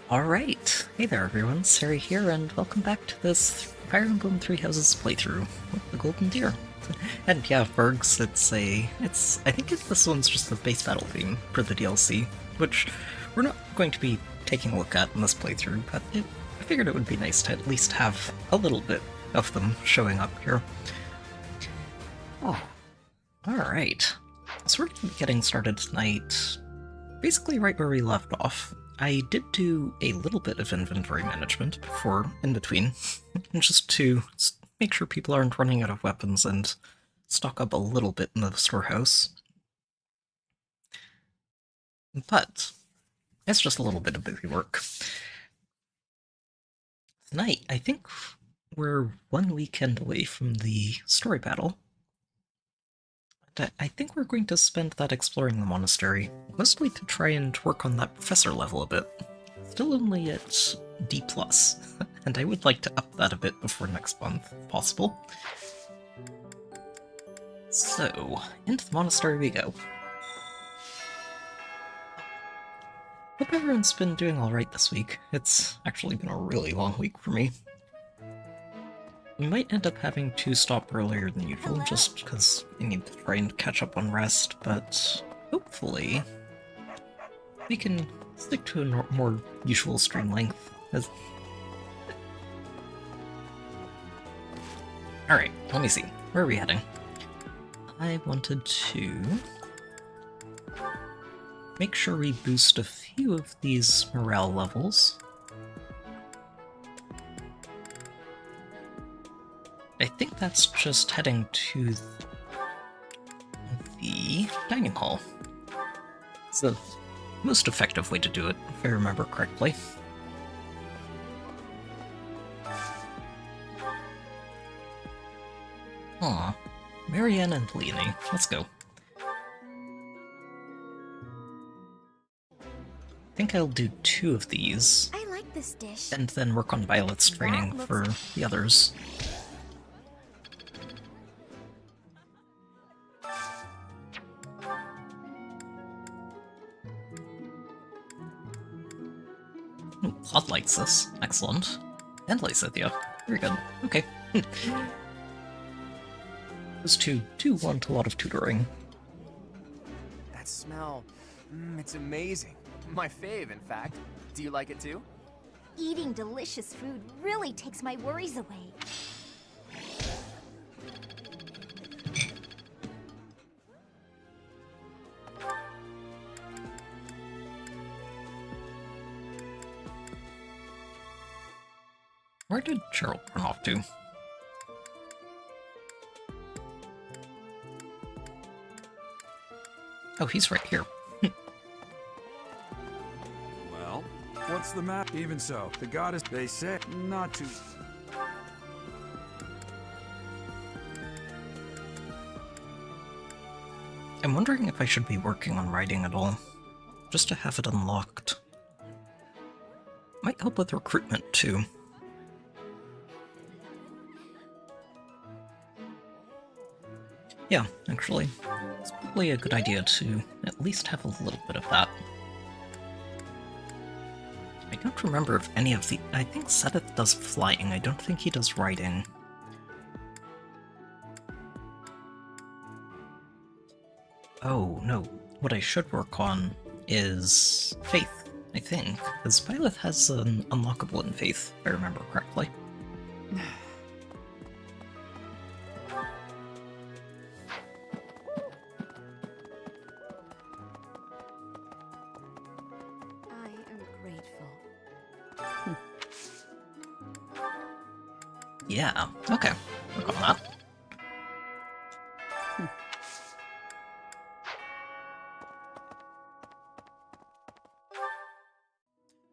Alright, hey there everyone, Sari here, and welcome back to this Fire Emblem Three Houses playthrough with the Golden Deer. And yeah, Bergs, I think this one's just the base battle theme for the DLC, which we're not going to be taking a look at in this playthrough, but I figured it would be nice to at least have a little bit of them showing up here. Oh, alright. So we're going to be getting started tonight, basically right where we left off. I did do a little bit of inventory management in between, just to make sure people aren't running out of weapons and stock up a little bit in the storehouse. But it's just a little bit of busy work. Tonight, I think we're one weekend away from the story battle. I think we're going to spend that exploring the monastery, mostly to try and work on that professor level a bit. Still only at D+, and I would like to up that a bit before next month, if possible. So, into the monastery we go. Hope everyone's been doing alright this week. It's actually been a really long week for me. We might end up having to stop earlier than usual, just because I need to try and catch up on rest, but hopefully we can stick to a more usual stream length. Alright, let me see. Where are we heading? I wanted to make sure we boost a few of these morale levels. I think that's just heading to the dining hall. It's the most effective way to do it, if I remember correctly. Aw, Marianne and Leonie, let's go. I think I'll do 2 of these. I like this dish. And then work on Violet's training for the others. Claude likes this. Excellent. And Lysithia. Very good. Okay. Those two want a lot of tutoring. That smell, it's amazing. My fave, in fact. Do you like it too? Eating delicious food really takes my worries away. Where did Cheryl run off to? Oh, he's right here. Well, what's the matter? Even so, the goddess, they say, not to... I'm wondering if I should be working on writing at all, just to have it unlocked. Might help with recruitment, too. Yeah, actually, it's probably a good idea to at least have a little bit of that. I don't remember if any of the... I think Sedith does flying, I don't think he does riding. Oh, no. What I should work on is Faith, I think, because Violet has an unlockable in Faith, if I remember correctly. I am grateful. Yeah, okay. Work on that.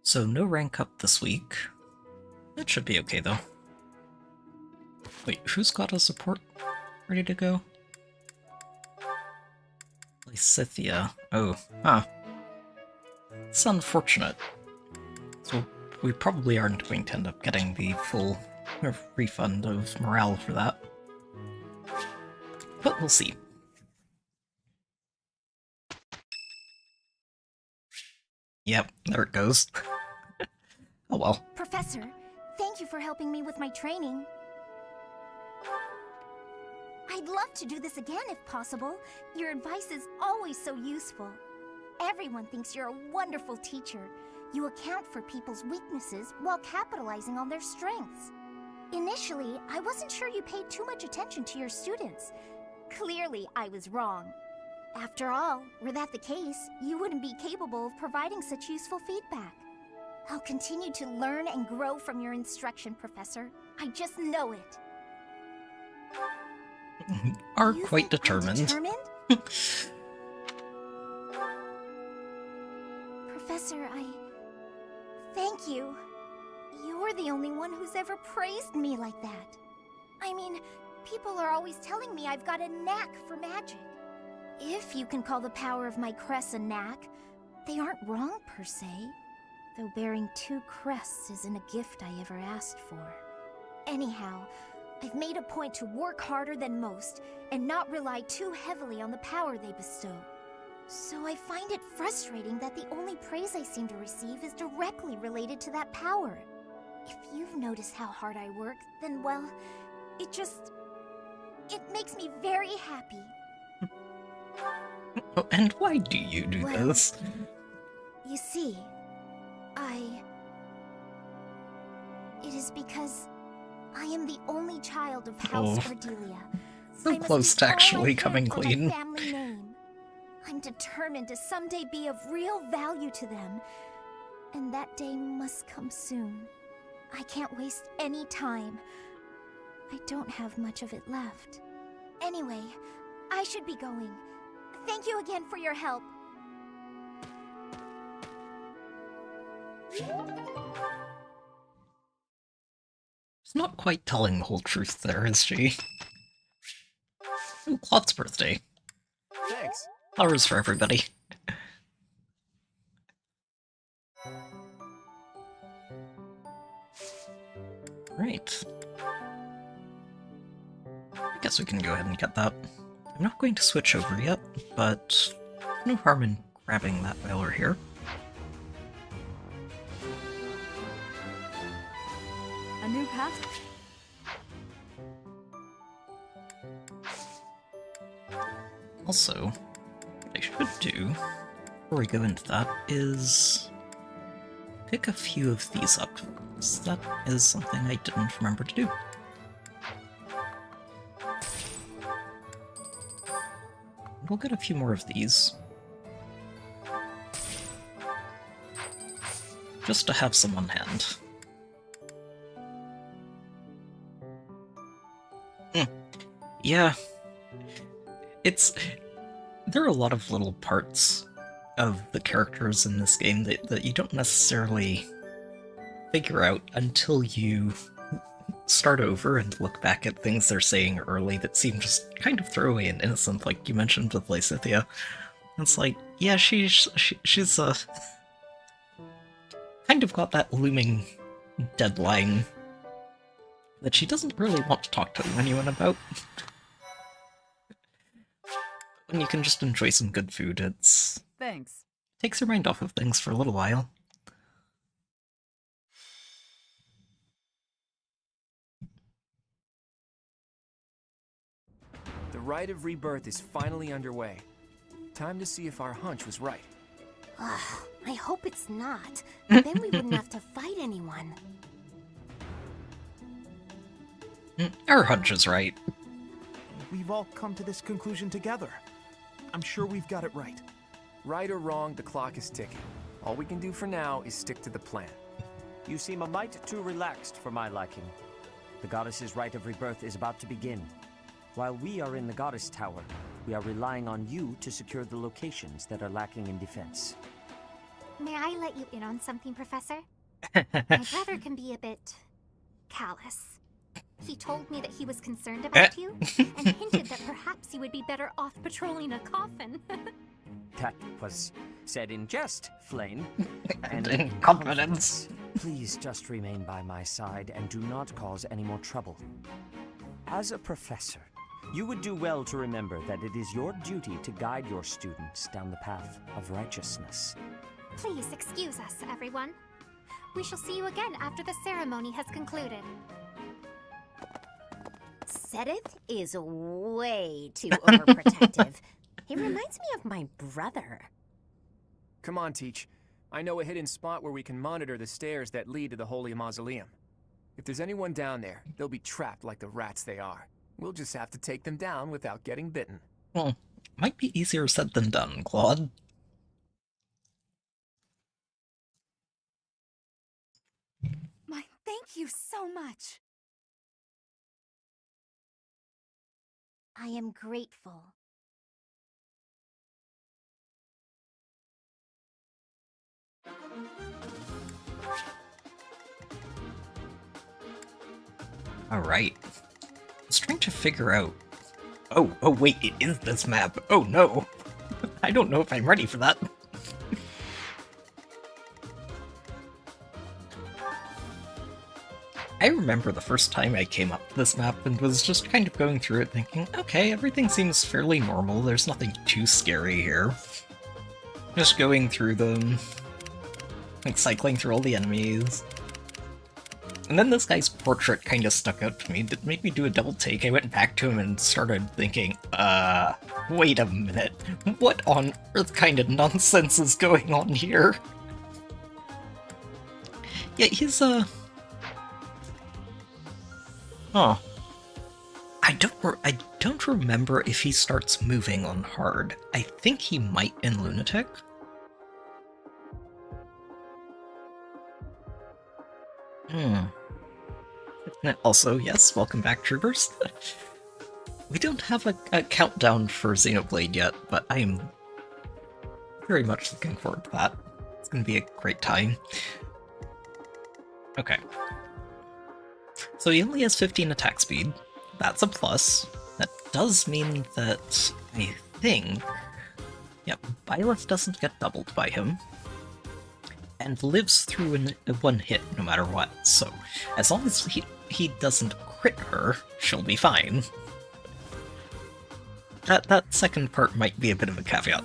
So no rank up this week. That should be okay, though. Wait, who's got a support ready to go? Lysithia. Oh, huh. It's unfortunate. So we probably aren't going to end up getting the full refund of morale for that. But we'll see. Yep, there it goes. Oh well. Professor, thank you for helping me with my training. I'd love to do this again if possible. Your advice is always so useful. Everyone thinks you're a wonderful teacher. You account for people's weaknesses while capitalizing on their strengths. Initially, I wasn't sure you paid too much attention to your students. Clearly, I was wrong. After all, were that the case, you wouldn't be capable of providing such useful feedback. I'll continue to learn and grow from your instruction, Professor. I just know it. Are You quite think I'm determined. Professor, thank you. You're the only one who's ever praised me like that. I mean, people are always telling me I've got a knack for magic. If you can call the power of my crests a knack, they aren't wrong per se. Though bearing 2 crests isn't a gift I ever asked for. Anyhow, I've made a point to work harder than most and not rely too heavily on the power they bestow. So I find it frustrating that the only praise I seem to receive is directly related to that power. If you've noticed how hard I work, then well, it makes me very happy. Oh, and why do you do this? You see, it is because I am the only child of House Ardelia. So close to actually coming for my clean. family name. I'm determined to someday be of real value to them, and that day must come soon. I can't waste any time. I don't have much of it left. Anyway, I should be going. Thank you again for your help. She's not quite telling the whole truth there, is she? Ooh, Claude's birthday. Thanks. Flowers for everybody. Right. I guess we can go ahead and get that. I'm not going to switch over yet, but no harm in grabbing that while we're here. A new path? Also, what I should do, before we go into that, is pick a few of these up, because that is something I didn't remember to do. We'll get a few more of these. Just to have some on hand. Yeah. There are a lot of little parts of the characters in this game that you don't necessarily figure out until you start over and look back at things they're saying early that seem just kind of throwaway and innocent, like you mentioned with Lysithia. It's like, yeah, she's kind of got that looming deadline that she doesn't really want to talk to anyone about. When you can just enjoy some good food, Thanks. takes your mind off of things for a little while. The Rite of Rebirth is finally underway. Time to see if our hunch was right. I hope it's not. Then we wouldn't have to fight anyone. Our hunch is right. We've all come to this conclusion together. I'm sure we've got it right. Right or wrong, the clock is ticking. All we can do for now is stick to the plan. You seem a mite too relaxed for my liking. The goddess's Rite of Rebirth is about to begin. While we are in the Goddess Tower, we are relying on you to secure the locations that are lacking in defense. May I let you in on something, Professor? My brother can be a bit callous. He told me that he was concerned about you, and hinted that perhaps you would be better off patrolling a coffin. That was said in jest, Flame. And in confidence. Please just remain by my side and do not cause any more trouble. As a professor, you would do well to remember that it is your duty to guide your students down the path of righteousness. Please excuse us, everyone. We shall see you again after the ceremony has concluded. Sedith is way too overprotective. He reminds me of my brother. Come on, Teach. I know a hidden spot where we can monitor the stairs that lead to the Holy Mausoleum. If there's anyone down there, they'll be trapped like the rats they are. We'll just have to take them down without getting bitten. Well, might be easier said than done, Claude. My thank you so much. I am grateful. Alright. I was trying to figure out... Oh, wait, it is this map. Oh no! I don't know if I'm ready for that. I remember the first time I came up to this map and was just kind of going through it thinking, okay, everything seems fairly normal, there's nothing too scary here. Just going through them, like cycling through all the enemies. And then this guy's portrait kind of stuck out to me. It made me do a double take. I went back to him and started thinking, wait a minute. What on earth kind of nonsense is going on here? Yeah, he's, Huh. I don't remember if he starts moving on hard. I think he might in Lunatic. Also, yes, welcome back, Troopers. We don't have a countdown for Xenoblade yet, but I am very much looking forward to that. It's gonna be a great time. Okay. So he only has 15 attack speed. That's a plus. That does mean that I think... Yep, Byleth doesn't get doubled by him. And lives through one hit no matter what, so as long as he doesn't crit her, she'll be fine. That second part might be a bit of a caveat.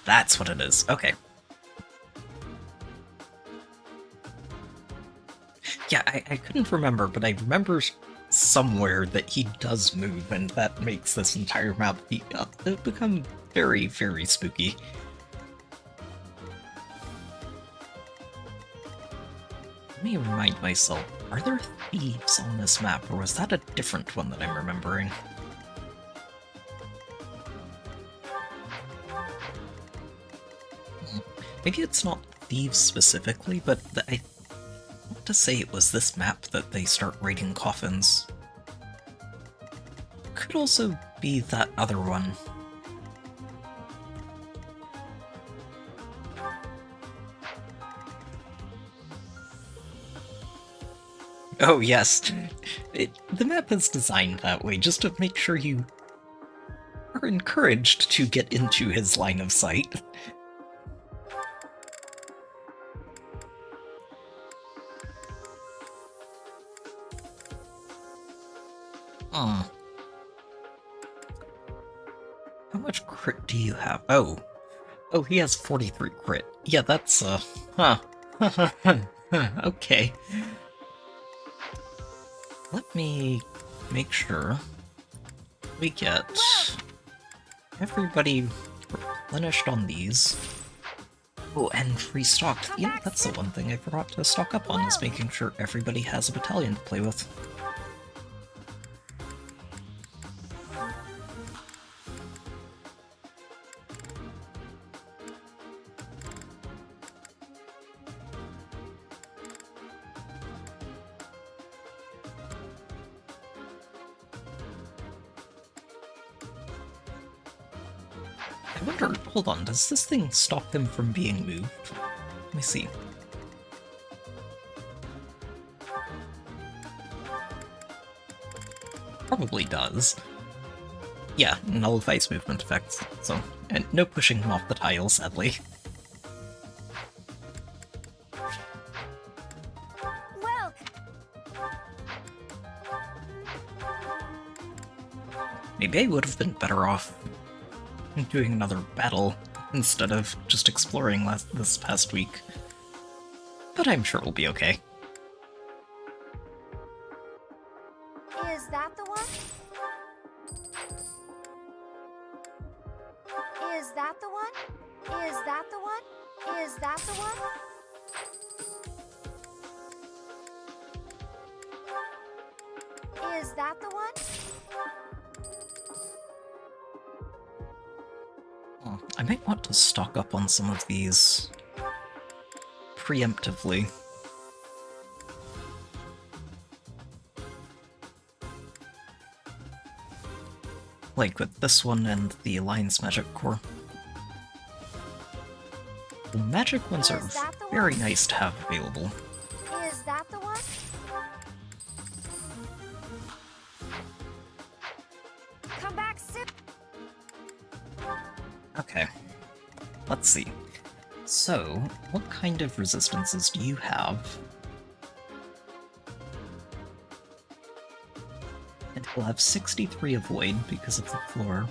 That's what it is, okay. Yeah, I couldn't remember, but I remember somewhere that he does move, and that makes this entire map become very, very spooky. Let me remind myself, are there thieves on this map, or was that a different one that I'm remembering? Maybe it's not thieves specifically, but I want to say it was this map that they start raiding coffins. Could also be that other one. Oh yes, the map is designed that way, just to make sure you are encouraged to get into his line of sight. How much crit do you have? Oh, he has 43 crit. Yeah, that's, okay. Let me make sure we get everybody replenished on these. Oh, and restocked. You know, that's the one thing I forgot to stock up on, is making sure everybody has a battalion to play with. I wonder, hold on, does this thing stop them from being moved? Let me see. Probably does. Yeah, nullifies movement effects, so... And no pushing him off the tile, sadly. Well, Maybe I would have been better off doing another battle instead of just exploring this past week. but I'm sure we'll be okay. Is that the one? Is that the one? Is that the one? Is that the one? Is that the one? I might want to stock up on some of these preemptively. Like with this one and the Alliance Magic Core. The magic ones are very nice to have available. Is that the one? Come back soon. Okay, let's see. So, what kind of resistances do you have? And we'll have 63 avoid because of the floor.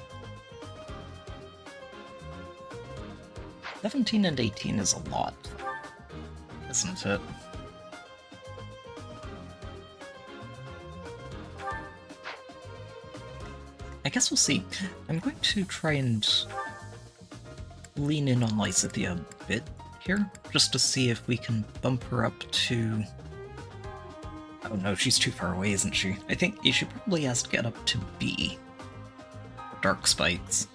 17 and 18 is a lot, isn't it? I guess we'll see. I'm going to try and lean in on Lysithea a bit here, just to see if we can bump her up to... Oh no, she's too far away, isn't she? I think you should probably ask to get up to B. Dark Spites.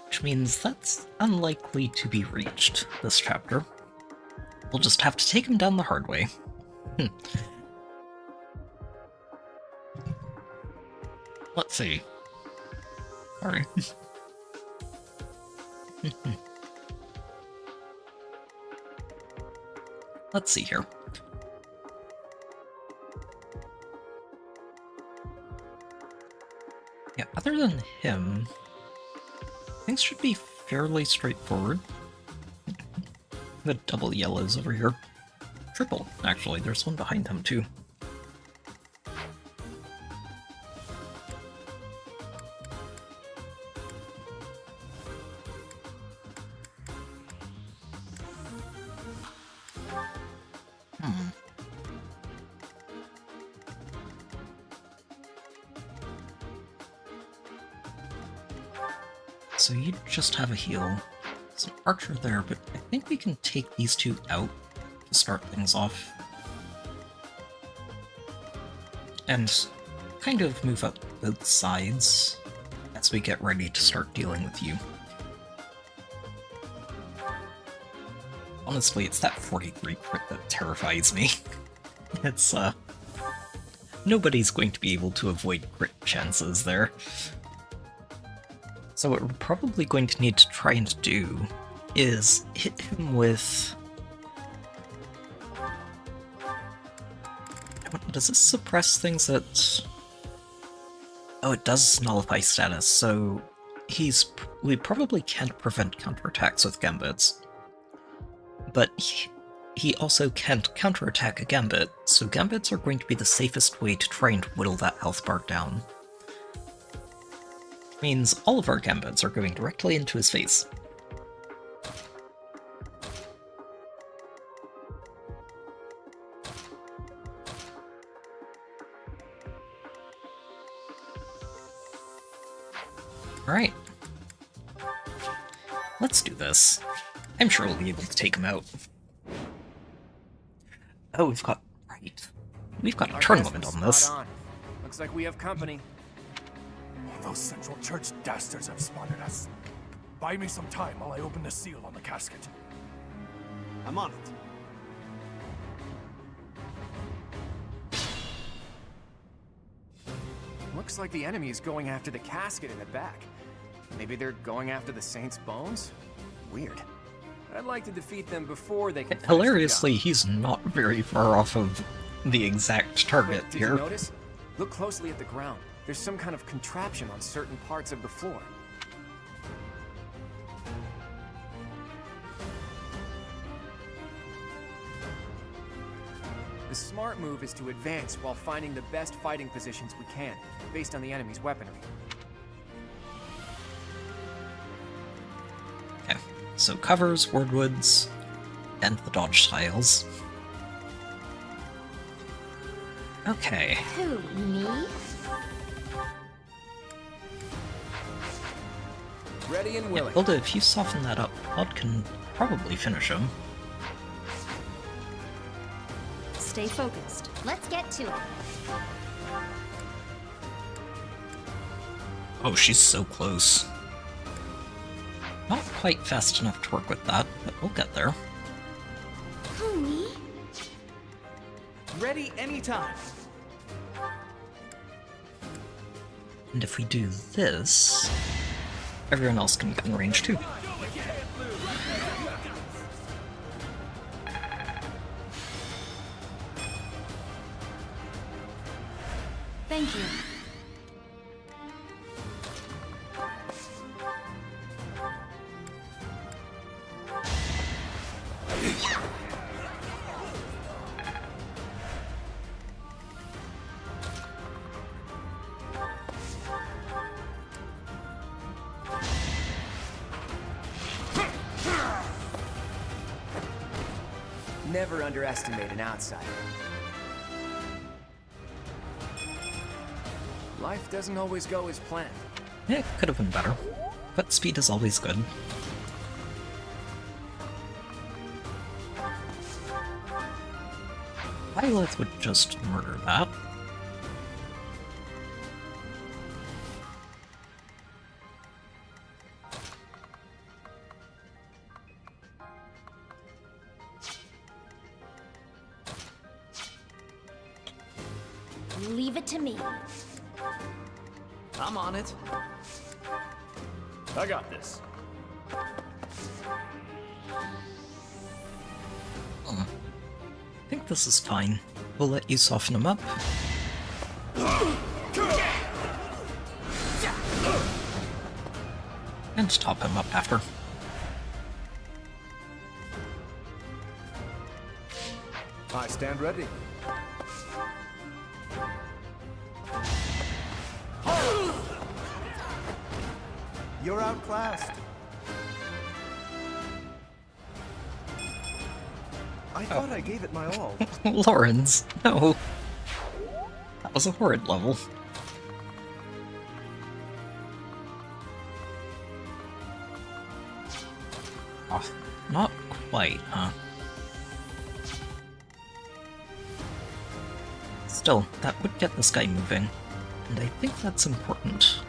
Which means that's unlikely to be reached this chapter. We'll just have to take him down the hard way. Let's see. Sorry. Let's see here. Yeah, other than him, things should be fairly straightforward. The double yellows over here. Triple, actually. There's one behind him, too. So you just have a heal. There's an archer there, but I think we can take these two out to start things off. And kind of move up both sides as we get ready to start dealing with you. Honestly, it's that 43 crit that terrifies me. It's, nobody's going to be able to avoid crit chances there. So what we're probably going to need to try and do is hit him with... Does this suppress things that... Oh, it does nullify status, so we probably can't prevent counterattacks with Gambits. But he also can't counterattack a Gambit, so Gambits are going to be the safest way to try and whittle that health bar down. Means all of our Gambits are going directly into his face. Alright. Let's do this. I'm sure we'll be able to take him out. Oh, we've got... Right. We've got a turn limit on this. Looks like we have company. Those Central Church dastards have spotted us. Buy me some time while I open the seal on the casket. I'm on it. Looks like the enemy is going after the casket in the back. Maybe they're going after the Saint's bones? Weird. I'd like to defeat them before they can... Hilariously, he's not very far off of the exact target Did here. you notice? Look closely at the ground. There's some kind of contraption on certain parts of the floor. The smart move is to advance while finding the best fighting positions we can, based on the enemy's weaponry. Okay. So covers, wordwoods, and the dodge tiles. Okay. Who, me? Ready and willing. Hilda, if you soften that up, Claude can probably finish him. Stay focused. Let's get to it. Oh, she's so close. Not quite fast enough to work with that, but we'll get there. Who, me? Ready anytime. And if we do this, everyone else can get in range too. Thank you. Never underestimate an outsider. Life doesn't always go as planned. Yeah, it could have been better, but speed is always good. Lilith would just murder that. Leave it to me. I'm on it. I got this. I think this is fine. We'll let you soften him up. And top him up after. I stand ready. You're outclassed. I thought I gave it my all. Lawrence, no. That was a horrid level. Oh, not quite, huh? Still, that would get this guy moving, and I think that's important.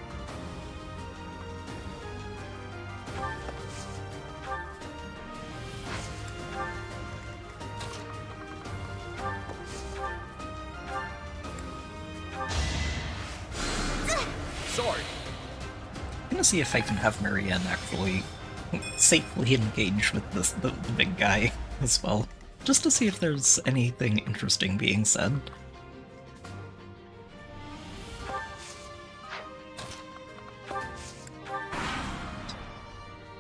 Sorry. I'm gonna see if I can have Marianne actually safely engage with the big guy as well, just to see if there's anything interesting being said.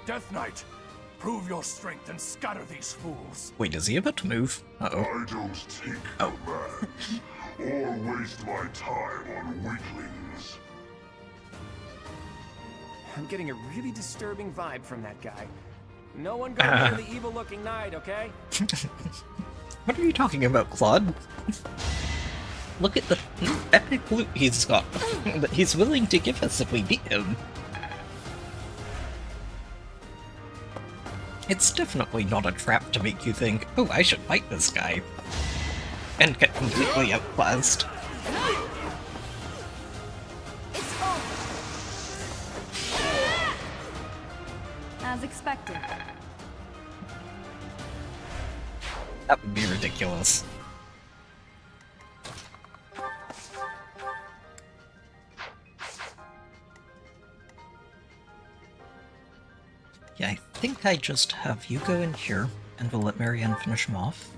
Death Knight, prove your strength and scatter these fools. Wait, is he about to move? Uh-oh. I don't take Oh. commands, or waste my time on weaklings. I'm getting a really disturbing vibe from that guy. No one go near the evil-looking knight, okay? What are you talking about, Claude? Look at the epic loot he's got that he's willing to give us if we beat him. It's definitely not a trap to make you think, oh, I should fight this guy, and get completely outclassed. As expected. That would be ridiculous. Yeah, I think I just have you go in here, and we'll let Marianne finish him off.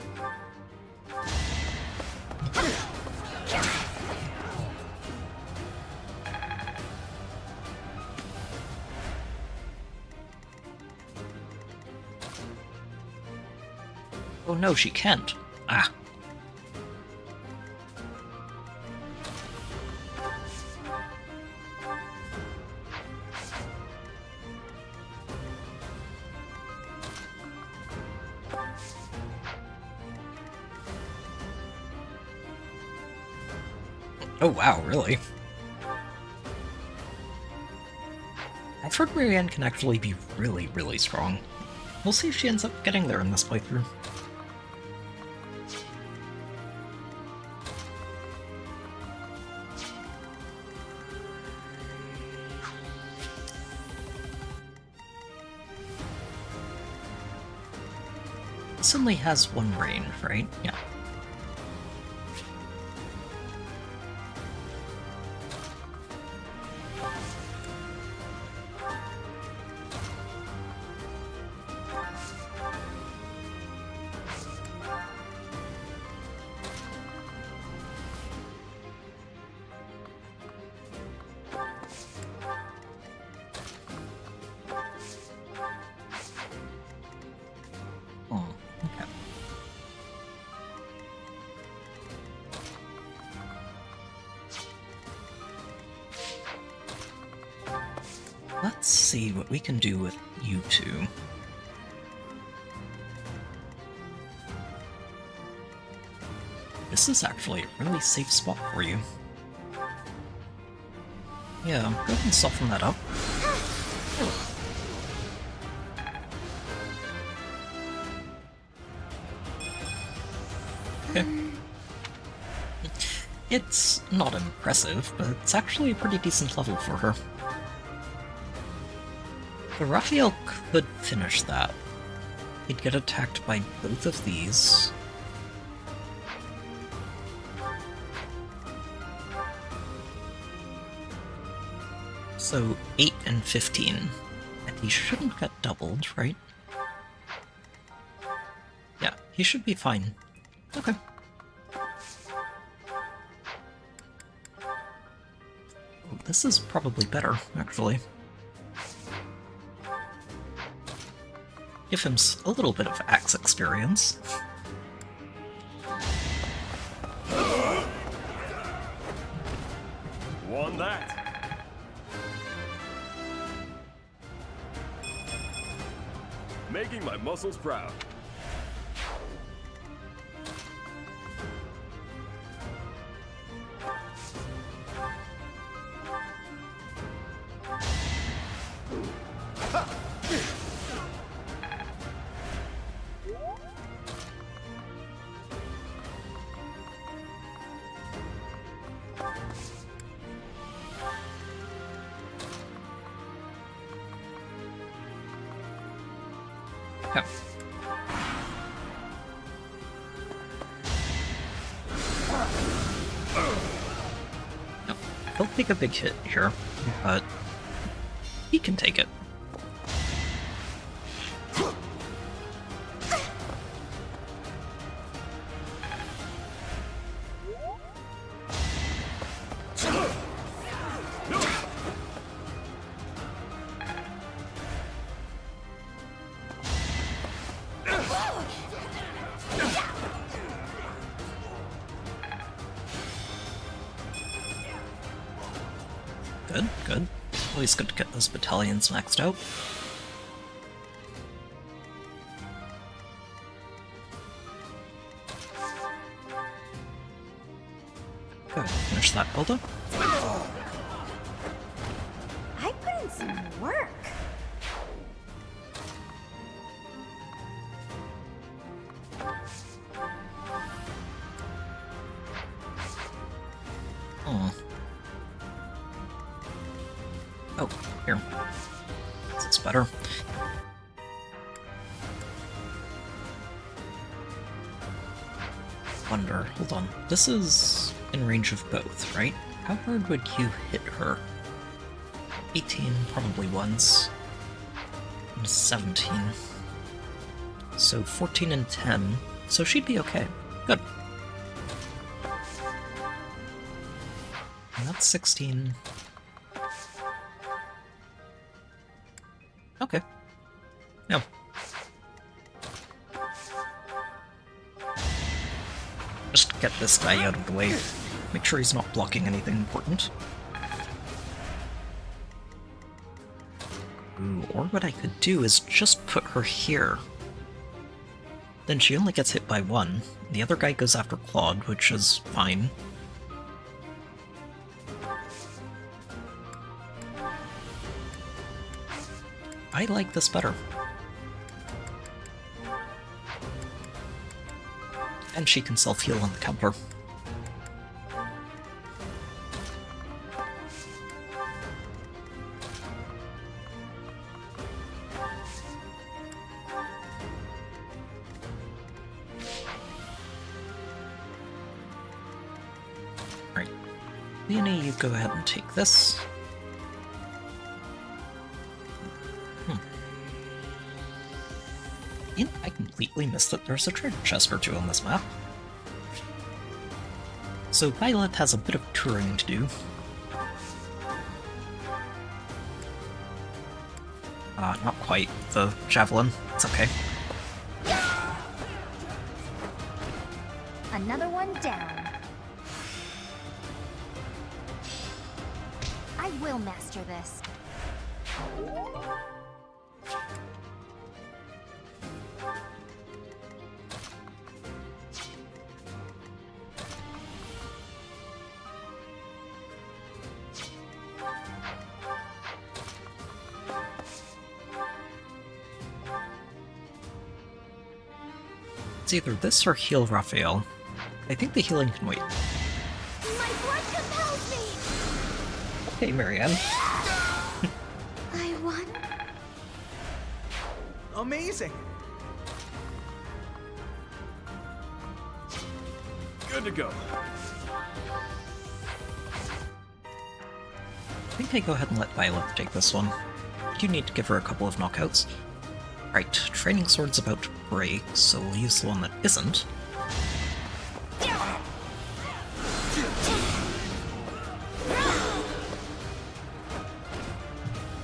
Oh no, she can't. Ah. Oh wow, really? I've heard Marianne can actually be really, really strong. We'll see if she ends up getting there in this playthrough. This only has one range, right? Yeah. Let's see what we can do with you two. This is actually a really safe spot for you. Yeah, go ahead and soften that up. Okay. It's not impressive, but it's actually a pretty decent level for her. The Raphael could finish that. He'd get attacked by both of these. So 8 and 15. And he shouldn't get doubled, right? Yeah, he should be fine. Okay. Oh, this is probably better, actually. Give him a little bit of axe experience. Won that. Making my muscles proud. Okay. No, he'll take a big hit here, but he can take it. Good, good. Always good to get those battalions maxed out. Good, finish that buildup. I put in some work. Oh. Oh, here. This is better. Wonder, hold on. This is in range of both, right? How hard would you hit her? 18, probably once. And 17. So 14 and 10. So she'd be okay. Good. And that's 16. Okay. No. Just get this guy out of the way. Make sure he's not blocking anything important. Ooh, or what I could do is just put her here. Then she only gets hit by one. The other guy goes after Claude, which is fine. I like this better. And she can self-heal on the counter. Alright. Leonie, you go ahead and take this. I completely missed that there's a treasure chest or two on this map. So Violet has a bit of touring to do. Not quite. The javelin. It's okay. Another one down. I will master this. It's either this or heal Raphael. I think the healing can wait. My blood compels me! Okay, Marianne. I won. Amazing! Good to go. I think I go ahead and let Violet take this one. I do need to give her a couple of knockouts. Right, training sword's about to break, so we'll use the one that isn't.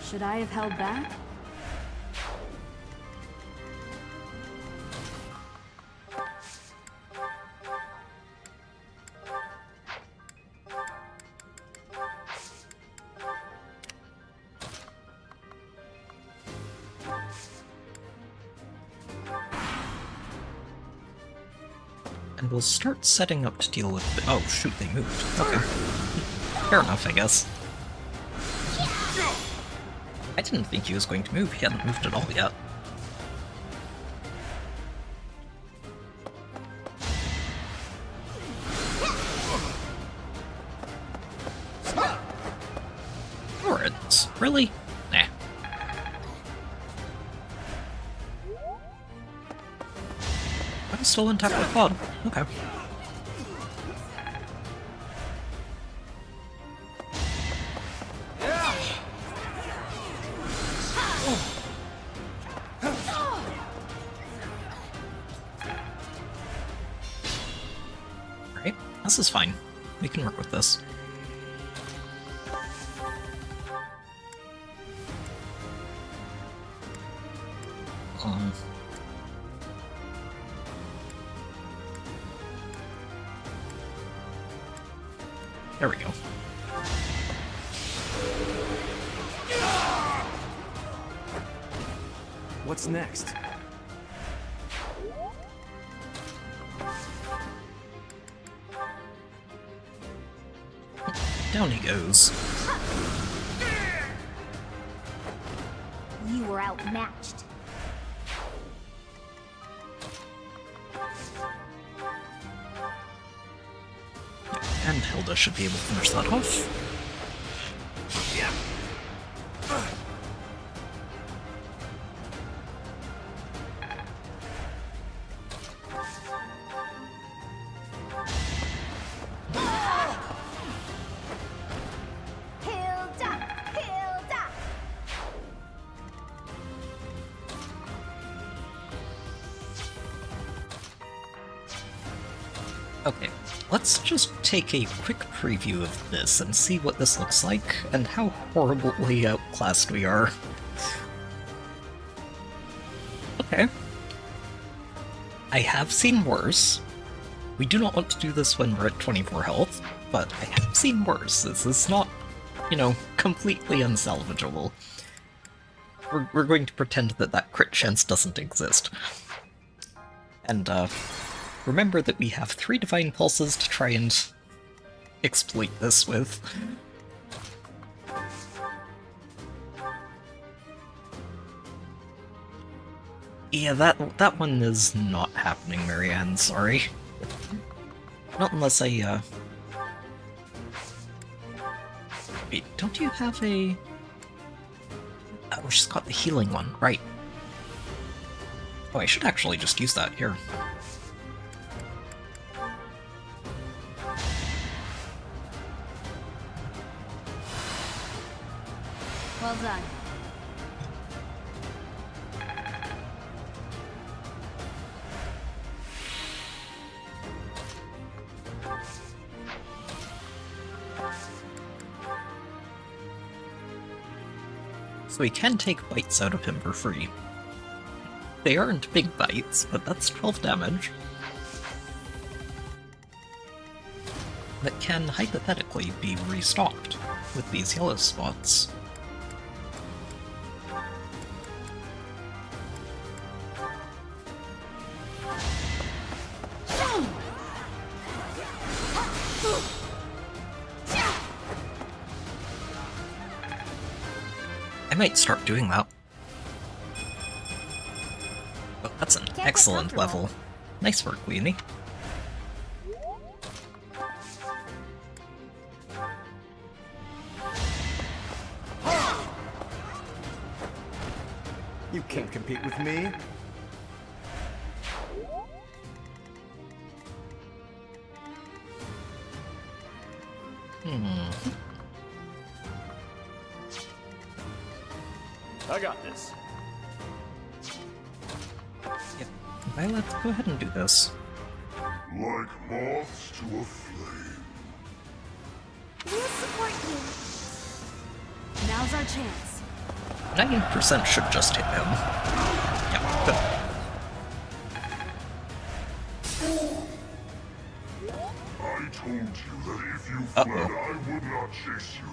Should I have held back? And we'll start setting up to deal with the— oh shoot, they moved. Okay. Fair enough, I guess. I didn't think he was going to move, he hadn't moved at all yet. Alright, really? Nah. I'm still intact with Pod. Okay. Alright, this is fine. We can work with this. There we go. What's next? Down he goes. You were outmatched. And Hilda should be able to finish that off. Hilda! Hilda! Okay, let's just take a quick preview of this and see what this looks like, and how horribly outclassed we are. Okay. I have seen worse. We do not want to do this when we're at 24 health, but I have seen worse. This is not, you know, completely unsalvageable. We're going to pretend that that crit chance doesn't exist. And, remember that we have 3 Divine Pulses to try and exploit this with. Yeah, that one is not happening, Marianne, sorry. Not unless I, Wait, don't you have a... Oh, she's got the healing one, right. Oh, I should actually just use that here. Well done. So we can take bites out of him for free. They aren't big bites, but that's 12 damage. That can hypothetically be restocked with these yellow spots. I might start doing that. Oh, that's an excellent level. Nice work, Weenie. You can't compete with me. I got this. Yep. Violet, go ahead and do this. Like moths to a flame. We'll support you. Now's our chance. 90% should just hit him. Yeah, good. I told you that if you fled, I would not chase you.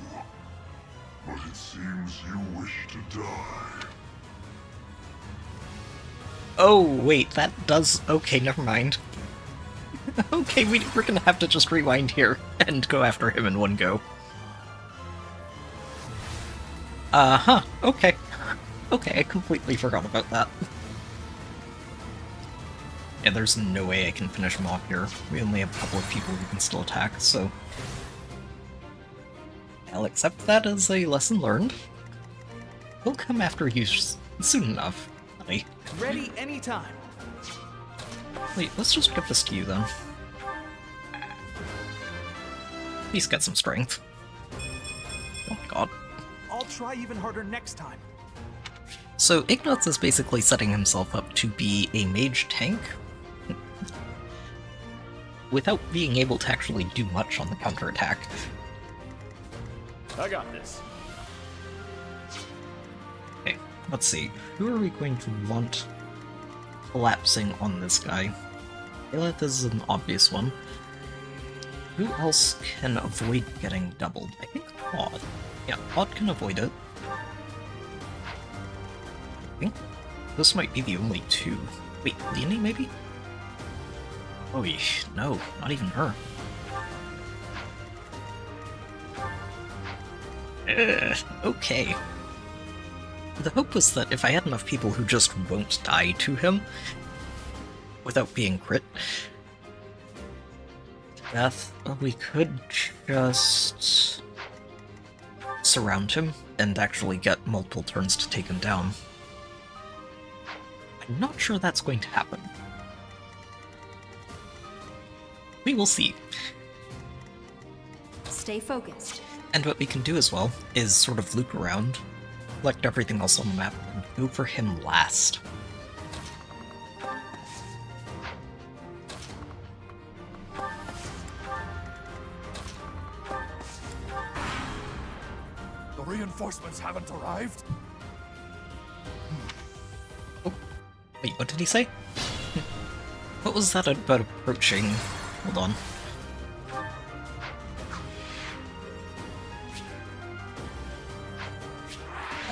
But it seems you wish to die. Oh, wait, that does... Okay, never mind. Okay, we're gonna have to just rewind here and go after him in one go. Uh-huh, okay. Okay, I completely forgot about that. Yeah, there's no way I can finish him off here. We only have a couple of people who can still attack, so... I'll accept that as a lesson learned. We'll come after you soon enough, buddy. Ready anytime. Wait, let's just give this to you then. Please get some strength. Oh my god. I'll try even harder next time. So Ignatz is basically setting himself up to be a mage tank without being able to actually do much on the counterattack. I got this. Okay, let's see. Who are we going to want collapsing on this guy? Aelith is an obvious one. Who else can avoid getting doubled? I think Pod. Yeah, Pod can avoid it. I think this might be the only two. Wait, Leonie maybe? Oh, no, not even her. Okay. The hope was that if I had enough people who just won't die to him without being crit to death, we could just surround him and actually get multiple turns to take him down. I'm not sure that's going to happen. We will see. Stay focused. And what we can do as well is sort of loop around, collect everything else on the map, and go for him last. The reinforcements haven't arrived? Oh, wait, what did he say? What was that about approaching? Hold on.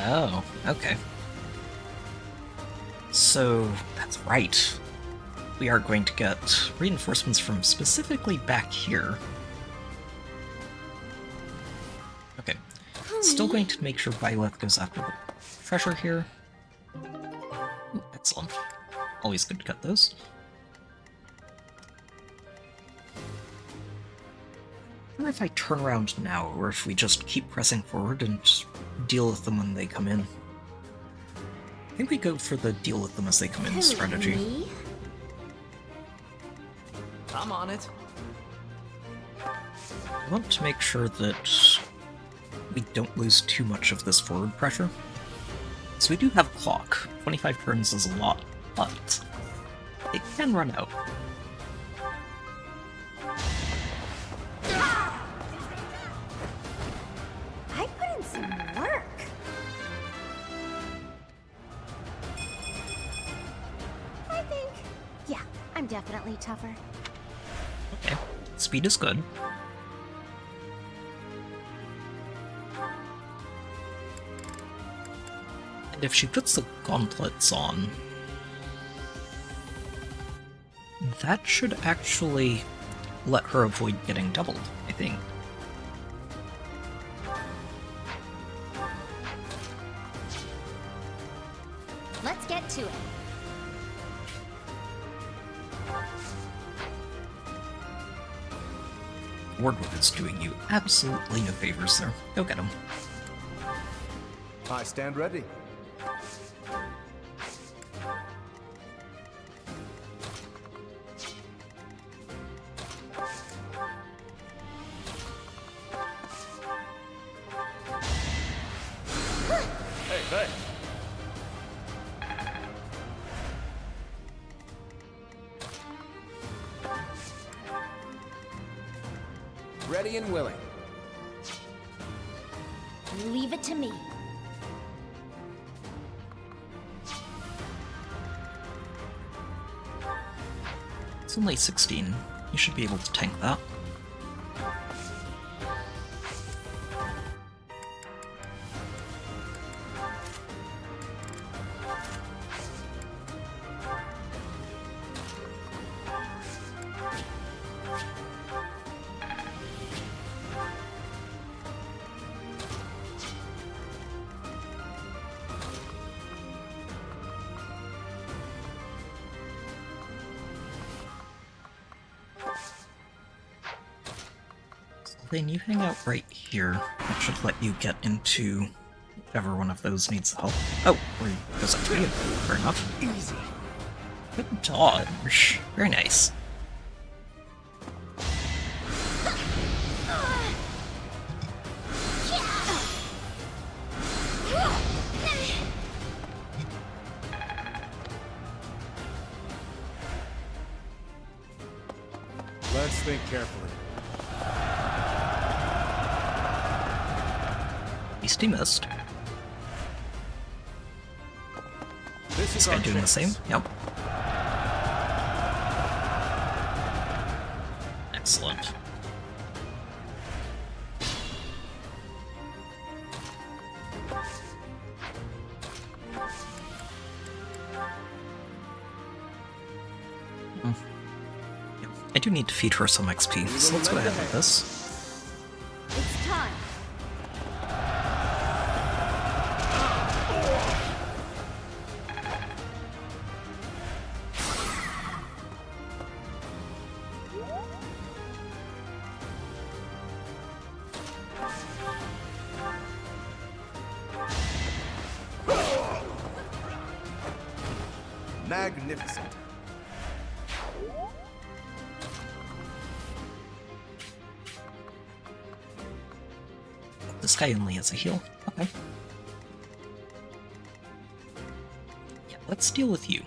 Oh, okay. So, that's right. We are going to get reinforcements from specifically back here. Okay. Still going to make sure Violet goes after the treasure here. Ooh, excellent. Always good to cut those. I wonder if I turn around now, or if we just keep pressing forward and deal with them when they come in. I think we go for the deal with them as they come in strategy. Me? I'm on it. I want to make sure that we don't lose too much of this forward pressure. So we do have a clock. 25 turns is a lot, but it can run out. I put in some work. I think, yeah, I'm definitely tougher. Okay, speed is good. And if she puts the gauntlets on, that should actually let her avoid getting doubled, I think. Let's get to it. Wardwood is doing you absolutely no favors there. Go get him. I stand ready. Hey. Ready and willing. Leave it to me. It's only 16. You should be able to tank that. Then you hang out right here. That should let you get into whichever one of those needs help. Oh, where goes up to you. Fair enough. Easy. Good dodge. Very nice. Let's think carefully. He missed. This guy doing the same? Yep. Excellent. Yep. I do need to feed her some XP, so let's go ahead with this. It's time. Magnificent. This guy only has a heal. Okay. Yeah, let's deal with you.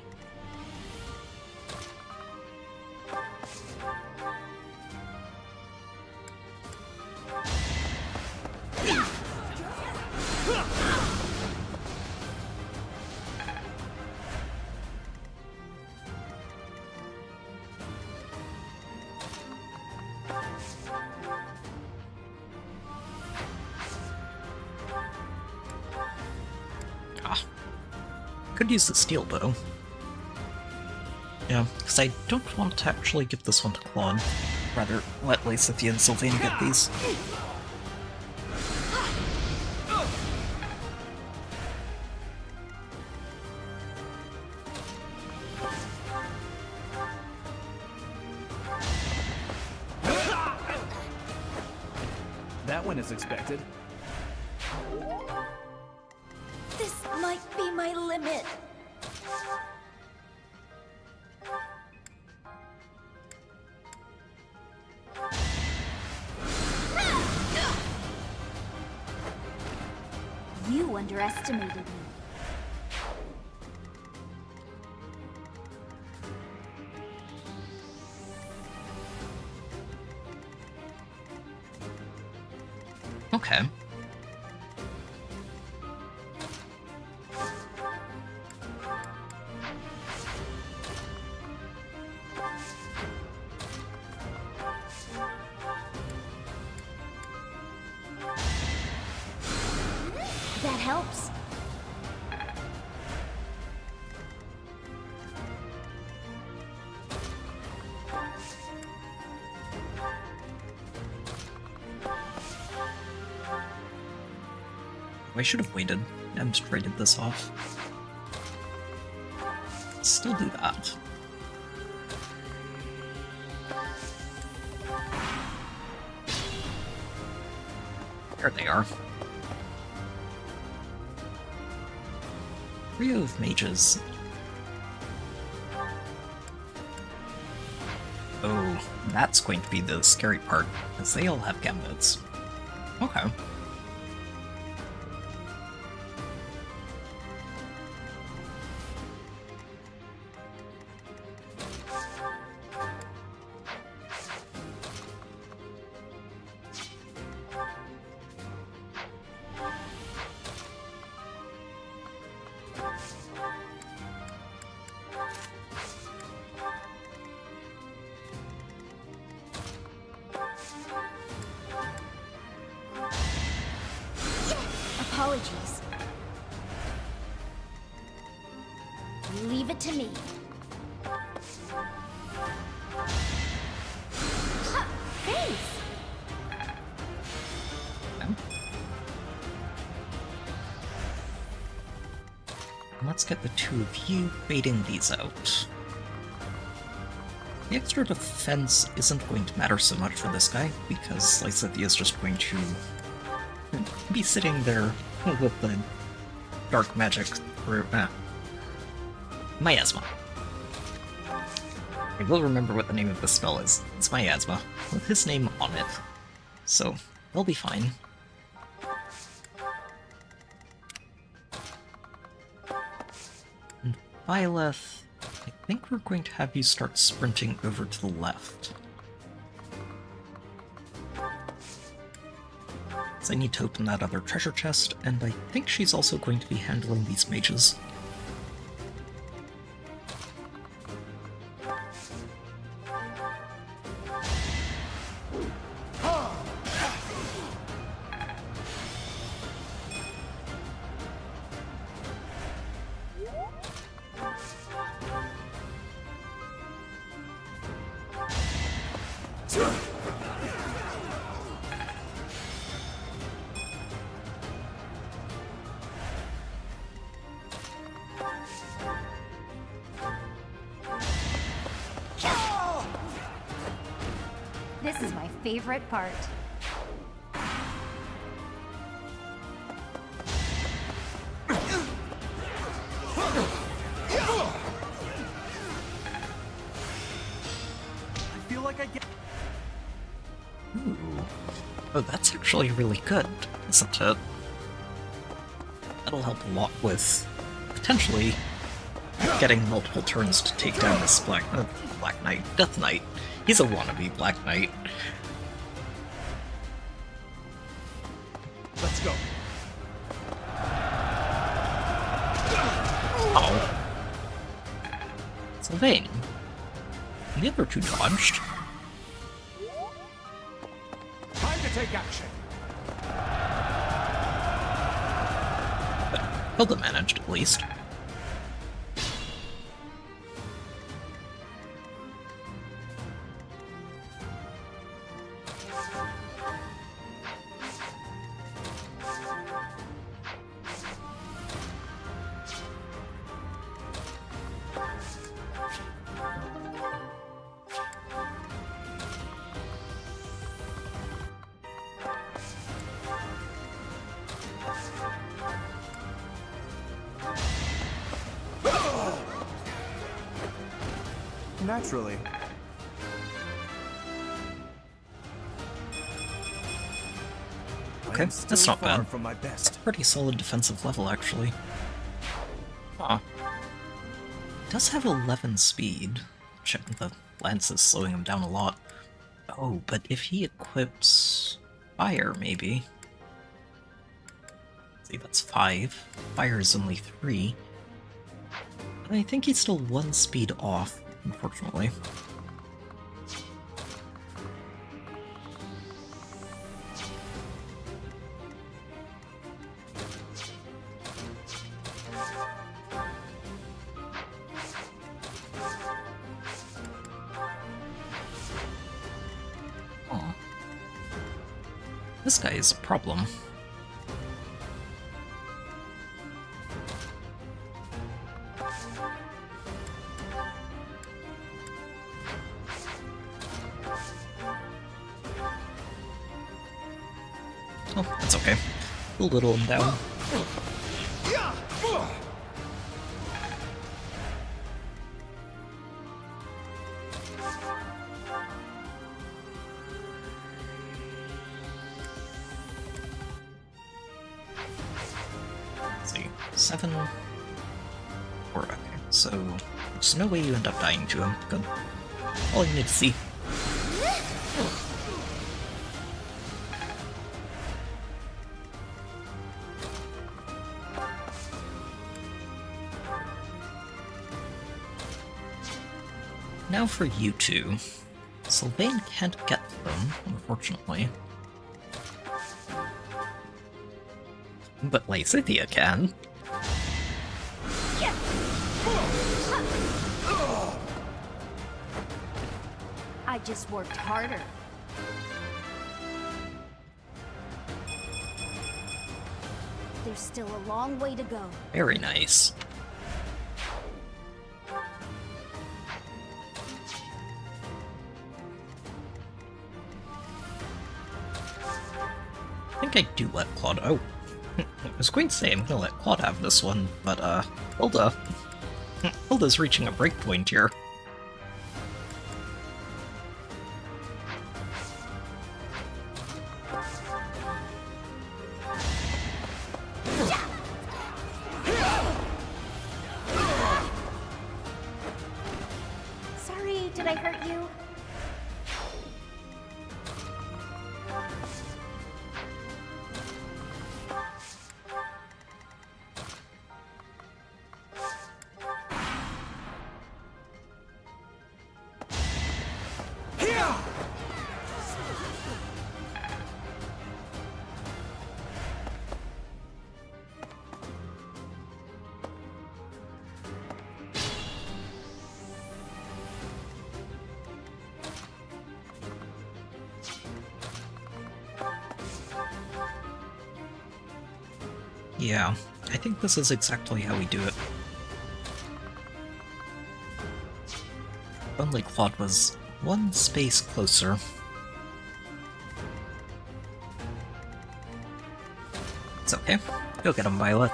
Could use the steel bow. Yeah, because I don't want to actually give this one to Claude. Rather, let Lacithia and Sylvain get these. went as expected. This might be my limit. You underestimated me. Okay. That helps. I should have waited and traded this off. Still do that. There they are. Trio of mages. Oh, that's going to be the scary part, because they all have gambits. Okay. Apologies. Leave it to me. Ha! Thanks! Let's get the two of you baiting these out. The extra defense isn't going to matter so much for this guy, because Lysithea is just going to be sitting there with the dark magic through miasma. I will remember what the name of the spell is. It's miasma, with his name on it. So, they'll be fine. And Byleth, I think we're going to have you start sprinting over to the left. So I need to open that other treasure chest, and I think she's also going to be handling these mages. This is my favorite part. I feel like I get... Ooh. Oh, that's actually really good, isn't it? That'll help a lot with potentially getting multiple turns to take down this Black Knight, Death Knight. He's a wannabe Black Knight. Let's go. Oh. Sylvain. The other two dodged. Time to take action. But Hilda managed, at least. naturally. Okay, that's not bad. From my best. Pretty solid defensive level, actually. Huh. Does have 11 speed. Check the lance is slowing him down a lot. Oh, but if he equips fire, maybe. Let's see, that's 5. Fire is only 3. I think he's still 1 speed off, unfortunately. Aw. This guy is a problem. Oh, that's okay. We'll whittle him down. Let's see. 7. 4, okay. So, there's no way you end up dying to him. Good. All you need to see. Now for you two. Sylvain can't get them, unfortunately. But Lysithea can. I just worked harder. There's still a long way to go. Very nice. I think I do let Claude. Oh. I was going to say I'm gonna let Claude have this one, but, Hilda. Hilda's reaching a breakpoint here. Sorry, did I hurt you? Yeah, I think this is exactly how we do it. Only Claude was 1 space closer. It's okay. Go get him, Violet.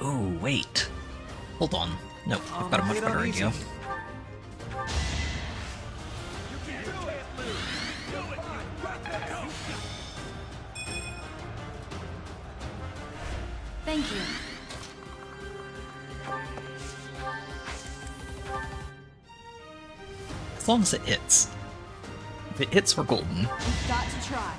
Oh, wait. Hold on. No, I've got a much better idea. Thank you. As long as it hits. If it hits, we're golden. We've got to try.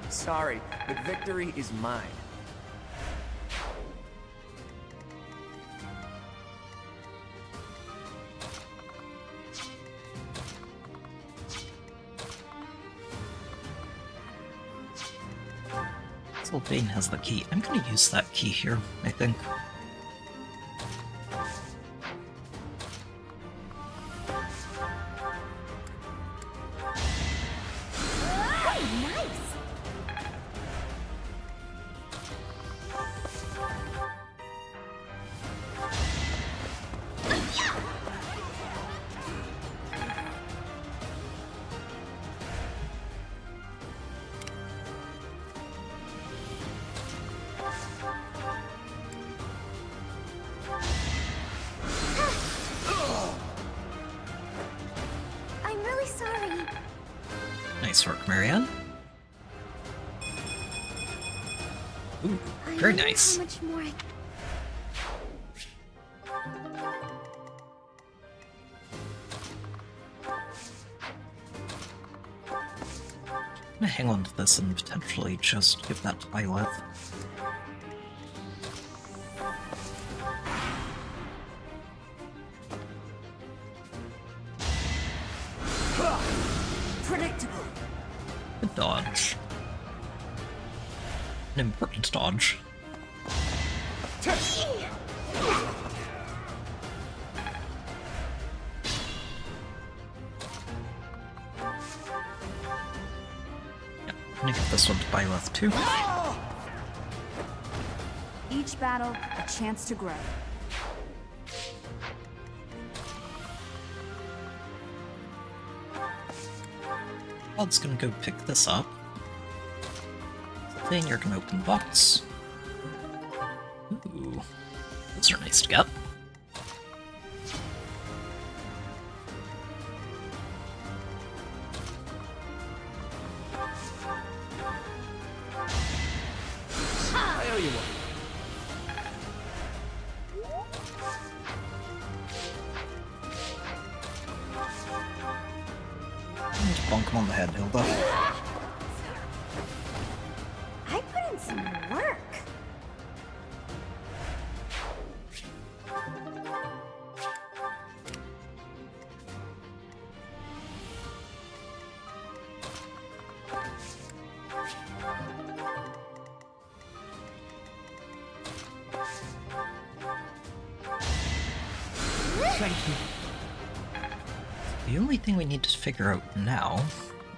Sorry, but victory is mine. Sylvain has the key. I'm gonna use that key here, I think. I'm really sorry. Nice work, Marianne. Ooh, I very wonder nice. How much more I'm gonna hang on to this and potentially just give that to Byleth. Predictable. Good dodge. An important dodge. Yep, I'm gonna give this one to Byleth too. Each battle, a chance to grow. Rod's gonna go pick this up. Then you're gonna open the box. Ooh, those are nice to get. I owe you one. And bonk him on the head, Hilda. I put in some work. Thank you. The only thing we need to figure out now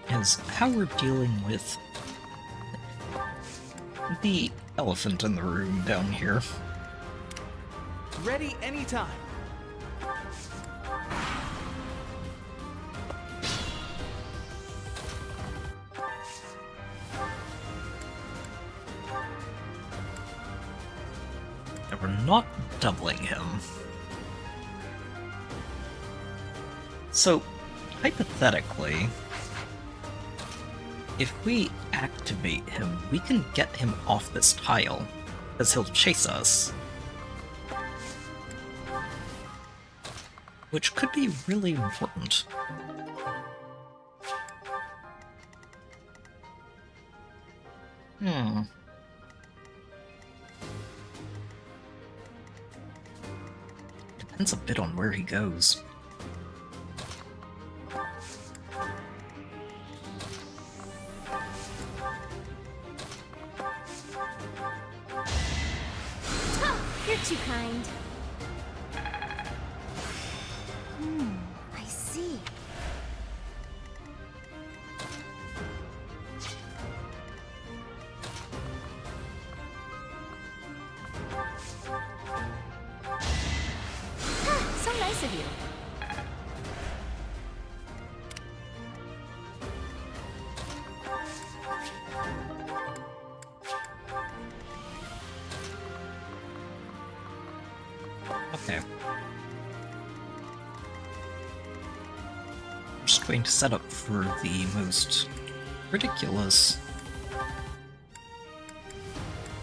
is how we're dealing with the elephant in the room down here. Ready anytime. And we're not doubling him. So, hypothetically, if we activate him, we can get him off this tile, because he'll chase us. Which could be really important. Depends a bit on where he goes. You're too kind. I see. So nice of you. Okay. I'm just going to set up for the most ridiculous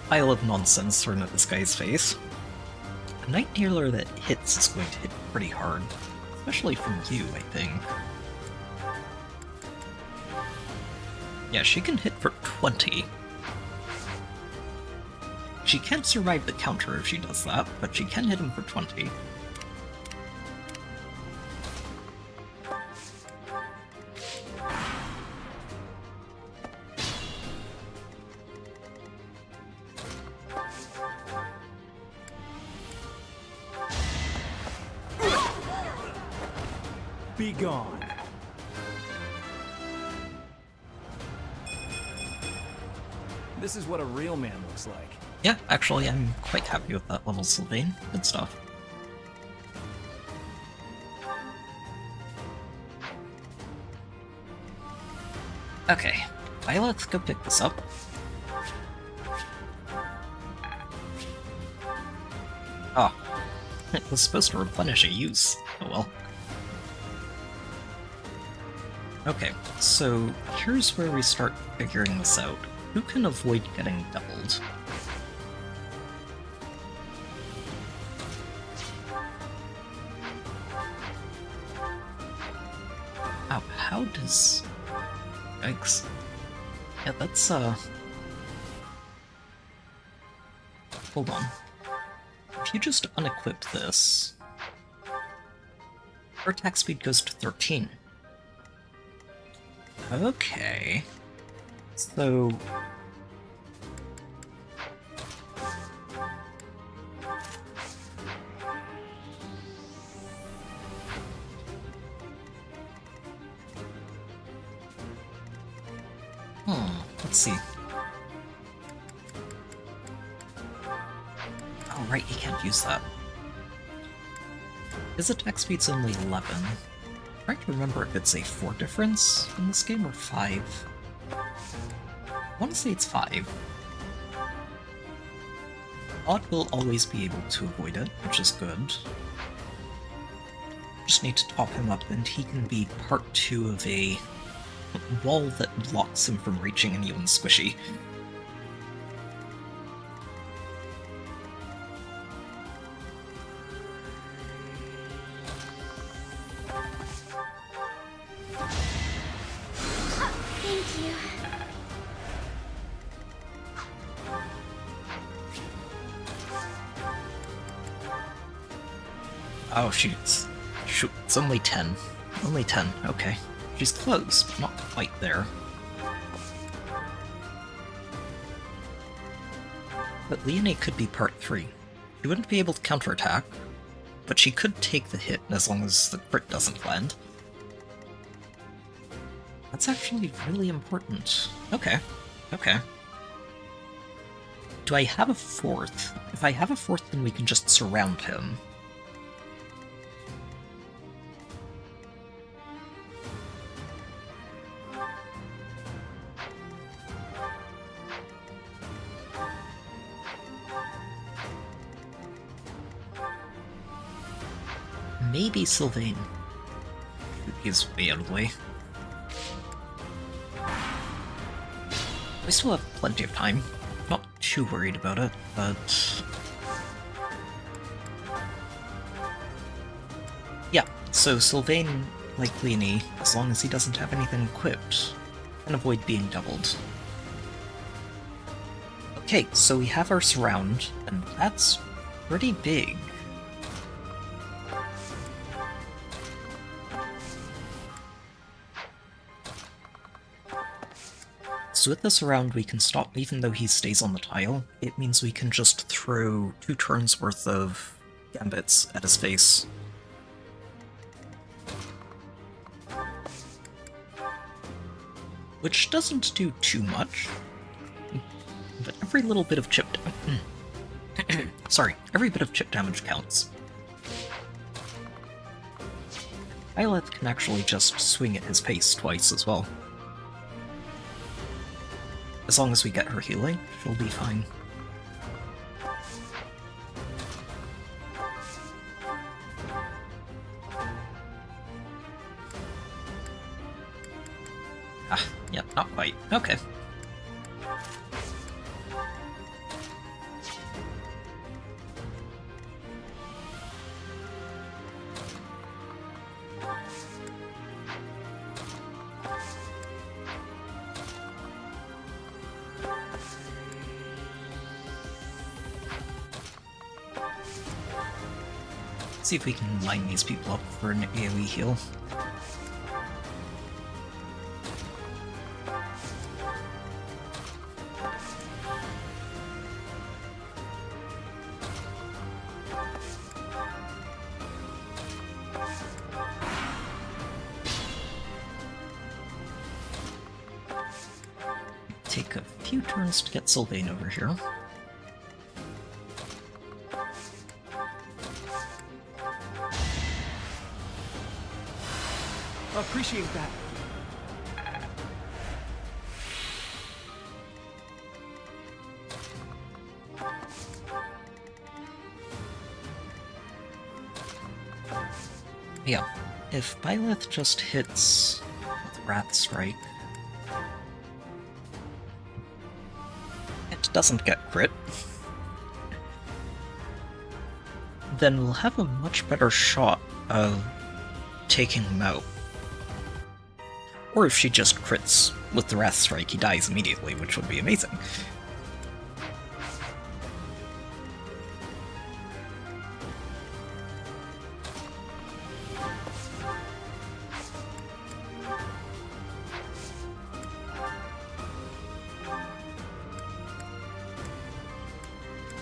pile of nonsense thrown at this guy's face. A Night Dealer that hits is going to hit pretty hard, especially from you, I think. Yeah, she can hit for 20. She can't survive the counter if she does that, but she can hit him for 20. Be gone. This is what a real man looks like. Yeah, actually, I'm quite happy with that level, Sylvain. Good stuff. Okay, let's go pick this up. Oh, it was supposed to replenish a use. Oh well. Okay, so here's where we start figuring this out. Who can avoid getting doubled? Oh, how does... Yikes. Yeah, that's, hold on. If you just unequip this, her attack speed goes to 13. Okay. So... let's see. Oh, right, he can't use that. His attack speed's only 11. I'm trying to remember if it's a 4 difference in this game or 5. I want to say it's 5. Odd will always be able to avoid it, which is good. Just need to top him up and he can be part 2 of a wall that blocks him from reaching anyone squishy. Thank you. Oh, shoot, it's only 10. Only 10, okay. She's close, but not quite there. But Leonie could be part 3. She wouldn't be able to counterattack, but she could take the hit as long as the crit doesn't land. That's actually really important. Okay, okay. Do I have a 4th? If I have a 4th, then we can just surround him. Maybe Sylvain. He's way out of the way. We still have plenty of time. Not too worried about it, but... yeah, so Sylvain, like Leonie, as long as he doesn't have anything equipped, can avoid being doubled. Okay, so we have our surround, and that's pretty big. So with this around, we can stop even though he stays on the tile. It means we can just throw 2 turns worth of gambits at his face. Which doesn't do too much, but every little bit of chip sorry, every bit of chip damage counts. Violet can actually just swing at his face twice as well. As long as we get her healing, she'll be fine. Ah, yep, not quite. Okay. See if we can line these people up for an AoE heal. Take a few turns to get Sylvain over here. Appreciate that. Yeah, if Byleth just hits with Wrath Strike, it doesn't get crit, then we'll have a much better shot of taking him out. Or if she just crits with the Wrath Strike, he dies immediately, which would be amazing.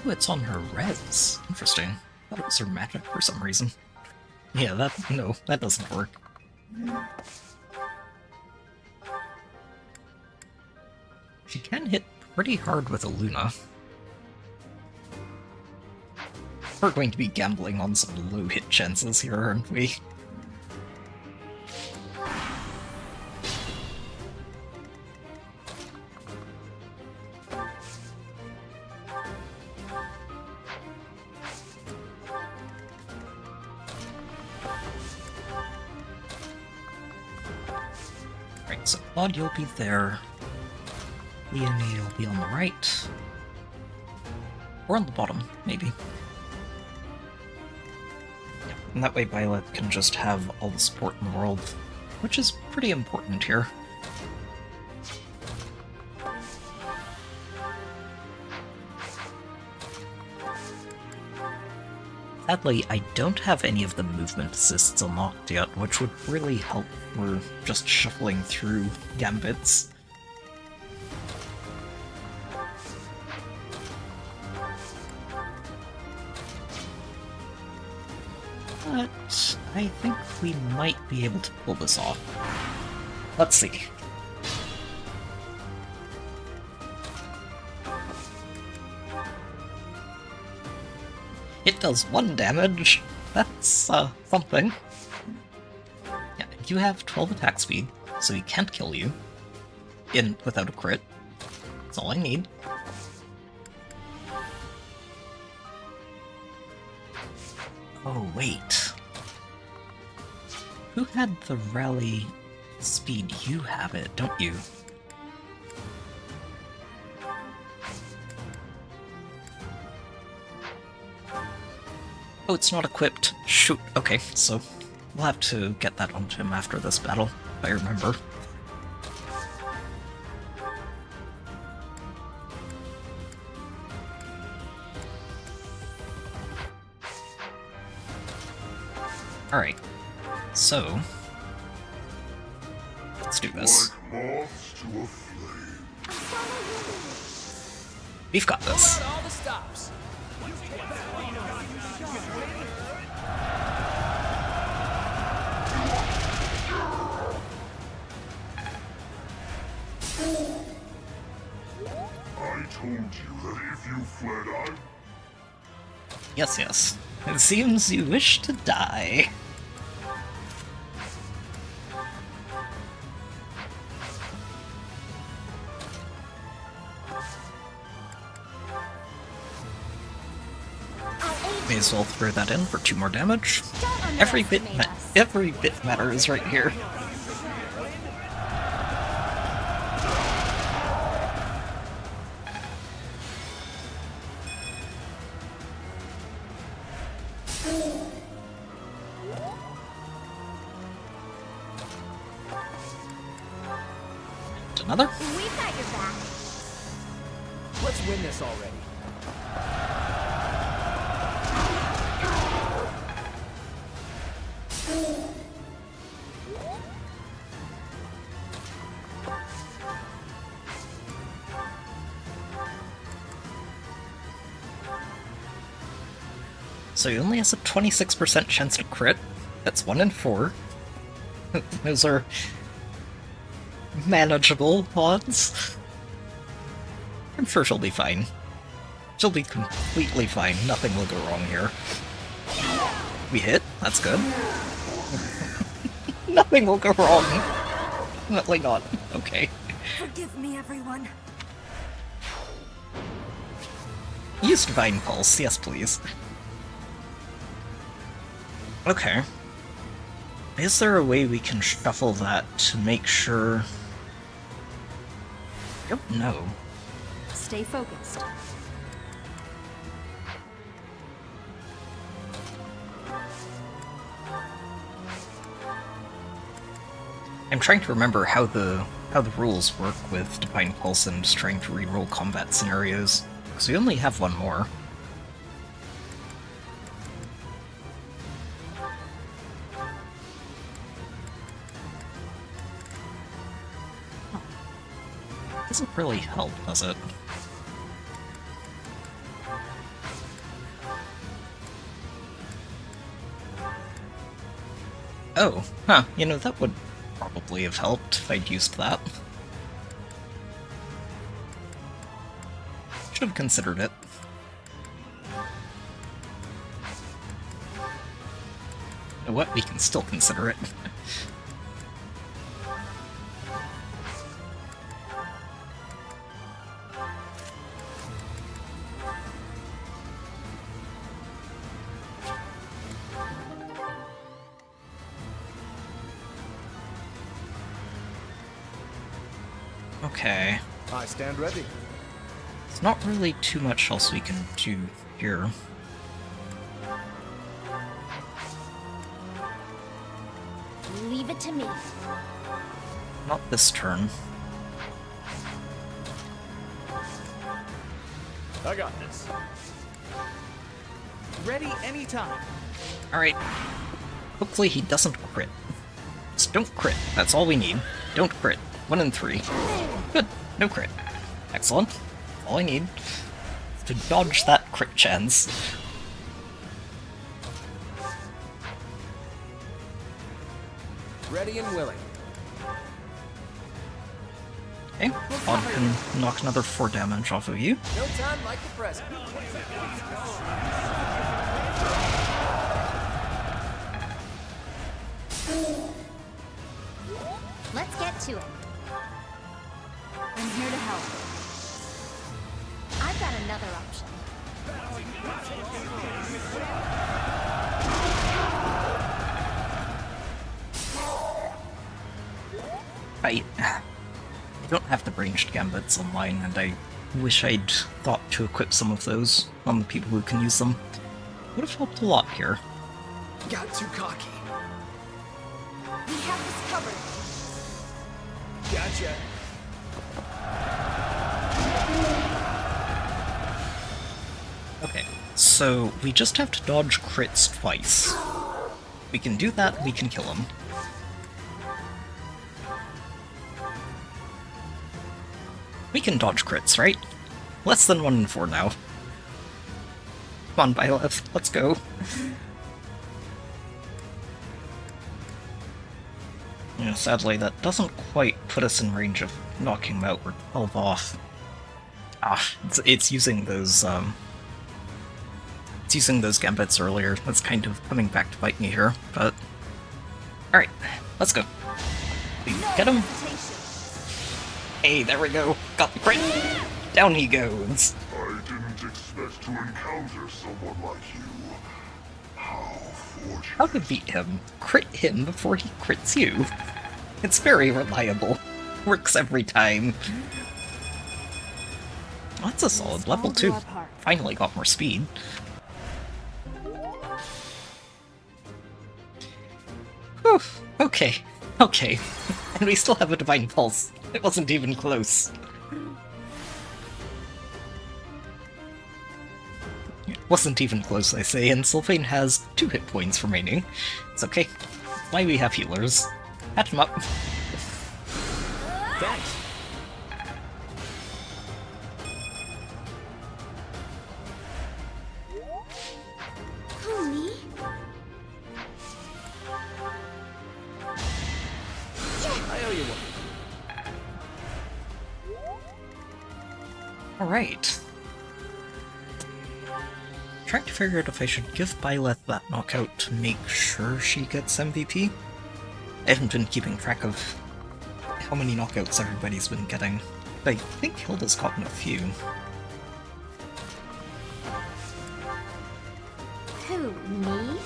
Ooh, it's on her res. Interesting. I thought it was her magic for some reason. Yeah, that doesn't work. She can hit pretty hard with a Luna. We're going to be gambling on some low hit chances here, aren't we? Right, so Claude, you'll be there. Leonie will be on the right. Or on the bottom, maybe. Yeah, and that way Violet can just have all the support in the world, which is pretty important here. Sadly, I don't have any of the movement assists unlocked yet, which would really help. We're just shuffling through gambits. But I think we might be able to pull this off. Let's see. It does 1 damage. That's, something. Yeah, you have 12 attack speed, so he can't kill you. Without a crit. That's all I need. Oh, wait. Who had the rally speed? You have it, don't you? Oh, it's not equipped. Shoot. Okay, so we'll have to get that onto him after this battle, if I remember. Alright, so let's do this. Like moths to a flame. We've got this. All the stops. I told you that if you fled, I... Yes, yes. It seems you wish to die. May as well throw that in for 2 more damage. Every bit matters right here. And another. We've got your back. Let's win this already. So he only has a 26% chance to crit. That's 1 in 4. Those are manageable odds. I'm sure she'll be fine. She'll be completely fine. Nothing will go wrong here. We hit. That's good. Nothing will go wrong. Definitely not. Okay. Forgive me, everyone. Use Divine Pulse. Yes, please. Okay. Is there a way we can shuffle that to make sure... I don't know. Stay focused. I'm trying to remember how the rules work with Divine Pulse and trying to reroll combat scenarios, because we only have one more. Doesn't really help, does it? Oh, huh, you know, that would probably have helped if I'd used that. Should have considered it. You know what? We can still consider it. Okay. I stand ready. There's not really too much else we can do here. Leave it to me. Not this turn. I got this. Ready anytime. Alright. Hopefully he doesn't crit. Just don't crit. That's all we need. Don't crit. 1 in 3. Good. No crit. Excellent. All I need is to dodge that crit chance. Ready and willing. Okay. Odd can knock another 4 damage off of you. No time like the present. Let's get to it. I'm here to help. I've got another option. I don't have the ranged gambits online, and I wish I'd thought to equip some of those on the people who can use them. Would have helped a lot here. Got too cocky. We have this covered. Gotcha. Okay, so we just have to dodge crits twice. We can do that, we can kill him. We can dodge crits, right? Less than 1 in 4 now. Come on, Byleth, let's go. Yeah, sadly, that doesn't quite put us in range of knocking him out. We're 12 off. Ah, it's using those, It's using those gambits earlier. That's kind of coming back to bite me here, but... Alright, let's go. We get him. Hey, there we go. Got the crit. Down he goes. I didn't expect to encounter someone like you. How fortunate. How to beat him? Crit him before he crits you. It's very reliable. Works every time. That's a solid level too. Finally got more speed. Whew. Okay. Okay. And we still have a Divine Pulse. It wasn't even close. It wasn't even close, I say, and Sylvain has 2 hit points remaining. It's okay. That's why we have healers. Patch him up. Thanks. Who, me? I owe you one. Alright. Trying to figure out if I should give Byleth that knockout to make sure she gets MVP. I haven't been keeping track of how many knockouts everybody's been getting, but I think Hilda's gotten a few. Who, me?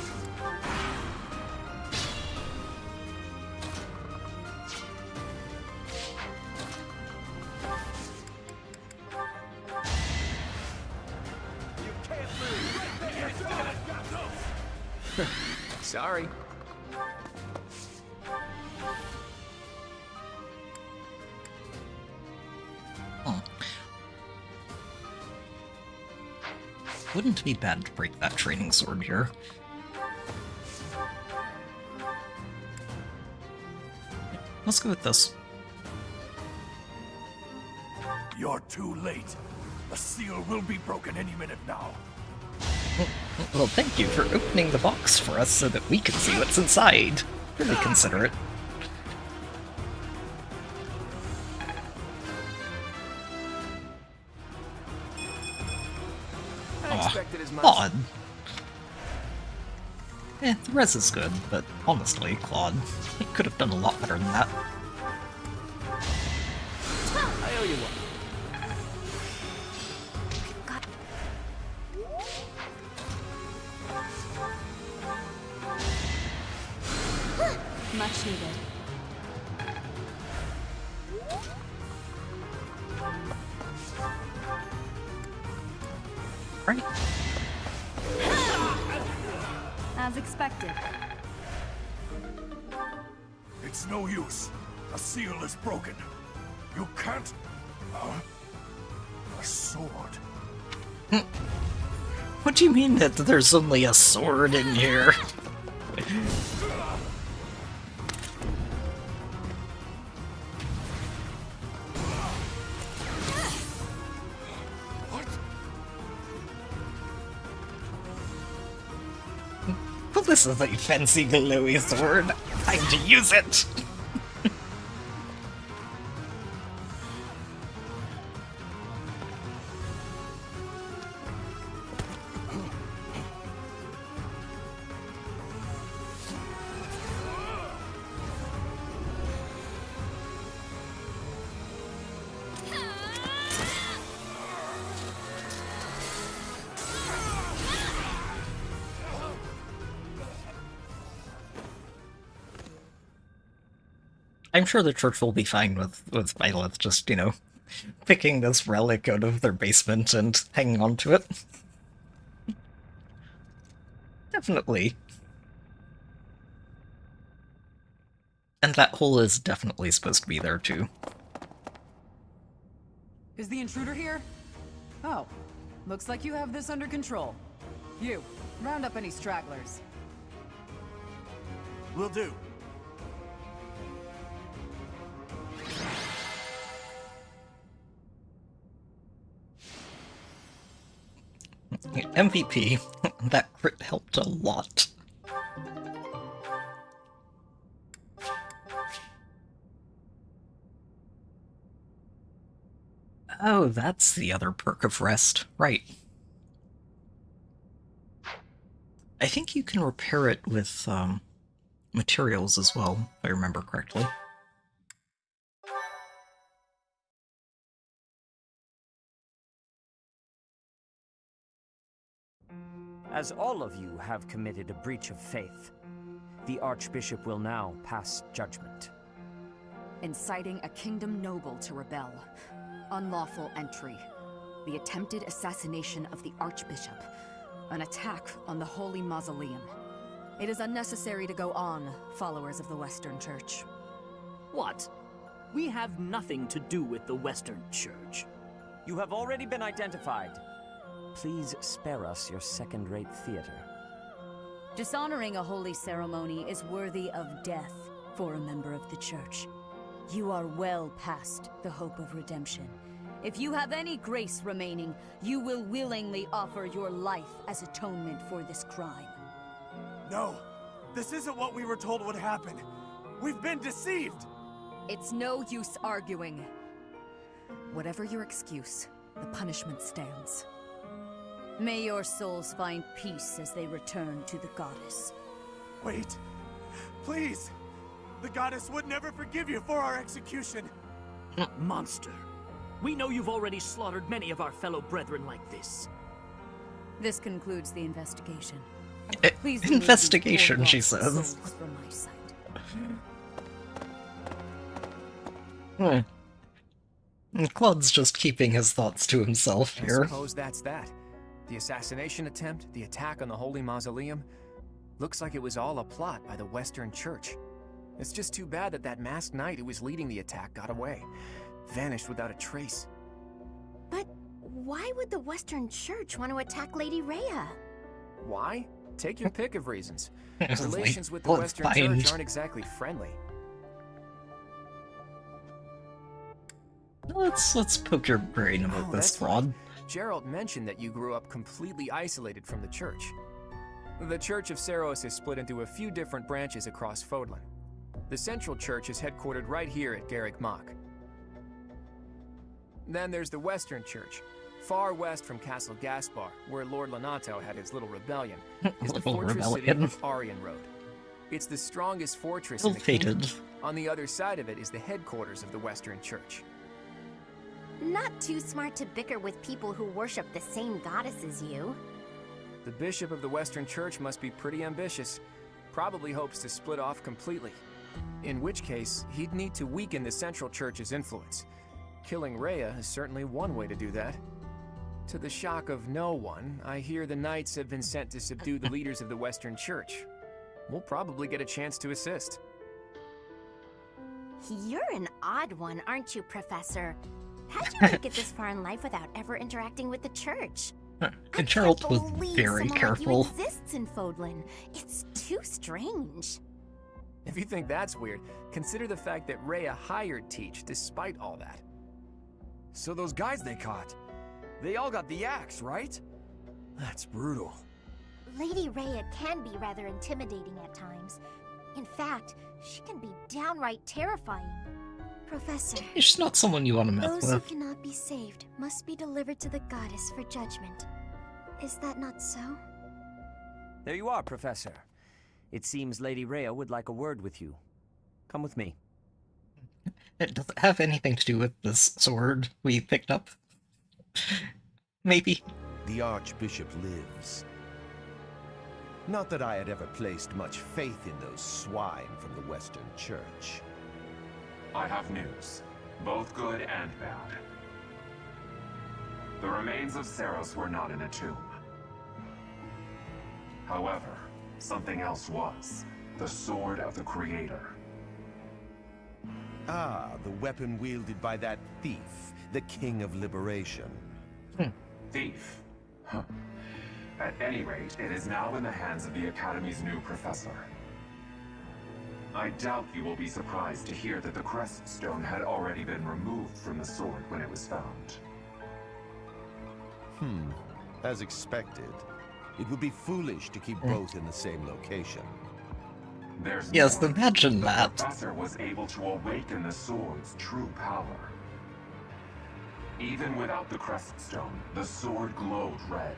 Sorry. Wouldn't be bad to break that training sword here. Let's go with this. You're too late. The seal will be broken any minute now. Well, thank you for opening the box for us so that we can see what's inside. Really considerate. I expected as much. Claude. The res is good, but honestly, Claude, he could have done a lot better than that. I owe you one. Much needed. Right. As expected. It's no use. A seal is broken. You can't... a sword. What do you mean that there's only a sword in here? Well, this is a fancy glowy sword. Time to use it! I'm sure the church will be fine with Violet just, you know, picking this relic out of their basement and hanging on to it. Definitely. And that hole is definitely supposed to be there, too. Is the intruder here? Oh, looks like you have this under control. You, round up any stragglers. Will do. MVP. That crit helped a lot. Oh, that's the other perk of rest. Right. I think you can repair it with materials as well, if I remember correctly. As all of you have committed a breach of faith, the Archbishop will now pass judgment. Inciting a kingdom noble to rebel. Unlawful entry. The attempted assassination of the Archbishop. An attack on the Holy Mausoleum. It is unnecessary to go on, followers of the Western Church. What? We have nothing to do with the Western Church. You have already been identified. Please spare us your second-rate theater. Dishonoring a holy ceremony is worthy of death for a member of the Church. You are well past the hope of redemption. If you have any grace remaining, you will willingly offer your life as atonement for this crime. No, this isn't what we were told would happen. We've been deceived! It's no use arguing. Whatever your excuse, the punishment stands. May your souls find peace as they return to the goddess. Wait, please! The goddess would never forgive you for our execution! Monster. We know you've already slaughtered many of our fellow brethren like this. This concludes the investigation. Investigation, she says. From my sight. Claude's just keeping his thoughts to himself here. I suppose that's that. The assassination attempt, the attack on the Holy Mausoleum. Looks like it was all a plot by the Western Church. It's just too bad that that masked knight who was leading the attack got away. Vanished without a trace. But why would the Western Church want to attack Lady Rhea? Why? Take your pick of reasons. It's Relations like, with the well, Western fine. Church aren't exactly friendly. Let's poke your brain about this that's right. fraud. Gerald mentioned that you grew up completely isolated from the church. The Church of Seros is split into a few different branches across Fodlan. The central church is headquartered right here at Garrick Mach. Then there's the Western Church, far west from Castle Gaspar, where Lord Lonato had his little rebellion, is the fortress city of Arian Road. It's the strongest fortress in the kingdom. On the other side of it is the headquarters of the Western Church. Not too smart to bicker with people who worship the same goddess as you. The bishop of the Western Church must be pretty ambitious. Probably hopes to split off completely. In which case, he'd need to weaken the Central Church's influence. Killing Rhea is certainly one way to do that. To the shock of no one, I hear the knights have been sent to subdue the leaders of the Western Church. We'll probably get a chance to assist. You're an odd one, aren't you, Professor? How'd you make it this far in life without ever interacting with the church? And Gerald was very someone careful. Like you exists in Fodlan. It's too strange. If you think that's weird, consider the fact that Rhea hired Teach despite all that. So those guys they caught, they all got the axe, right? That's brutal. Lady Rhea can be rather intimidating at times. In fact, she can be downright terrifying. Professor, She's not someone you want to mess those who with. cannot be saved must be delivered to the goddess for judgment. Is that not so? There you are, Professor. It seems Lady Rhea would like a word with you. Come with me. It doesn't have anything to do with this sword we picked up. Maybe. The Archbishop lives. Not that I had ever placed much faith in those swine from the Western Church. I have news, both good and bad. The remains of Seros were not in a tomb. However, something else was. The Sword of the Creator. Ah, the weapon wielded by that thief, the King of Liberation. Thief? Huh. At any rate, it is now in the hands of the Academy's new professor. I doubt you will be surprised to hear that the crest stone had already been removed from the sword when it was found. As expected. It would be foolish to keep both in the same location. There's Yes, more. imagine that. The professor was able to awaken the sword's true power. Even without the crest stone, the sword glowed red.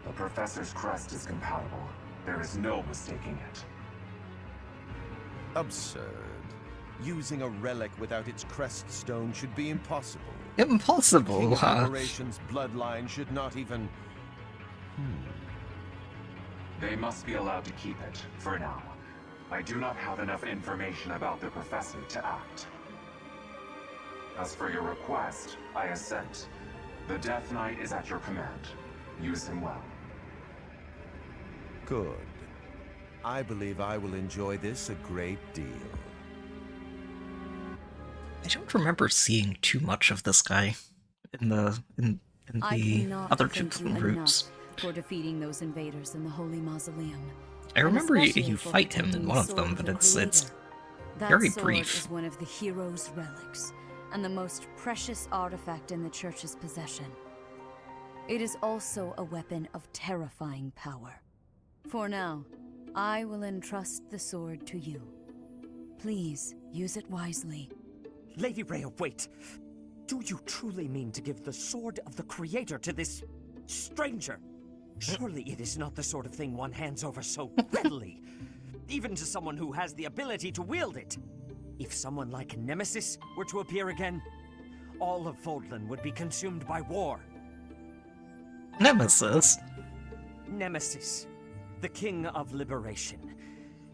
The professor's crest is compatible. There is no mistaking it. Absurd. Using a relic without its crest stone should be impossible. Impossible, King of huh? Liberation's bloodline should not even... They must be allowed to keep it, for now. I do not have enough information about the professor to act. As for your request, I assent. The Death Knight is at your command. Use him well. Good. I believe I will enjoy this a great deal. I don't remember seeing too much of this guy in the I cannot other thank two you groups. enough for defeating those invaders in the Holy Mausoleum. I remember And especially you for fight him in protecting one the of them, sword but the it's Creator. That very sword brief. is one of the hero's relics, and the most precious artifact in the Church's possession. It is also a weapon of terrifying power. For now, I will entrust the sword to you. Please, use it wisely. Lady Rhea, wait! Do you truly mean to give the Sword of the Creator to this stranger? Surely it is not the sort of thing one hands over so readily, even to someone who has the ability to wield it. If someone like Nemesis were to appear again, all of Fodlan would be consumed by war. Nemesis? Nemesis, the King of Liberation.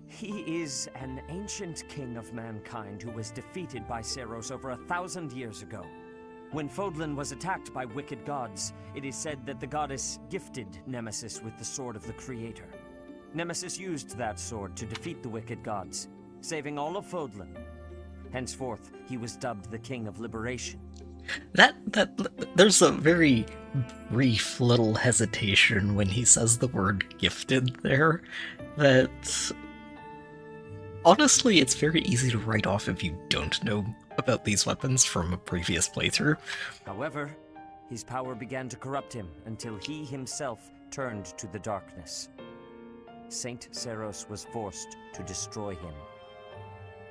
He is an ancient king of mankind who was defeated by Seros over 1,000 years ago. When Fodlan was attacked by wicked gods, it is said that the goddess gifted Nemesis with the Sword of the Creator. Nemesis used that sword to defeat the wicked gods, saving all of Fodlan. Henceforth, he was dubbed the King of Liberation. There's a very brief little hesitation when he says the word gifted there, that honestly, it's very easy to write off if you don't know about these weapons from a previous playthrough. However, his power began to corrupt him until he himself turned to the darkness. Saint Seros was forced to destroy him.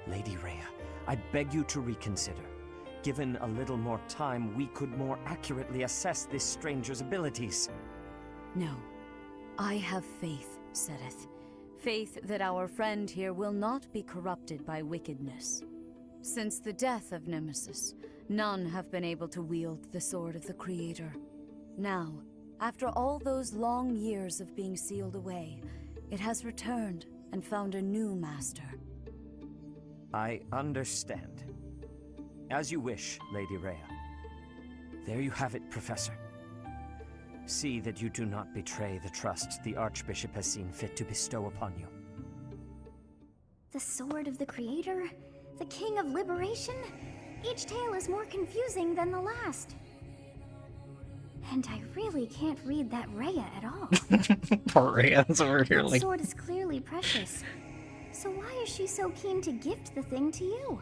Lady Rhea, I beg you to reconsider. Given a little more time, we could more accurately assess this stranger's abilities. No. I have faith, Seteth. Faith that our friend here will not be corrupted by wickedness. Since the death of Nemesis, none have been able to wield the Sword of the Creator. Now, after all those long years of being sealed away, it has returned and found a new master. I understand. As you wish, Lady Rhea. There you have it, Professor. See that you do not betray the trust the Archbishop has seen fit to bestow upon you. The Sword of the Creator? The King of Liberation? Each tale is more confusing than the last. And I really can't read that Rhea at all. Poor Rhea's over here That like... sword is clearly precious. So why is she so keen to gift the thing to you?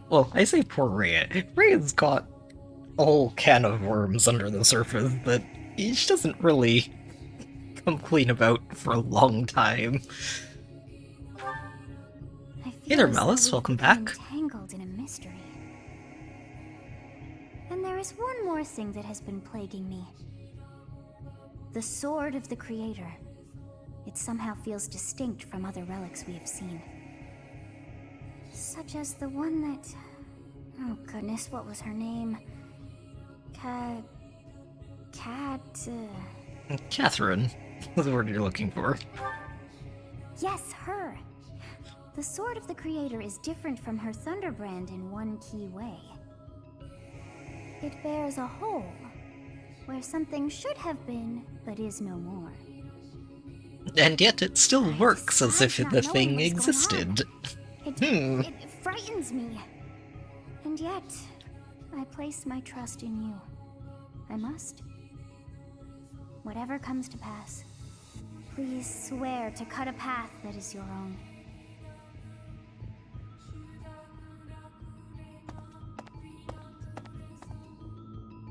Well, I say poor Rhea. Rhea's got a whole can of worms under the surface that she doesn't really come clean about for a long time. Hey there, Malice, welcome back. Entangled in a mystery. And there is one more thing that has been plaguing me. The Sword of the Creator. It somehow feels distinct from other relics we have seen. Such as the one that... Oh goodness, what was her name? Catherine is the word you're looking for. Yes, her. The Sword of the Creator is different from her Thunderbrand in one key way. It bears a hole, where something should have been, but is no more. And yet it still works as if the thing existed. It frightens me. And yet, I place my trust in you. I must. Whatever comes to pass, please swear to cut a path that is your own.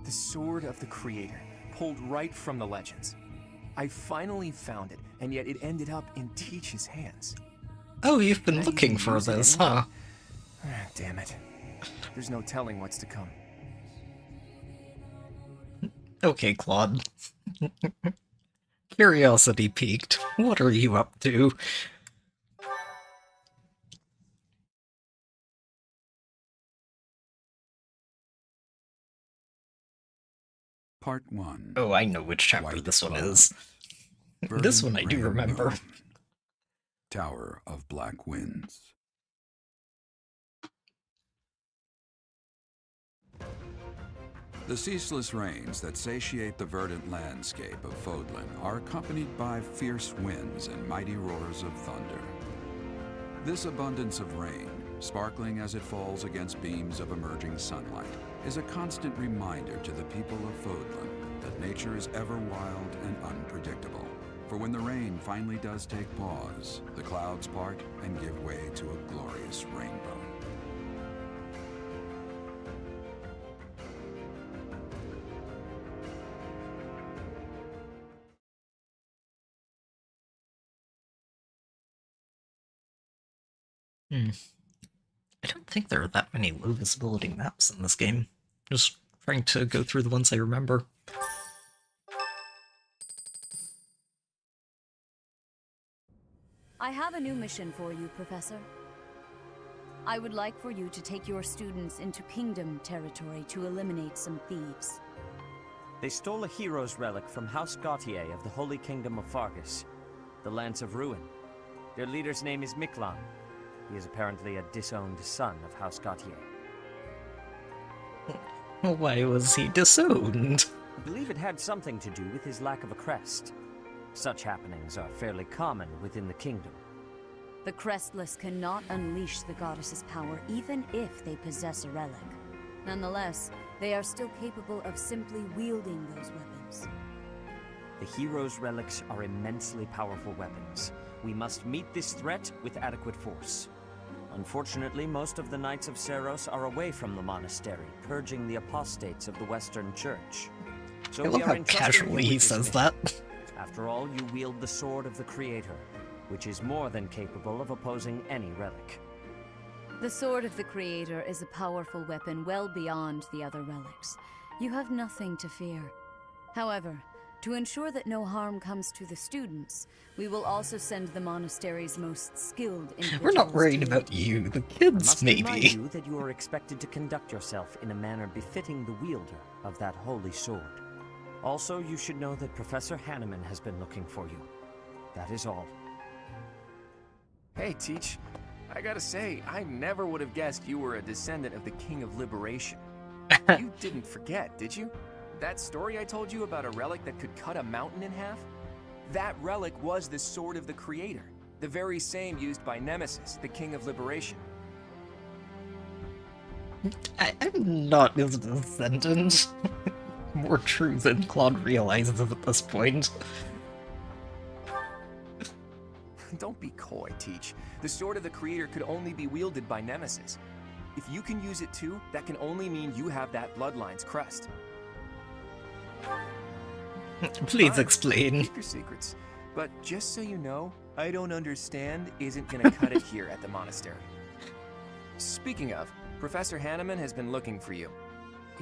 The Sword of the Creator, pulled right from the legends. I finally found it, and yet it ended up in Teach's hands. Oh, you've been looking for this, huh? Damn it. There's no telling what's to come. Okay, Claude. Curiosity piqued. What are you up to? Part 1. Oh, I know which chapter this one is. This one I do remember. Tower of Black Winds. The ceaseless rains that satiate the verdant landscape of Fodlan are accompanied by fierce winds and mighty roars of thunder. This abundance of rain, sparkling as it falls against beams of emerging sunlight, is a constant reminder to the people of Fodlan that nature is ever wild and unpredictable. For when the rain finally does take pause, the clouds part and give way to a glorious rainbow. I don't think there are that many low visibility maps in this game. Just trying to go through the ones I remember. I have a new mission for you, Professor. I would like for you to take your students into Kingdom territory to eliminate some thieves. They stole a hero's relic from House Gautier of the Holy Kingdom of Fargus, the Lance of Ruin. Their leader's name is Miklan. He is apparently a disowned son of House Gautier. Why was he disowned? I believe it had something to do with his lack of a crest. Such happenings are fairly common within the kingdom. The Crestless cannot unleash the goddess's power even if they possess a relic. Nonetheless, they are still capable of simply wielding those weapons. The hero's relics are immensely powerful weapons. We must meet this threat with adequate force. Unfortunately, most of the Knights of Seiros are away from the monastery, purging the apostates of the Western Church. So I love how casually he says that. After all, you wield the Sword of the Creator, which is more than capable of opposing any relic. The Sword of the Creator is a powerful weapon well beyond the other relics. You have nothing to fear. However, to ensure that no harm comes to the students, we will also send the monastery's most skilled individuals. We're not worried about you, the kids, I must maybe. remind you that you are expected to conduct yourself in a manner befitting the wielder of that holy sword. Also, you should know that Professor Hanneman has been looking for you. That is all. Hey, Teach. I gotta say, I never would have guessed you were a descendant of the King of Liberation. You didn't forget, did you? That story I told you about a relic that could cut a mountain in half? That relic was the Sword of the Creator, the very same used by Nemesis, the King of Liberation. I'm not his descendant. More true than Claude realizes at this point. Don't be coy, Teach. The Sword of the Creator could only be wielded by Nemesis. If you can use it too, that can only mean you have that bloodline's crest. Please explain. Keep your secrets. But just so you know, I don't understand isn't gonna cut it here at the monastery. Speaking of, Professor Hanneman has been looking for you.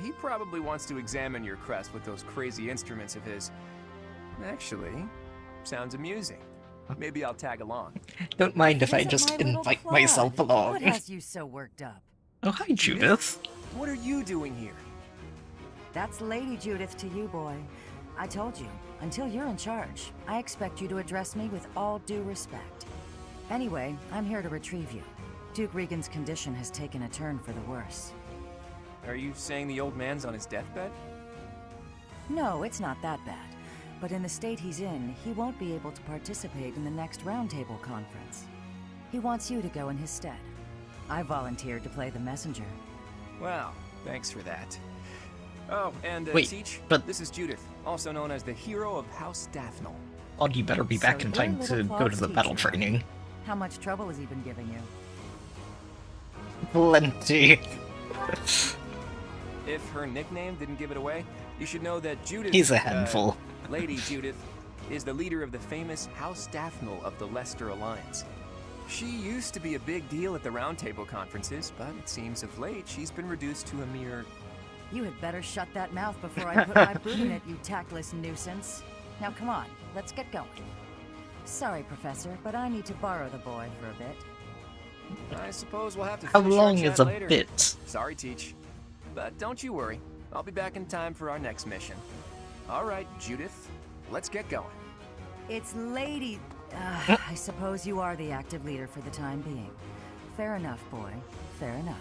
He probably wants to examine your crest with those crazy instruments of his. Actually, sounds amusing. Maybe I'll tag along. Don't mind if I just invite myself along. What has you so worked up? Oh, hi, Judith. What are you doing here? That's Lady Judith to you, boy. I told you, until you're in charge, I expect you to address me with all due respect. Anyway, I'm here to retrieve you. Duke Regan's condition has taken a turn for the worse. Are you saying the old man's on his deathbed? No, it's not that bad. But in the state he's in, he won't be able to participate in the next Roundtable conference. He wants you to go in his stead. I volunteered to play the messenger. Well, thanks for that. Oh, and Wait, Teach, but this is Judith, also known as the hero of House Daphnel. Oh, you better be back in time to go to the battle training. How much trouble has he been giving you? Plenty. If her nickname didn't give it away, you should know that Judith... He's a handful. Lady Judith is the leader of the famous House Daphnel of the Leicester Alliance. She used to be a big deal at the Roundtable conferences, but it seems of late she's been reduced to a mere... You had better shut that mouth before I put my boot in it, you tactless nuisance. Now come on, let's get going. Sorry, Professor, but I need to borrow the boy for a bit. I suppose we'll have to How finish long our is chat a later. bit? Sorry, Teach. But don't you worry. I'll be back in time for our next mission. All right, Judith, let's get going. It's Lady... I suppose you are the active leader for the time being. Fair enough, boy. Fair enough.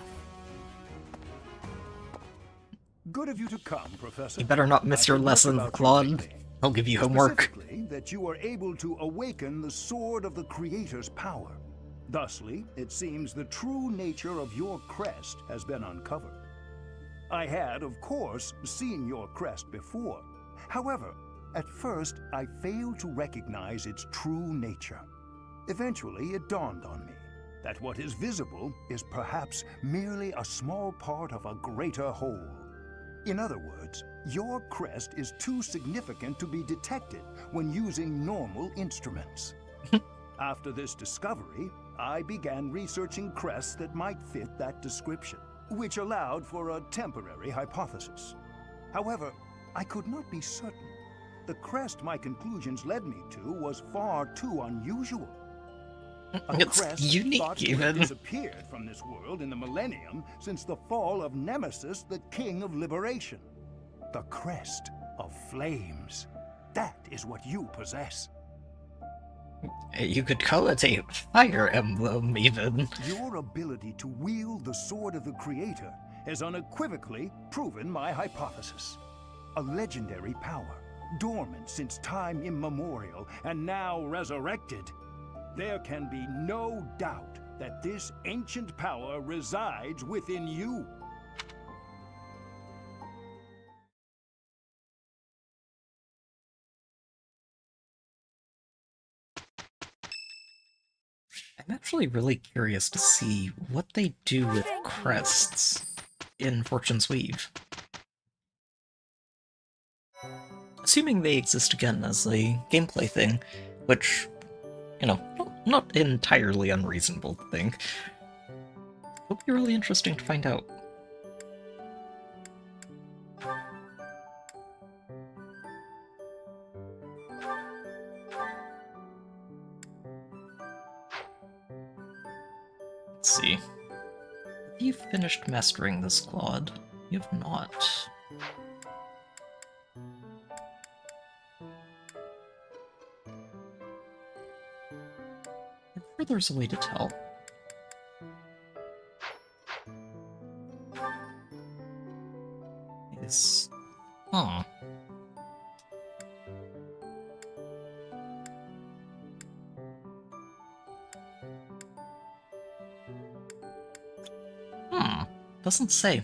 Good of you to come, Professor. You better not miss your lesson, Claude. I'll give you homework. Specifically, that you are able to awaken the Sword of the Creator's power. Thusly, it seems the true nature of your crest has been uncovered. I had, of course, seen your crest before. However, at first, I failed to recognize its true nature. Eventually, it dawned on me that what is visible is perhaps merely a small part of a greater whole. In other words, your crest is too significant to be detected when using normal instruments. After this discovery, I began researching crests that might fit that description, which allowed for a temporary hypothesis. However, I could not be certain. The crest my conclusions led me to was far too unusual. A It's crest unique, thought to have even. disappeared from this world in the millennium since the fall of Nemesis, the King of Liberation. The crest of flames. That is what you possess. You could call it a fire emblem, even. Your ability to wield the Sword of the Creator has unequivocally proven my hypothesis. A legendary power, dormant since time immemorial and now resurrected, there can be no doubt that this ancient power resides within you. I'm actually really curious to see what they do with crests in Fortune's Weave. Assuming they exist again as a gameplay thing, which, you know, not entirely unreasonable to think. It'll be really interesting to find out. Let's see. Have you finished mastering this Claude? You have not. I'm sure there's a way to tell. Is... Huh. Doesn't say.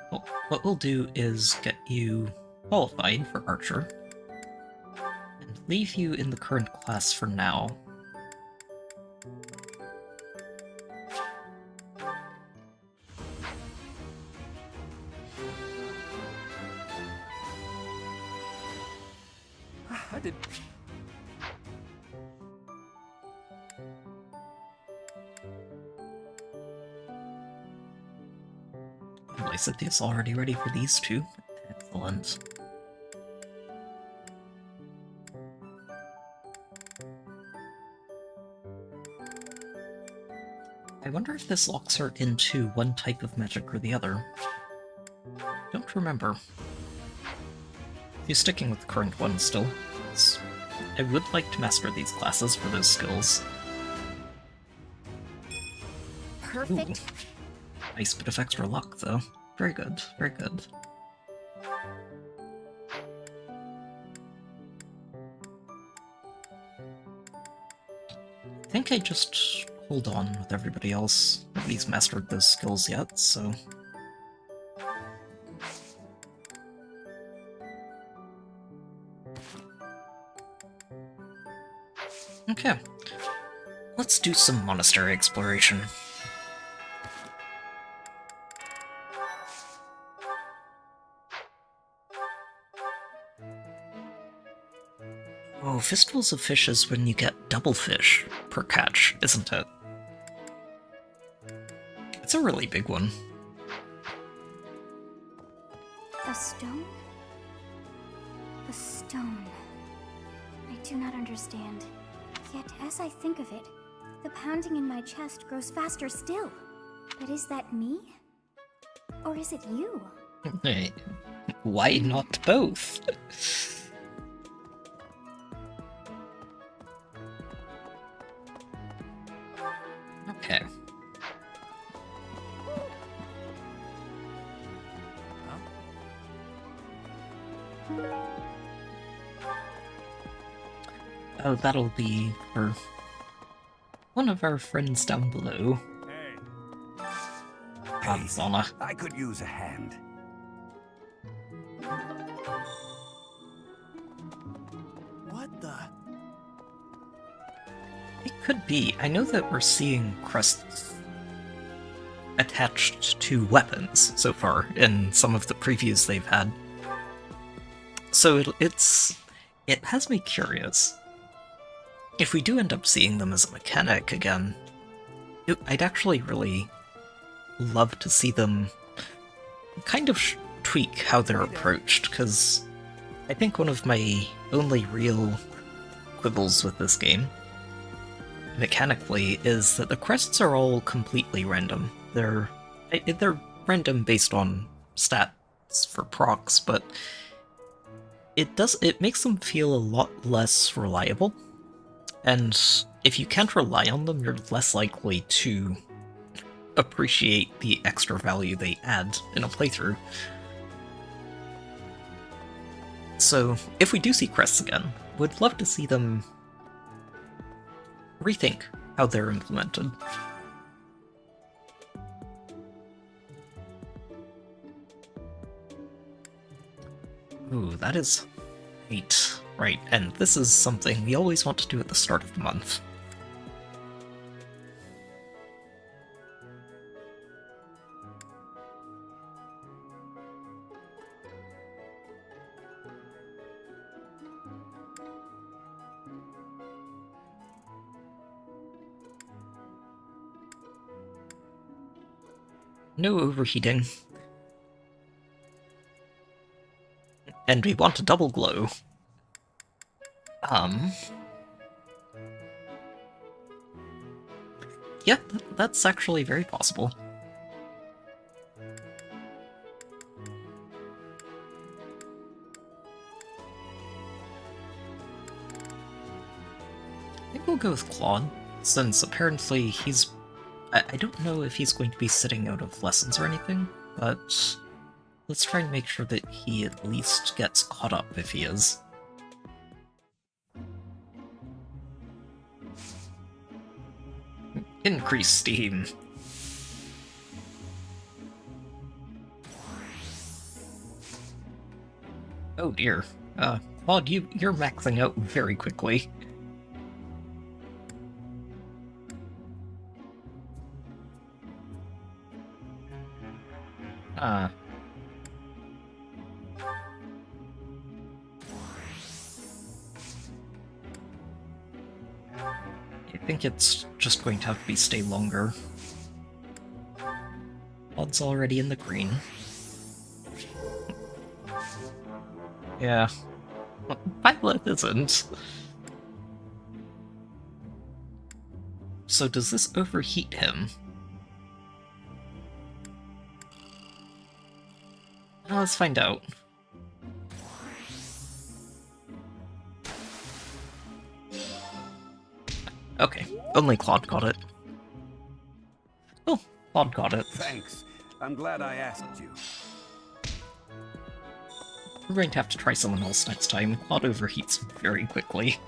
Well, what we'll do is get you qualified for Archer, and leave you in the current class for now. I did. Lysithea's already ready for these two. Excellent. I wonder if this locks her into one type of magic or the other. Don't remember. If you're sticking with the current one still, I would like to master these classes for those skills. Perfect. Ooh. Nice bit of extra luck, though. Very good, very good. I think I just hold on with everybody else. Nobody's mastered those skills yet, so... Okay. Let's do some monastery exploration. Oh, Fistfuls of Fish is when you get double fish per catch, isn't it? It's a really big one. A stone? A stone. I do not understand. Yet, as I think of it, the pounding in my chest grows faster still. But is that me? Or is it you? Why not both? Okay. Oh, that'll be for one of our friends down below. Anzana. I could use a hand. What the? It could be. I know that we're seeing crests attached to weapons so far in some of the previews they've had. So it has me curious. If we do end up seeing them as a mechanic again, I'd actually really love to see them kind of tweak how they're approached, because I think one of my only real quibbles with this game, mechanically, is that the crests are all completely random. They're random based on stats for procs, but it makes them feel a lot less reliable. And if you can't rely on them, you're less likely to appreciate the extra value they add in a playthrough. So, if we do see crests again, would love to see them rethink how they're implemented. Ooh, that is 8. Right, and this is something we always want to do at the start of the month. No overheating. And we want a double glow. Yeah, that's actually very possible. I think we'll go with Claude, since apparently he's... I don't know if he's going to be sitting out of lessons or anything, but let's try and make sure that he at least gets caught up if he is. Increase steam. Oh dear. Claude, you're maxing out very quickly. I think it's just going to have to be stay longer. Claude's already in the green. Yeah. Violet isn't. So does this overheat him? Let's find out. Okay, only Claude got it. Oh, Claude got it. Thanks. I'm glad I asked you. We're going to have to try someone else next time. Claude overheats very quickly.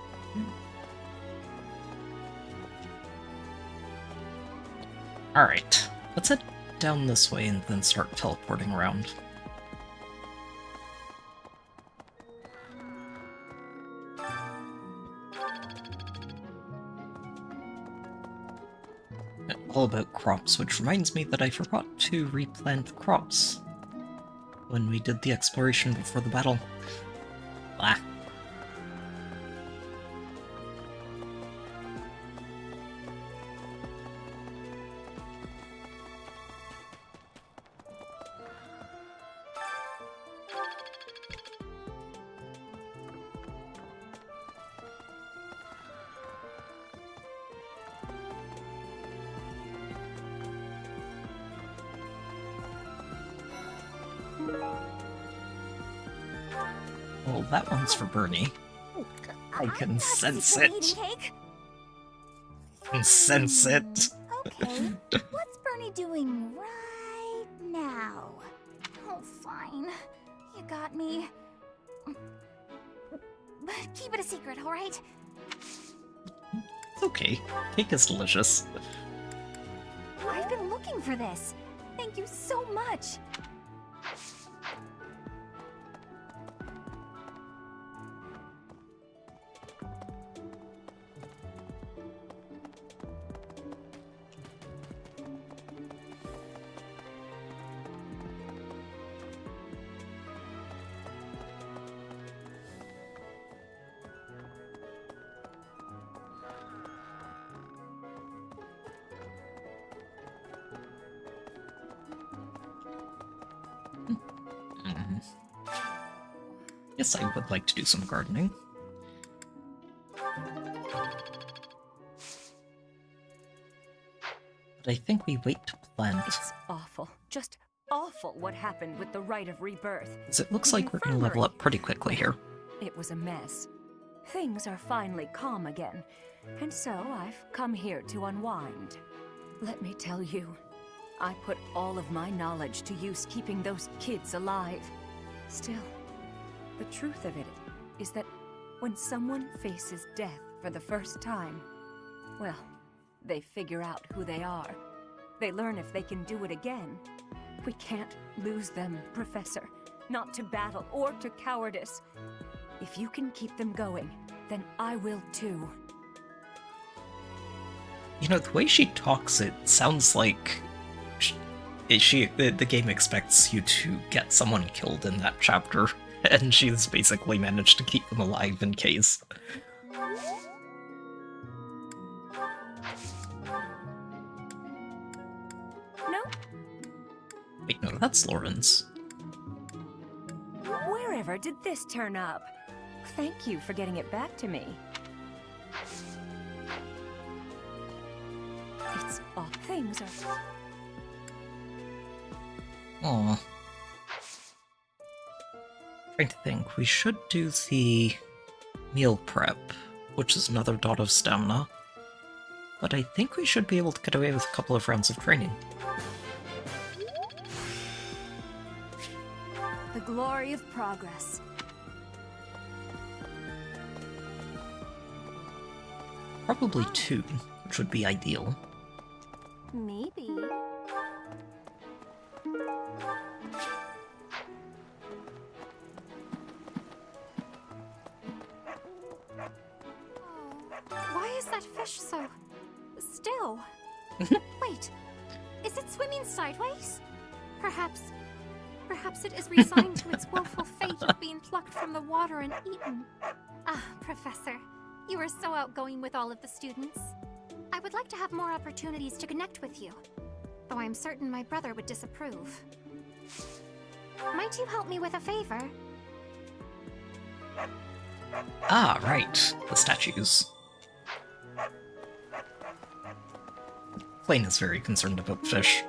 Alright, let's head down this way and then start teleporting around. All about crops, which reminds me that I forgot to replant crops when we did the exploration before the battle. Ah. Well, that one's for Bernie. I can sense it. I can sense it. Okay, what's Bernie doing right now? Oh, fine. You got me. But keep it a secret, alright? It's okay. Cake is delicious. I've been looking for this. Thank you so much. Yes, I would like to do some gardening. But I think we wait to plant. It's awful. Just awful what happened with the Rite of Rebirth. Because it looks like we're going to level up pretty quickly here. It was a mess. Things are finally calm again, and so I've come here to unwind. Let me tell you, I put all of my knowledge to use keeping those kids alive. Still, The truth of it is that when someone faces death for the first time, well, they figure out who they are. They learn if they can do it again. We can't lose them, Professor. Not to battle or to cowardice. If you can keep them going, then I will too. You know, the way she talks, it sounds like the game expects you to get someone killed in that chapter, and she's basically managed to keep them alive in case. No? Wait, no, that's Lawrence. Wherever did this turn up? Thank you for getting it back to me. It's all things are... Aw. Trying to think, we should do the meal prep, which is another dot of stamina. But I think we should be able to get away with a couple of rounds of training. The glory of progress. Probably 2, which would be ideal. Maybe. Why is that fish so still? Wait, is it swimming sideways? Perhaps it is resigned to its woeful fate of being plucked from the water and eaten. Ah, Professor, you are so outgoing with all of the students. I would like to have more opportunities to connect with you, though I'm certain my brother would disapprove. Might you help me with a favor? Ah, right. The statues. Flame is very concerned about fish.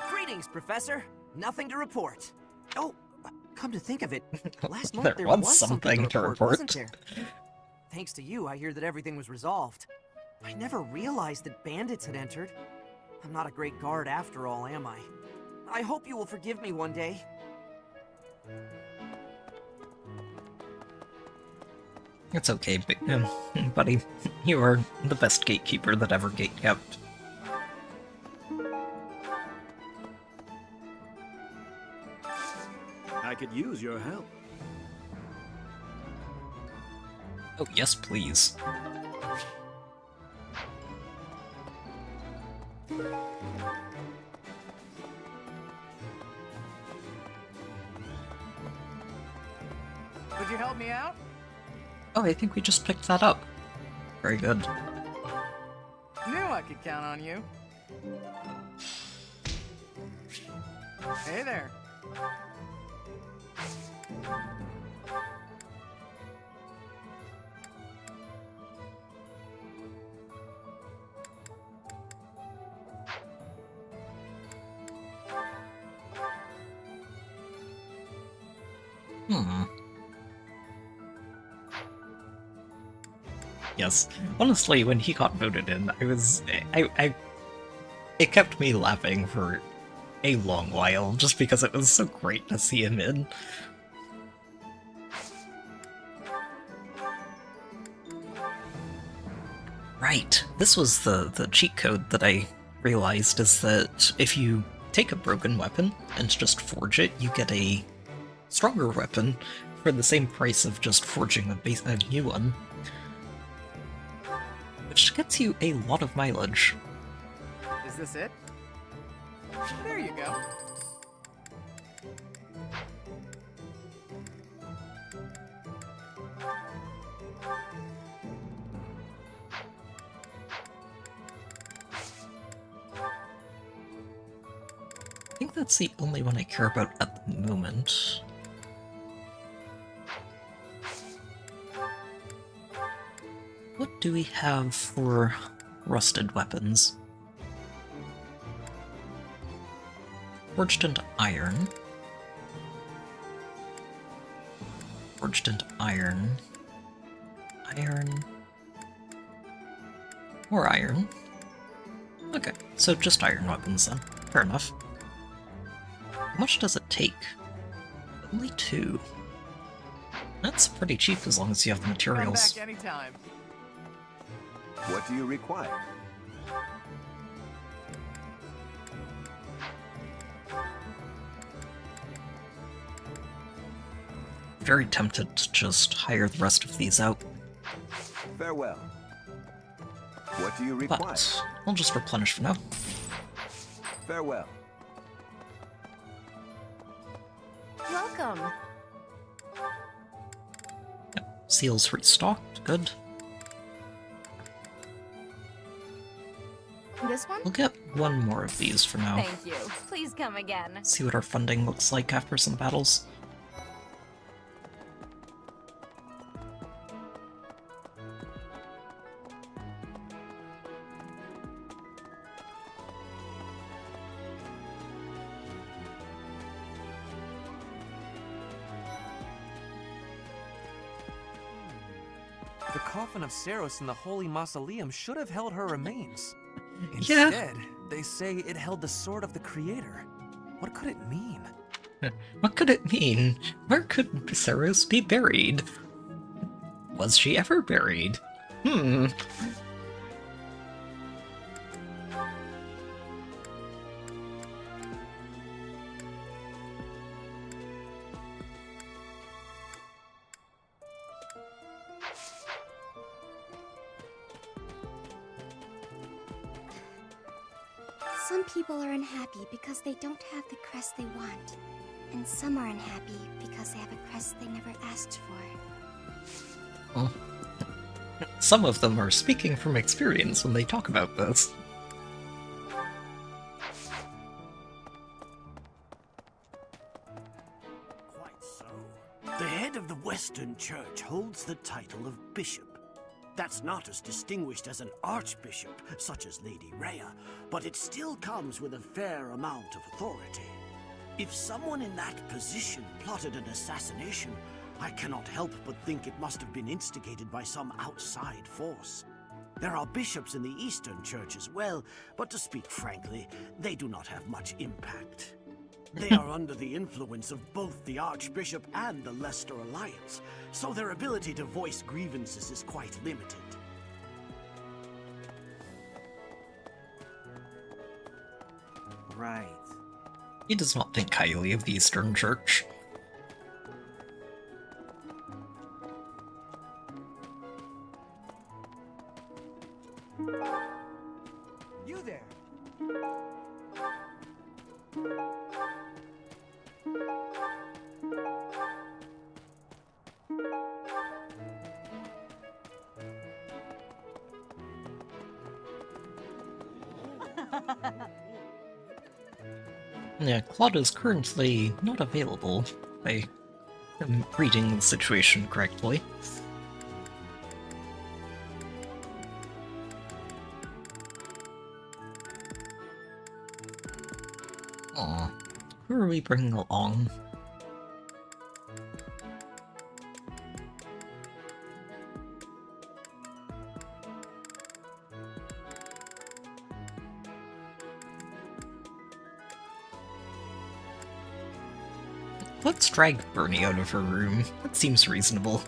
Greetings, Professor. Nothing to report. Oh, come to think of it, last month There there was something to report. wasn't there? Thanks to you, I hear that everything was resolved. I never realized that bandits had entered. I'm not a great guard after all, am I? I hope you will forgive me one day. It's okay, buddy. You are the best gatekeeper that ever gate-kept. I could use your help. Oh, yes, please. Would you help me out? Oh, I think we just picked that up. Very good. Knew I could count on you. Hey there. Yes. Honestly, when he got voted in, it kept me laughing for a long while, just because it was so great to see him in. Right. This was the cheat code that I realized, is that if you take a broken weapon and just forge it, you get a stronger weapon for the same price of just forging a new one. Which gets you a lot of mileage. Is this it? There you go. I think that's the only one I care about at the moment. What do we have for rusted weapons? Forged into iron. Forged into iron. Iron. More iron. Okay, so just iron weapons then. Fair enough. How much does it take? Only 2. That's pretty cheap as long as you have the materials. Come back anytime. What do you require? Very tempted to just hire the rest of these out. Farewell. What do you require? But I'll just replenish for now. Farewell. Welcome. Yep, seals restocked. Good. This one? We'll get one more of these for now. Thank you. Please come again. See what our funding looks like after some battles. The coffin of Saros in the Holy Mausoleum should have held her remains. Yeah. Instead, they say it held the sword of the Creator. What could it mean? What could it mean? Where could Saros be buried? Was she ever buried? Some people are unhappy because they don't have the crest they want. And some are unhappy because they have a crest they never asked for. Well, some of them are speaking from experience when they talk about this. Quite so. The head of the Western Church holds the title of bishop. That's not as distinguished as an archbishop, such as Lady Rhea, but it still comes with a fair amount of authority. If someone in that position plotted an assassination, I cannot help but think it must have been instigated by some outside force. There are bishops in the Eastern Church as well, but to speak frankly, they do not have much impact. They are under the influence of both the Archbishop and the Leicester Alliance, so their ability to voice grievances is quite limited. Right. He does not think highly of the Eastern Church. You there. Yeah, Claude is currently not available, if I am reading the situation correctly. Aw, who are we bringing along? Let's drag Bernie out of her room. That seems reasonable.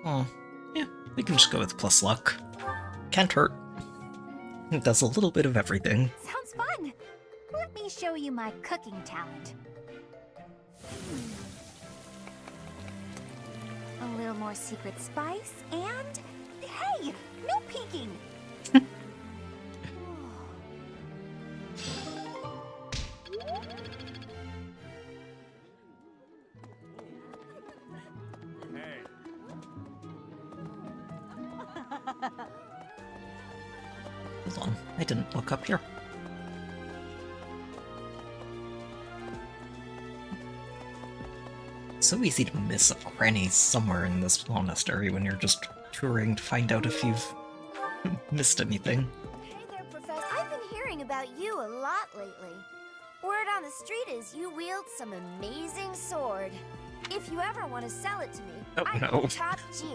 Oh, yeah, we can just go with plus luck. Can't hurt. It does a little bit of everything. Sounds fun! Let me show you my cooking talent. A little more secret spice, and... Hey! No peeking! Hey. Hold on, I didn't look up here. It's so easy to miss a cranny somewhere in this monastery when you're just touring to find out if you've missed anything. Hey there, Professor. I've been hearing about you a lot lately. Word on the street is you wield some amazing sword. If you ever want to sell it to me, Oh, I'm no. top G.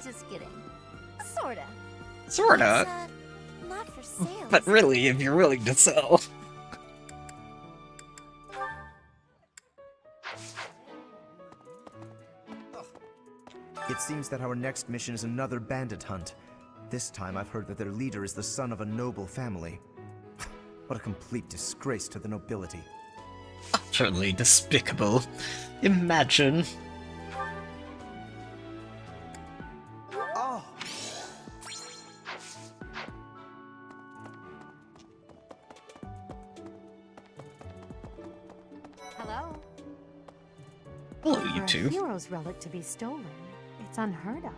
Just kidding. Sorta. Sorta. It's, not for sale. But really, if you're willing to sell. It seems that our next mission is another bandit hunt. This time I've heard that their leader is the son of a noble family. What a complete disgrace to the nobility. Utterly despicable. Imagine. Oh! Hello? Hello, you For two. a hero's relic to be stolen, it's unheard of.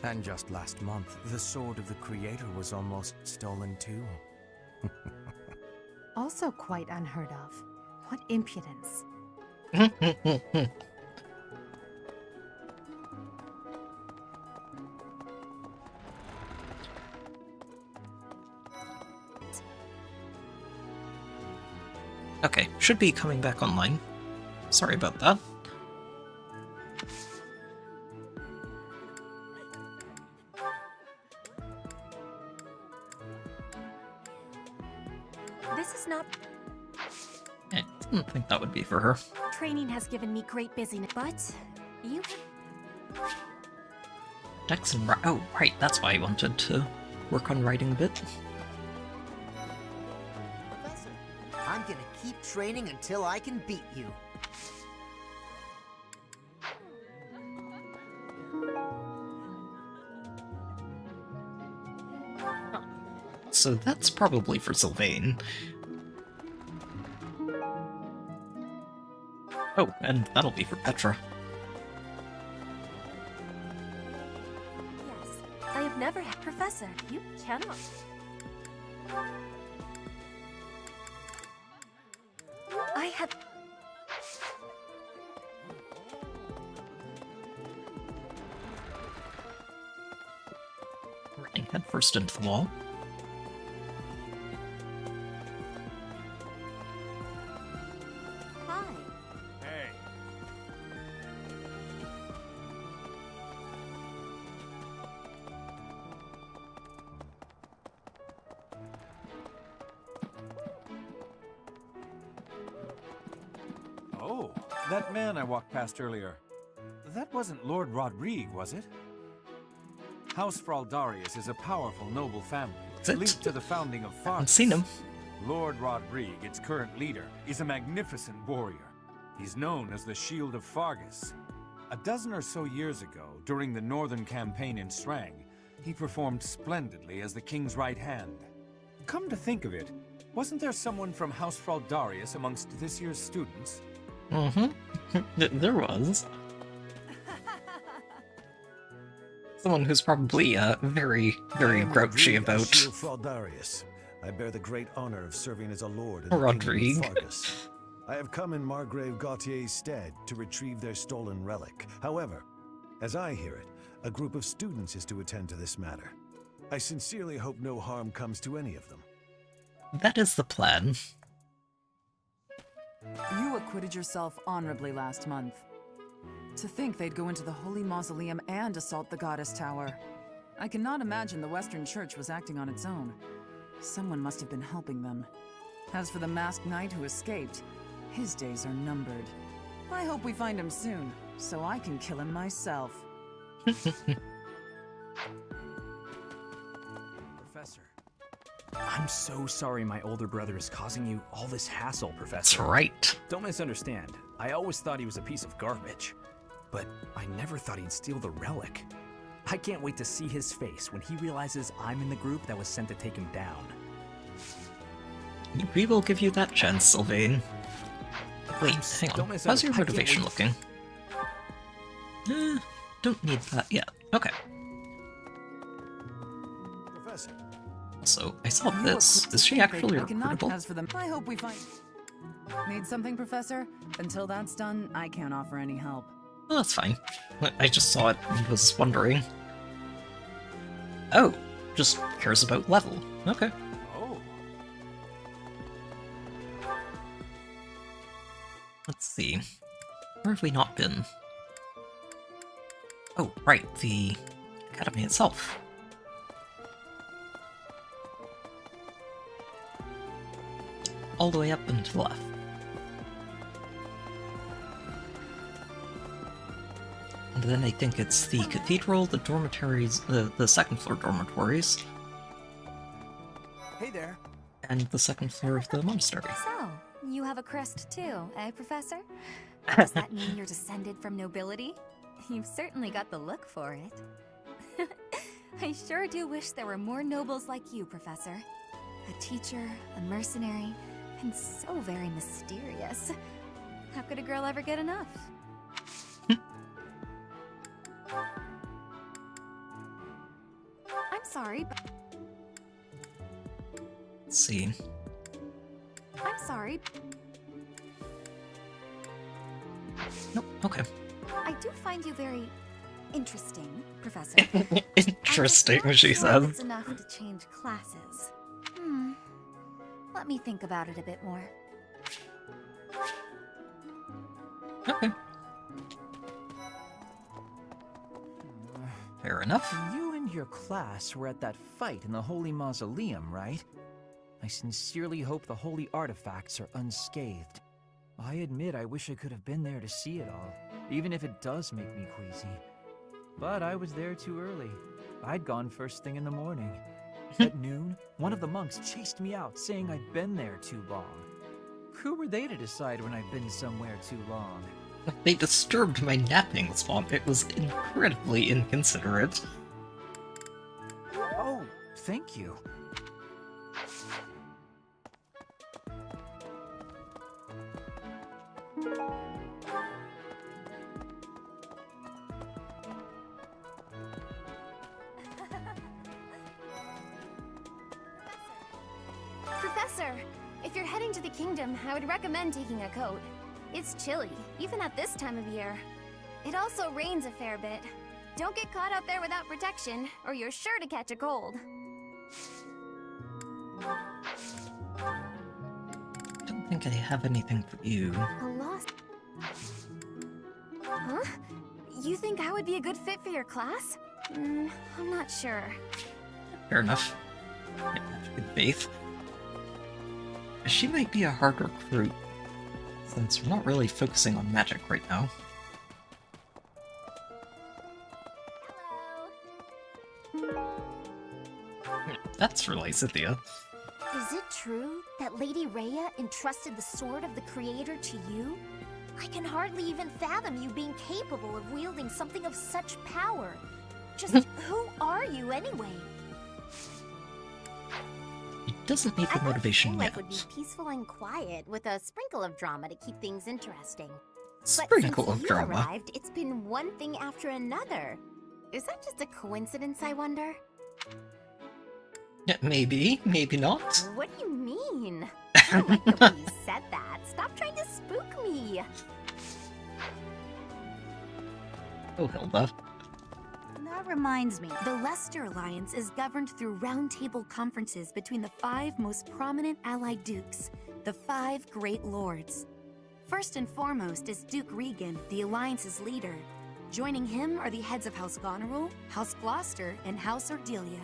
And just last month, the sword of the Creator was almost stolen too. Also quite unheard of. What impudence. Okay, should be coming back online. Sorry about that. This is not... I didn't think that would be for her. Training has given me great busyness, but you... Dex and oh, right, that's why I wanted to work on writing a bit. Professor, I'm gonna keep training until I can beat you. So that's probably for Sylvain. Oh, and that'll be for Petra. Yes, I have never had... Professor, you cannot... I have... Running headfirst into the wall. Hi. Hey. Oh, that man I walked past earlier. That wasn't Lord Rodrigue, was it? House Fraldarius is a powerful noble family, linked to the founding of Fargus. I've seen him. Lord Rodrigue, its current leader, is a magnificent warrior. He's known as the Shield of Fargus. A dozen or so years ago, during the Northern Campaign in Strang, he performed splendidly as the king's right hand. Come to think of it, wasn't there someone from House Fraldarius amongst this year's students? Mm-hmm. There was. Someone who's probably very, very grouchy about Shield Fraldarius. I bear the great honor of serving as a lord in the Rodrigue. Kingdom of Fargus. I have come in Margrave Gautier's stead to retrieve their stolen relic. However, as I hear it, a group of students is to attend to this matter. I sincerely hope no harm comes to any of them. That is the plan. You acquitted yourself honorably last month. To think they'd go into the Holy Mausoleum and assault the Goddess Tower. I cannot imagine the Western Church was acting on its own. Someone must have been helping them. As for the masked knight who escaped, his days are numbered. I hope we find him soon, so I can kill him myself. Professor, I'm so sorry my older brother is causing you all this hassle, Professor. That's right. Don't misunderstand. I always thought he was a piece of garbage. But I never thought he'd steal the relic. I can't wait to see his face when he realizes I'm in the group that was sent to take him down. We will give you that chance, Sylvain. Wait, hang on. How's your motivation looking? Don't need that yet. Okay. Professor. So, I saw this. Is she actually I cannot recruitable? pass for them. I hope we find... Need something, Professor? Until that's done, I can't offer any help. Oh, that's fine. I just saw it and was wondering. Oh, just cares about level. Okay. Oh. Let's see. Where have we not been? Oh, right, the academy itself. All the way up and to the left. And then I think it's the cathedral, the dormitories, the second floor dormitories. Hey there. And the second floor of the monastery. So, you have a crest too, eh, Professor? Does that mean you're descended from nobility? You've certainly got the look for it. I sure do wish there were more nobles like you, Professor. A teacher, a mercenary, and so very mysterious. How could a girl ever get enough? I'm sorry, but... Let's see. I'm sorry. Nope, okay. I do find you very interesting, Professor. Interesting, she It's says. enough to change classes. Let me think about it a bit more. Okay. Fair enough. You and your class were at that fight in the Holy Mausoleum, right? I sincerely hope the holy artifacts are unscathed. I admit I wish I could have been there to see it all, even if it does make me queasy. But I was there too early. I'd gone first thing in the morning. At noon, one of the monks chased me out, saying I'd been there too long. Who were they to decide when I'd been somewhere too long? They disturbed my napping spot. It was incredibly inconsiderate. Oh, thank you. Professor, if you're heading to the kingdom, I would recommend taking a coat. It's chilly, even at this time of year. It also rains a fair bit. Don't get caught out there without protection, or you're sure to catch a cold. I don't think I have anything for you. A lost... Huh? You think I would be a good fit for your class? I'm not sure. Fair enough. I have good faith. She might be a hard recruit, since we're not really focusing on magic right now. That's really Cynthia. Is it true that Lady Rhea entrusted the Sword of the Creator to you? I can hardly even fathom you being capable of wielding something of such power. Just who are you anyway? He doesn't need the motivation Life yet. would be peaceful and quiet, with a sprinkle of drama to keep things interesting. Sprinkle but of since drama. you arrived, it's been one thing after another. Is that just a coincidence, I wonder? Yeah, maybe, maybe not. What do you mean? I like the way you said that. Stop trying to spook me. Oh, Hilda. That reminds me, the Leicester Alliance is governed through roundtable conferences between the 5 most prominent allied dukes, the 5 great lords. First and foremost is Duke Regan, the Alliance's leader. Joining him are the heads of House Goneril, House Gloucester, and House Ordelia.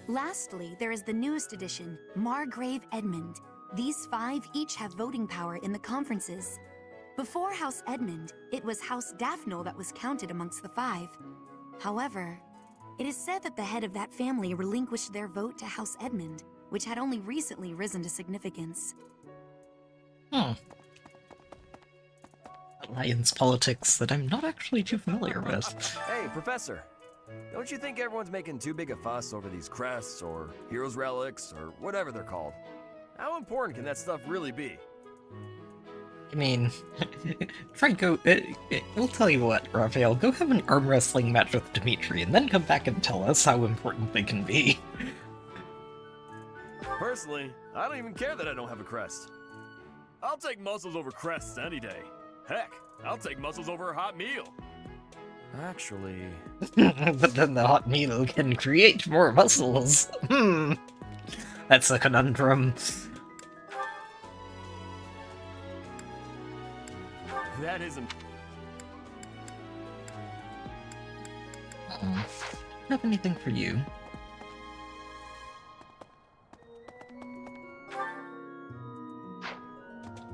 Lastly, there is the newest addition, Margrave Edmund. These 5 each have voting power in the conferences. Before House Edmund, it was House Daphne that was counted amongst the 5. However, it is said that the head of that family relinquished their vote to House Edmund, which had only recently risen to significance. Alliance politics that I'm not actually too familiar with. Hey, Professor. Don't you think everyone's making too big a fuss over these crests, or heroes' relics, or whatever they're called? How important can that stuff really be? I mean, try go. We'll tell you what, Raphael. Go have an arm wrestling match with Dimitri, and then come back and tell us how important they can be. Personally, I don't even care that I don't have a crest. I'll take muscles over crests any day. Heck, I'll take muscles over a hot meal. Actually... But then the hot meal can create more muscles. That's a conundrum. That isn't... have anything for you.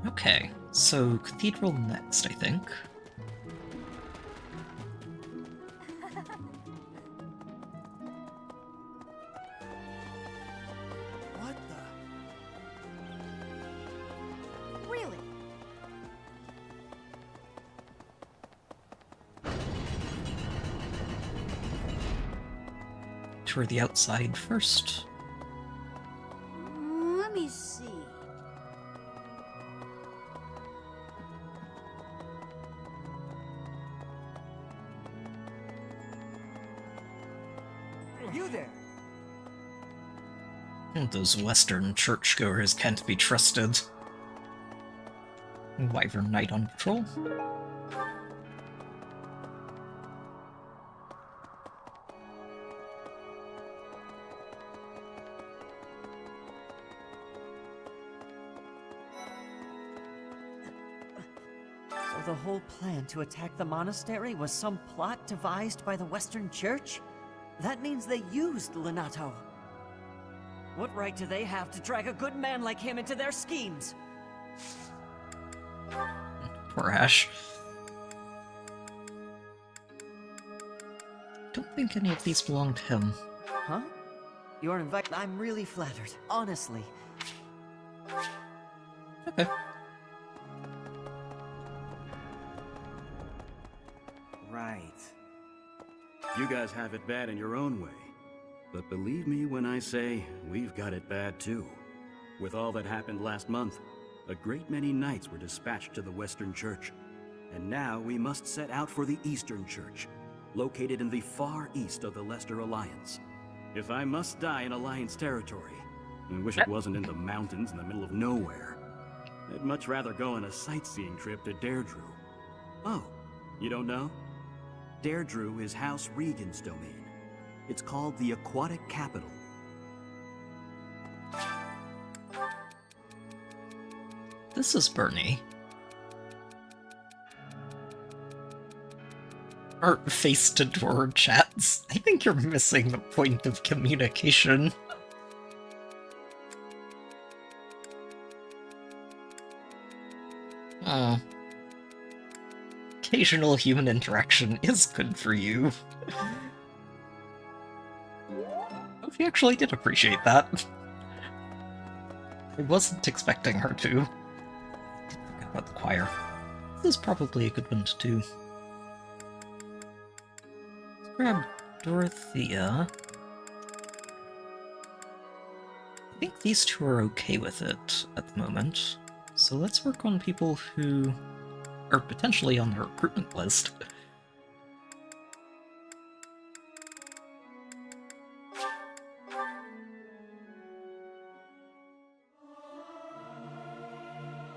Okay, so Cathedral next, I think. What the? Really? Tour the outside first. Let me see. You there? Those Western churchgoers can't be trusted. Wyvern Knight on patrol. So the whole plan to attack the monastery was some plot devised by the Western Church? That means they used Lenato. What right do they have to drag a good man like him into their schemes? Poor Ash. Don't think any of these belong to him. Huh? You're invited. I'm really flattered, honestly. Okay. Right. You guys have it bad in your own way. But believe me when I say, we've got it bad too. With all that happened last month, a great many knights were dispatched to the Western Church. And now we must set out for the Eastern Church, located in the far east of the Leicester Alliance. If I must die in Alliance territory, I wish it wasn't in the mountains in the middle of nowhere. I'd much rather go on a sightseeing trip to Deirdre. Oh, you don't know? Deirdre is House Regan's domain. It's called the Aquatic Capital. This is Bernie. Our face-to-door chats. I think you're missing the point of communication. Occasional human interaction is good for you. Oh, she actually did appreciate that. I wasn't expecting her to. Forgot about the choir. This is probably a good one to do. Let's grab Dorothea. I think these two are okay with it at the moment. So let's work on people who are potentially on the recruitment list.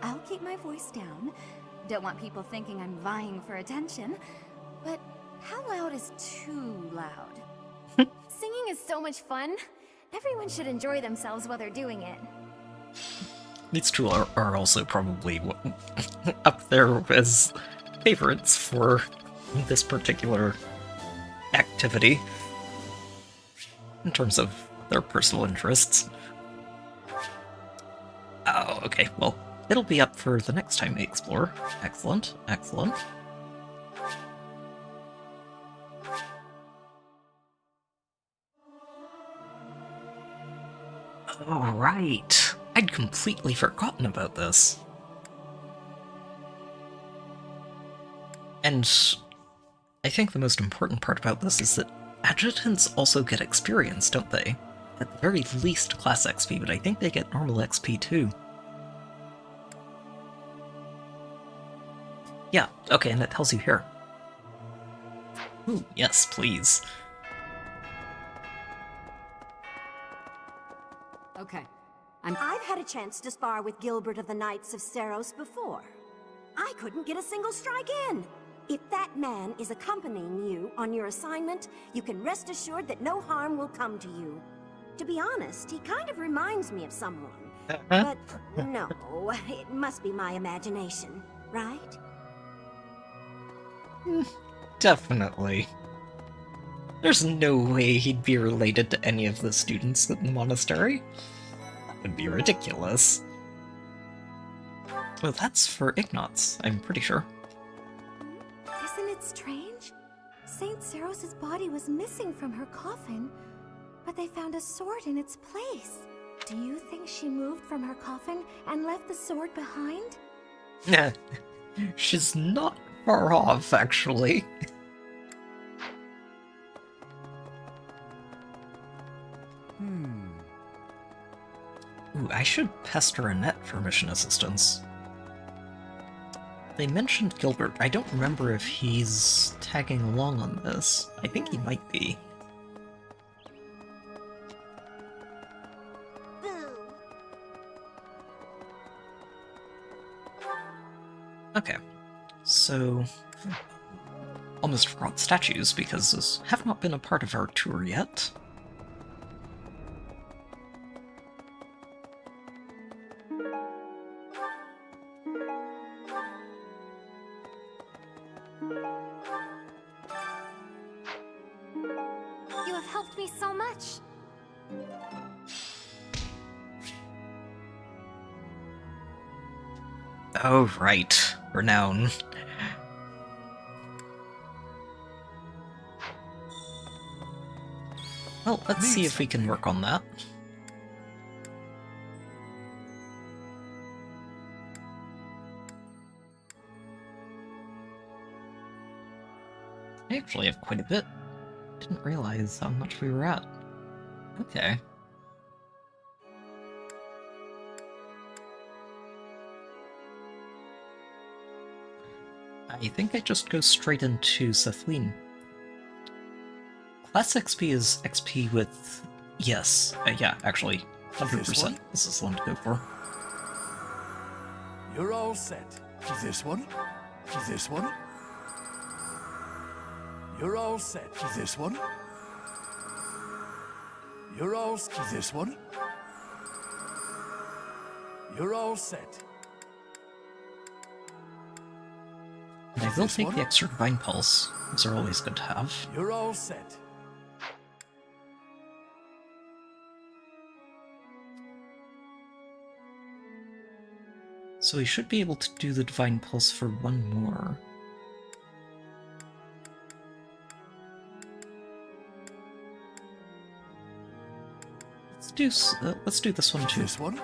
I'll keep my voice down. Don't want people thinking I'm vying for attention. But how loud is too loud? Singing is so much fun. Everyone should enjoy themselves while they're doing it. These two are also probably up there as favorites for this particular activity, in terms of their personal interests. Oh, okay, well, it'll be up for the next time we explore. Excellent, excellent. Alright, I'd completely forgotten about this. And I think the most important part about this is that adjutants also get experience, don't they? At the very least class XP, but I think they get normal XP too. Yeah, okay, and it tells you here. Ooh, yes, please. Okay. I've had a chance to spar with Gilbert of the Knights of Seros before. I couldn't get a single strike in. If that man is accompanying you on your assignment, you can rest assured that no harm will come to you. To be honest, he kind of reminds me of someone. But no, it must be my imagination, right? Definitely. There's no way he'd be related to any of the students in the monastery. That would be ridiculous. Well, that's for Ignatz, I'm pretty sure. Isn't it strange? Saint Seros's body was missing from her coffin, but they found a sword in its place. Do you think she moved from her coffin and left the sword behind? Yeah, she's not far off, actually. Ooh, I should pester Annette for mission assistance. They mentioned Gilbert. I don't remember if he's tagging along on this. I think he might be. Okay, so almost forgot statues because those have not been a part of our tour yet. You have helped me so much. Oh, right. Renown. Well, let's see if we can work on that. I actually have quite a bit. Didn't realize how much we were at. Okay. I think I just go straight into Sethlin. Class XP is XP with... Yes. Yeah, actually. 100%. This is the one to go for. You're all set. This one? This one? You're all set. This one? You're all set. This one? You're all set. And I will take the extra Divine Pulse. Those are always good to have. You're all set. So we should be able to do the Divine Pulse for one more. Let's do this one too. This one?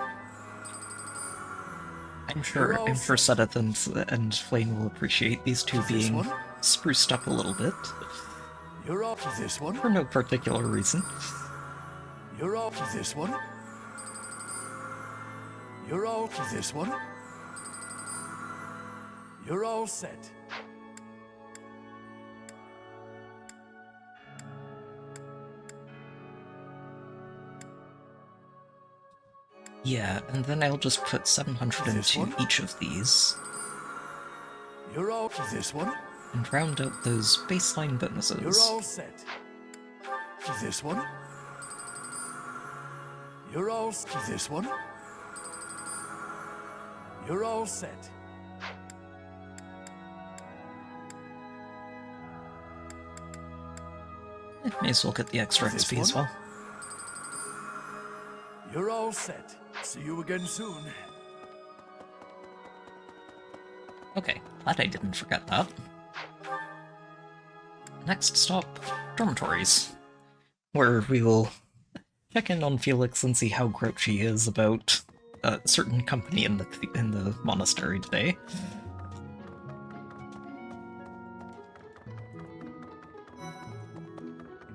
I'm sure Sedith and Flame will appreciate these two being spruced up a little bit. You're all this one? For no particular reason. You're all this one? You're all this one? You're all set. Yeah, and then I'll just put 700 into each of these. You're all this one? And round out those baseline bonuses. You're all set. This one? You're all this one? You're all set. May as well get the extra XP as well. You're all set. See you again soon. Okay, glad I didn't forget that. Next stop, dormitories, where we will check in on Felix and see how grouchy he is about a certain company in the monastery today.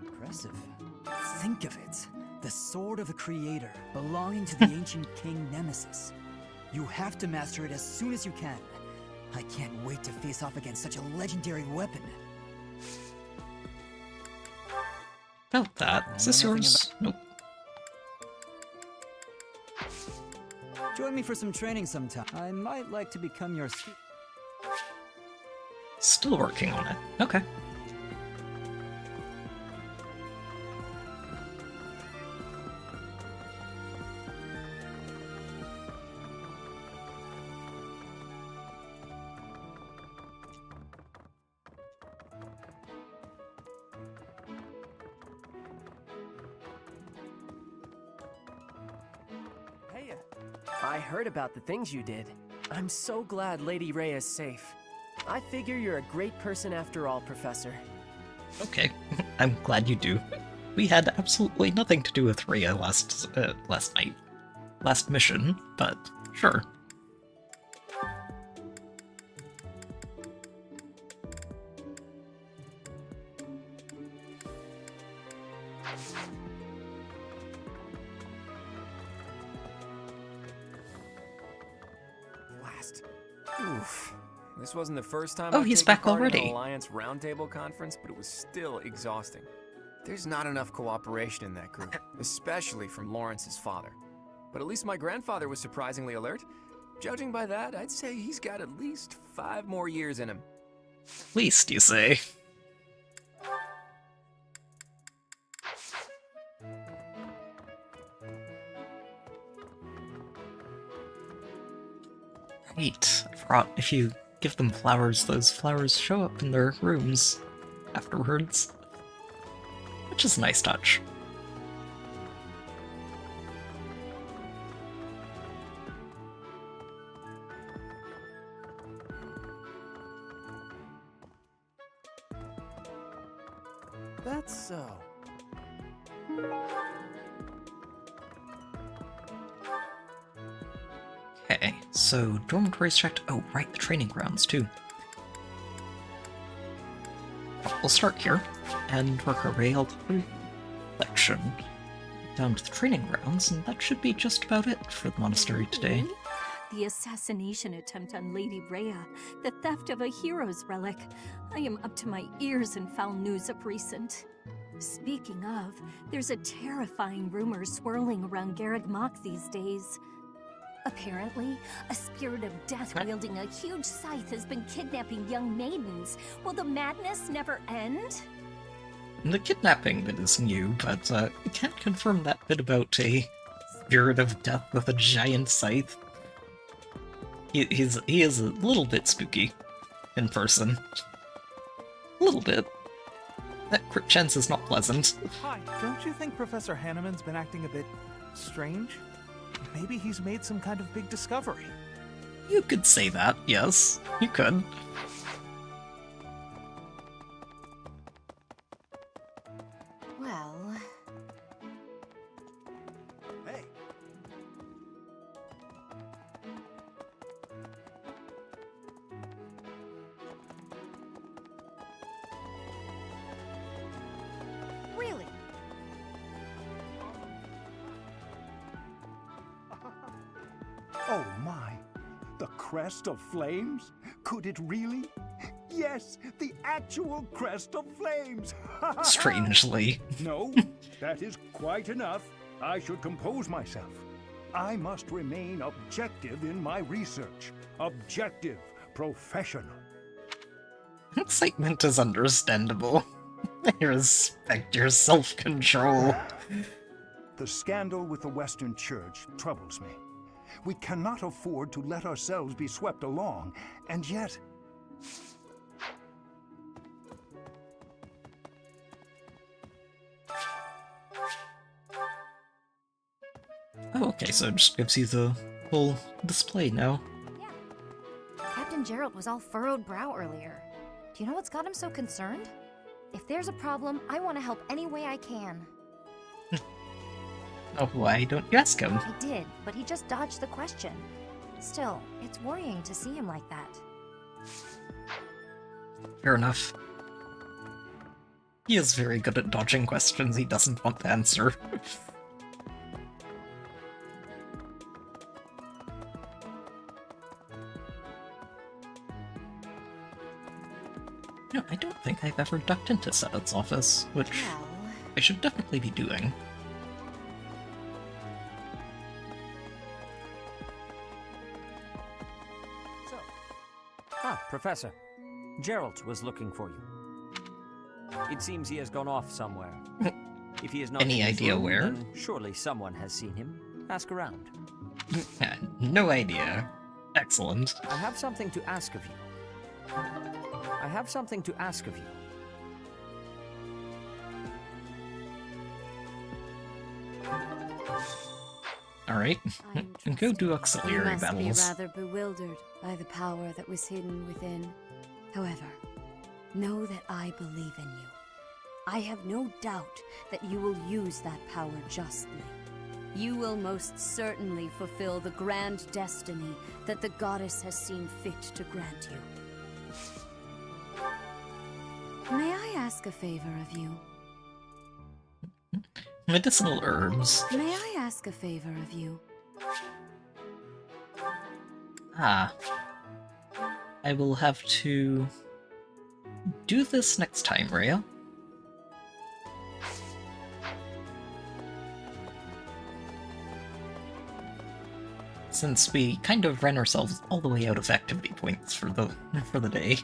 Impressive. Think of it. The Sword of the Creator, belonging to the ancient king Nemesis. You have to master it as soon as you can. I can't wait to face off against such a legendary weapon. About that. Is this yours? Nope. Join me for some training sometime. I might like to become your Still working on it. Okay. I heard about the things you did. I'm so glad Lady Rhea is safe. I figure you're a great person after all, Professor. Okay, I'm glad you do. We had absolutely nothing to do with Rhea last night. Last mission, but sure. Blast. Oof. This wasn't the first time Oh, I've he's taken back part in already. an Alliance Roundtable conference, but it was still exhausting. There's not enough cooperation in that group, especially from Lawrence's father. But at least my grandfather was surprisingly alert. Judging by that, I'd say he's got at least 5 more years in him. At least, you say. Right, I forgot, if you give them flowers, those flowers show up in their rooms afterwards. Which is a nice touch. That's so. Okay, so dormitories checked. Oh, right, the training grounds too. We'll start here and work our way out through reflection down to the training grounds, and that should be just about it for the monastery today. The assassination attempt on Lady Rhea, the theft of a hero's relic. I am up to my ears in foul news of recent. Speaking of, there's a terrifying rumor swirling around Garreg Mach these days. Apparently, a spirit of death wielding a huge scythe has been kidnapping young maidens. Will the madness never end? The kidnapping bit is new, but we can't confirm that bit about a spirit of death with a giant scythe. He is a little bit spooky in person. A little bit. That crit chance is not pleasant. Hi, don't you think Professor Hanneman's been acting a bit strange? Maybe he's made some kind of big discovery. You could say that, yes. You could. Well... Hey. Really? Oh my! The crest of flames? Could it really? Yes, the actual crest of flames! Strangely. No, that is quite enough. I should compose myself. I must remain objective in my research. Objective, professional. Excitement is understandable. I respect your self-control. The scandal with the Western Church troubles me. We cannot afford to let ourselves be swept along, and yet... Oh, okay, so it just gives you the whole display now. Captain Gerald was all furrowed brow earlier. Do you know what's got him so concerned? If there's a problem, I want to help any way I can. Oh, why don't you ask him? I did, but he just dodged the question. Still, it's worrying to see him like that. Fair enough. He is very good at dodging questions he doesn't want to answer. No, I don't think I've ever ducked into Setit's office, which I should definitely be doing. Professor. Gerald was looking for you. It seems he has gone off somewhere. If he is not Any in his idea room, where? then surely someone has seen him. Ask around. No idea. Excellent. I have something to ask of you. I have something to ask of you. Alright, and go do You auxiliary must battles. be rather bewildered by the power that was hidden within. However, know that I believe in you. I have no doubt that you will use that power justly. You will most certainly fulfill the grand destiny that the goddess has seen fit to grant you. May I ask a favor of you? Medicinal herbs. May I ask a favor of you? Ah. I will have to do this next time, Rhea. Since we kind of ran ourselves all the way out of activity points for the day.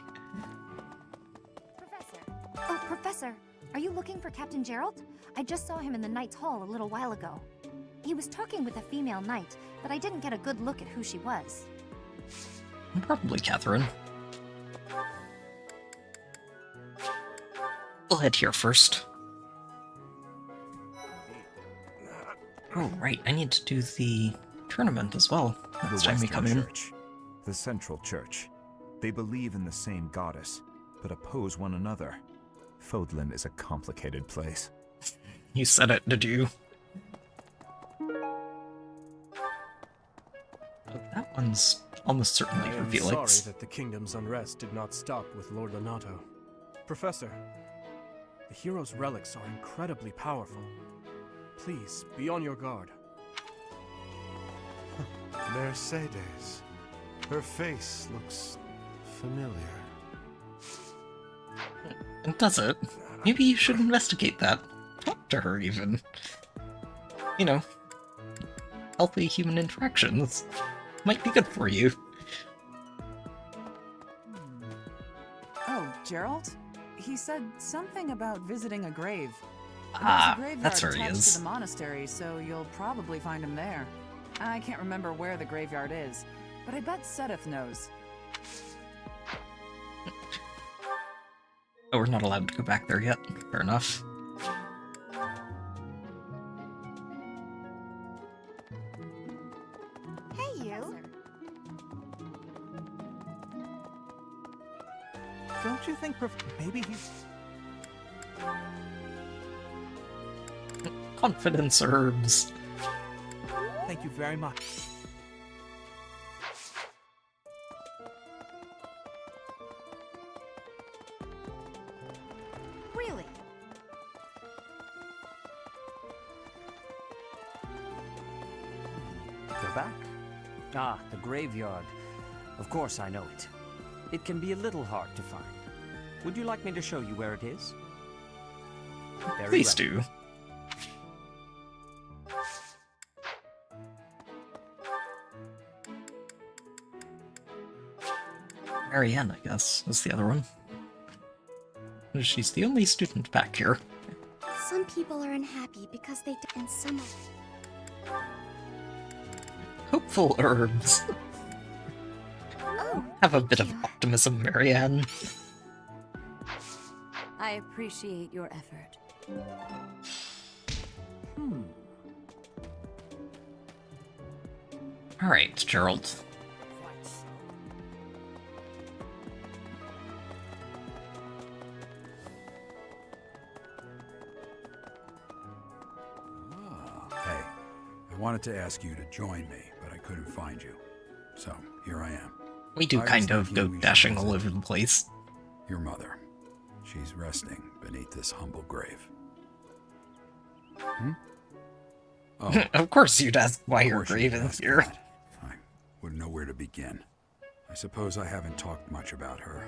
Oh, Professor, are you looking for Captain Gerald? I just saw him in the Knight's Hall a little while ago. He was talking with a female knight, but I didn't get a good look at who she was. Probably Catherine. We'll head here first. Oh, right, I need to do the tournament as well. Next time we come in. Church, the Central Church. They believe in the same goddess, but oppose one another. Fodlan is a complicated place. You said it, did you? Oh, that one's almost certainly for I am Felix. sorry that the kingdom's unrest did not stop with Lord Lonato. Professor, the hero's relics are incredibly powerful. Please, be on your guard. Mercedes. Her face looks familiar. Does it? Maybe you should investigate that. Talk to her, even. You know, healthy human interactions might be good for you. Oh, Gerald? He said something about visiting a grave. Ah, There's a that's graveyard where he attached is. to the monastery, so you'll probably find him there. I can't remember where the graveyard is, but I bet Sedith knows. Oh, we're not allowed to go back there yet. Fair enough. Hey, you! Don't you think maybe he's... Confidence herbs. Thank you very much. Really? Go back? Ah, the graveyard. Of course I know it. It can be a little hard to find. Would you like me to show you where it is? Very Please well. do. Marianne, I guess, is the other one. She's the only student back here. Some people are unhappy because they and some Hopeful herbs. Oh, Have a bit of optimism, Marianne. I appreciate your effort. Alright, Gerald. Hey, I wanted to ask you to join me, but I couldn't find you. So, here I am. We do I was kind of thinking go we should dashing all visit over the place. Your mother. She's resting beneath this humble grave. Hmm? Oh, Of course you'd ask why of your course grave you'd is ask here. that. I wouldn't know where to begin. I suppose I haven't talked much about her.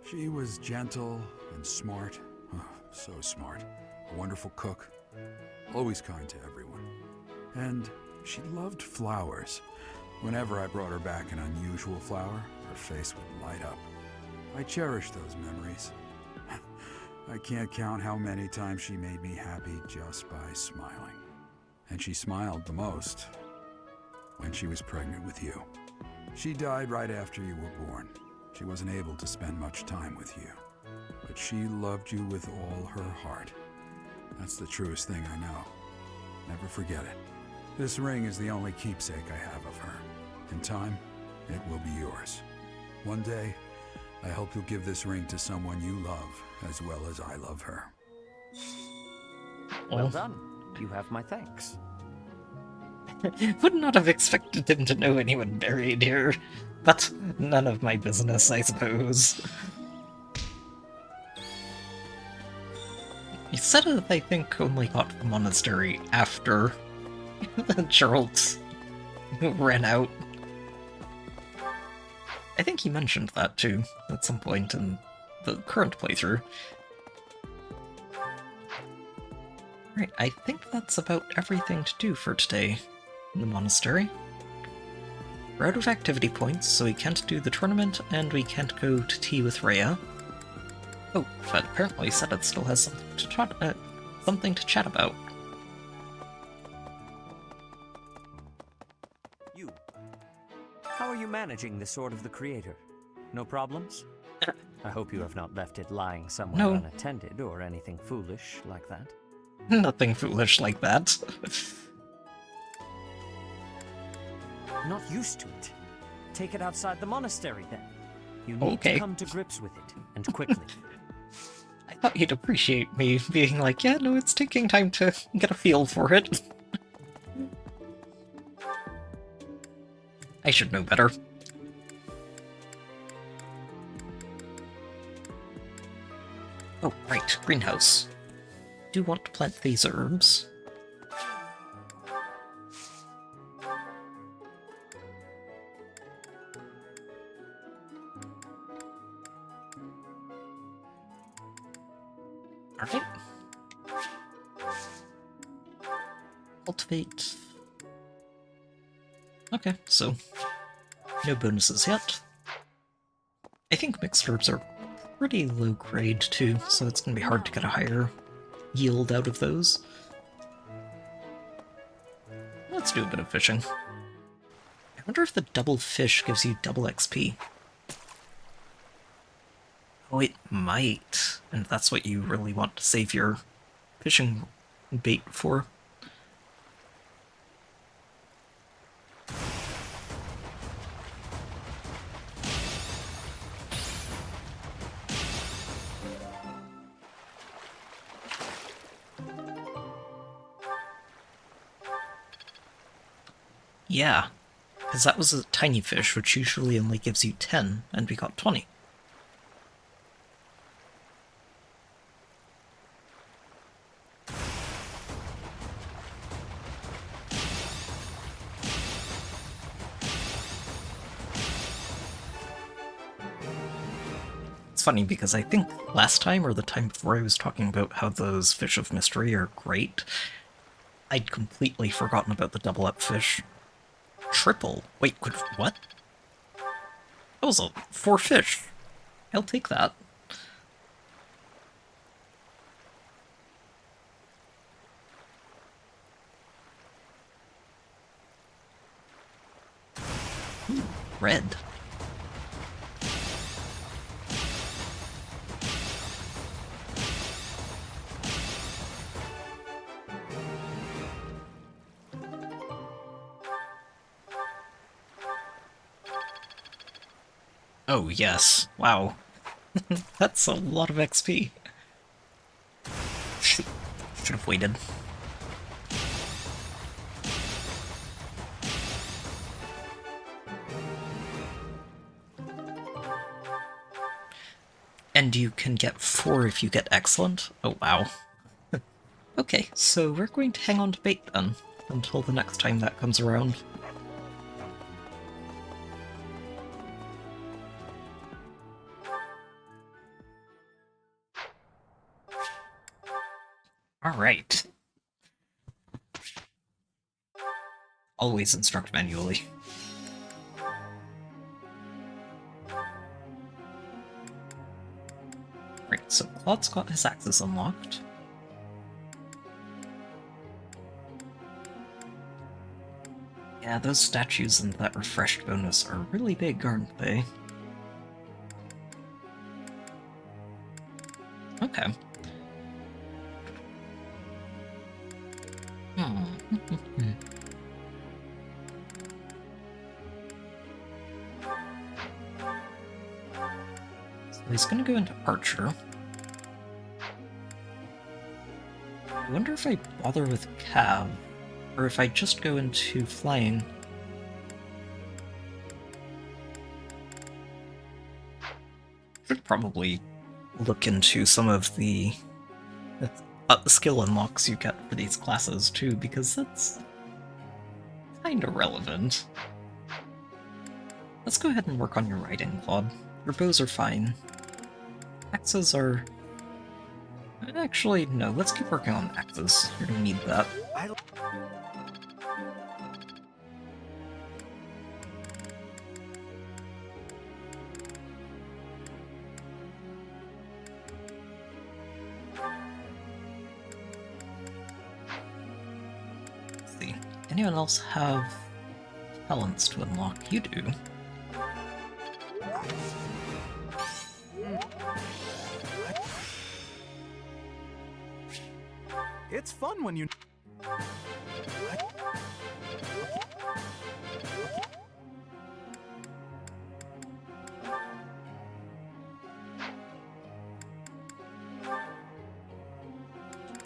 She was gentle and smart. Oh, so smart. A wonderful cook. Always kind to everyone. And she loved flowers. Whenever I brought her back an unusual flower, her face would light up. I cherish those memories. I can't count how many times she made me happy just by smiling. And she smiled the most when she was pregnant with you. She died right after you were born. She wasn't able to spend much time with you. But she loved you with all her heart. That's the truest thing I know. Never forget it. This ring is the only keepsake I have of her. In time, it will be yours. One day, I hope you'll give this ring to someone you love as well as I love her. Well done. You have my thanks. Would not have expected him to know anyone buried here, but none of my business, I suppose. He said it, I think, only got to the monastery after Geralt ran out. I think he mentioned that too, at some point in the current playthrough. Right, I think that's about everything to do for today in the monastery. We're out of activity points, so we can't do the tournament, and we can't go to tea with Rhea. Oh, but apparently Sedith still has something to chat about. You. How are you managing the Sword of the Creator? No problems? I hope you have not left it lying somewhere unattended or anything foolish like that. Nothing foolish like that. Not used to it. Take it outside the monastery then. You need to come to grips with it, and quickly. I thought you'd appreciate me being like, yeah, no, it's taking time to get a feel for it. I should know better. Oh, right, greenhouse. Do want to plant these herbs. Alright. Cultivate. Okay, so no bonuses yet. I think mixed herbs are pretty low grade too, so it's going to be hard to get a higher yield out of those. Let's do a bit of fishing. I wonder if the double fish gives you double XP. Oh, it might, and that's what you really want to save your fishing bait for. Yeah, because that was a tiny fish, which usually only gives you 10, and we got 20. It's funny because I think last time or the time before I was talking about how those fish of mystery are great, I'd completely forgotten about the double up fish. Triple? Wait, what? That was 4 fish. I'll take that. Ooh, red. Oh, yes. Wow. That's a lot of XP. Should have waited. And you can get 4 if you get excellent? Oh, wow. Okay, so we're going to hang on to bait then, until the next time that comes around. Alright. Always instruct manually. Right, so Claude's got his axes unlocked. Yeah, those statues and that refreshed bonus are really big, aren't they? Okay. He's gonna go into Archer. I wonder if I bother with Cav, or if I just go into Flying. Should probably look into some of the skill unlocks you get for these classes too, because that's kinda relevant. Let's go ahead and work on your riding, Claude. Your bows are fine. Axes are... Actually, no, let's keep working on axes. You're gonna need that. Let's see. Anyone else have talents to unlock? You do. It's fun when you...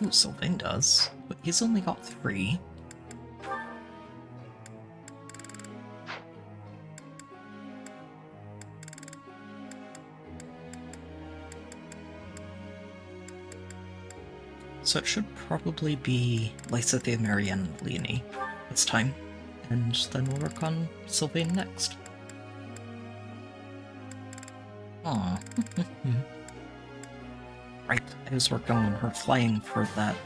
Ooh, Sylvain does, but he's only got 3. So it should probably be Lysithea, Marianne, and Leonie this time, and then we'll work on Sylvain next. Aww. Right, I was working on her flying for that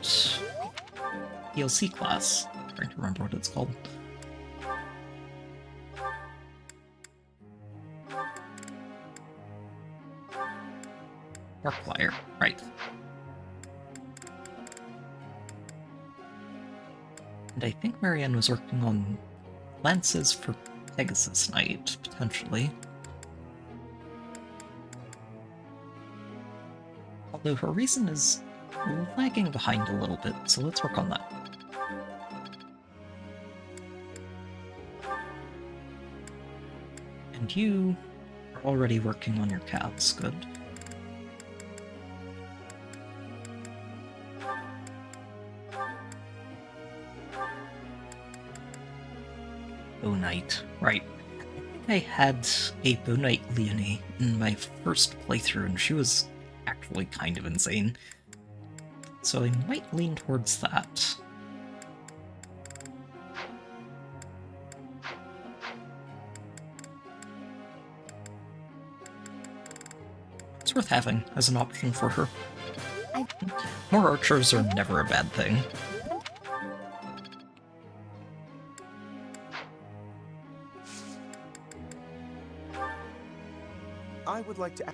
DLC class. I'm trying to remember what it's called. Or flyer, right. And I think Marianne was working on lances for Pegasus Knight, potentially. Although her reason is lagging behind a little bit, so let's work on that. And you are already working on your calves, good. Bow Knight, right. I think I had a Bow Knight Leonie in my first playthrough, and she was actually kind of insane. So I might lean towards that. It's worth having as an option for her. More archers are never a bad thing. I would like to...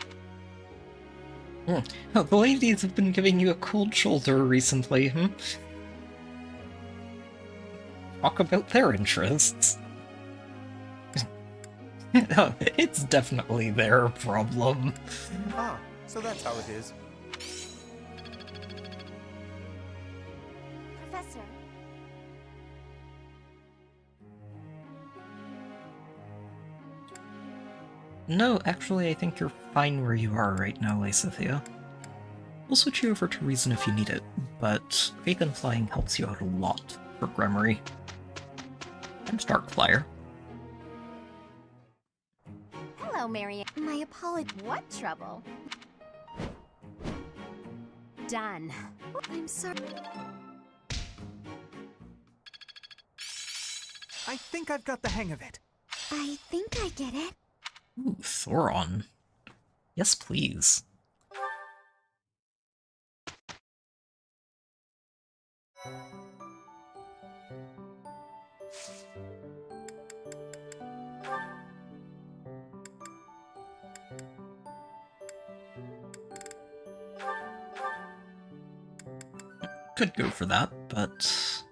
Oh, the ladies have been giving you a cold shoulder recently, hmm? Talk about their interests. Oh, it's definitely their problem. Ah, so that's how it is. Professor. No, actually, I think you're fine where you are right now, Lysithea. We'll switch you over to Reason if you need it, but Faith and Flying helps you out a lot for Gremory. And Starkflyer. Hello, Marianne. My apology. What trouble? Done. I'm sorry. I think I've got the hang of it. I think I get it. Ooh, Thoron. Yes, please. Could go for that, but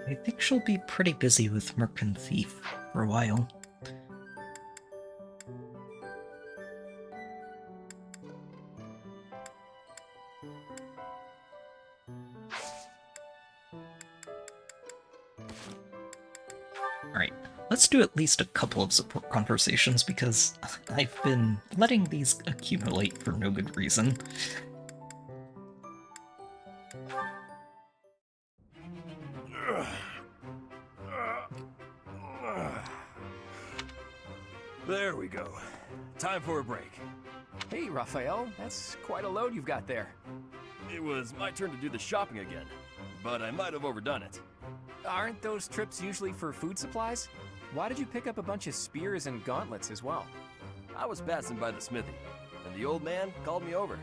I think she'll be pretty busy with Merc and Thief for a while. Alright, let's do at least a couple of support conversations because I've been letting these accumulate for no good reason. There we go. Time for a break. Hey, Raphael, that's quite a load you've got there. It was my turn to do the shopping again, but I might have overdone it. Aren't those trips usually for food supplies? Why did you pick up a bunch of spears and gauntlets as well? I was passing by the smithy, and the old man called me over.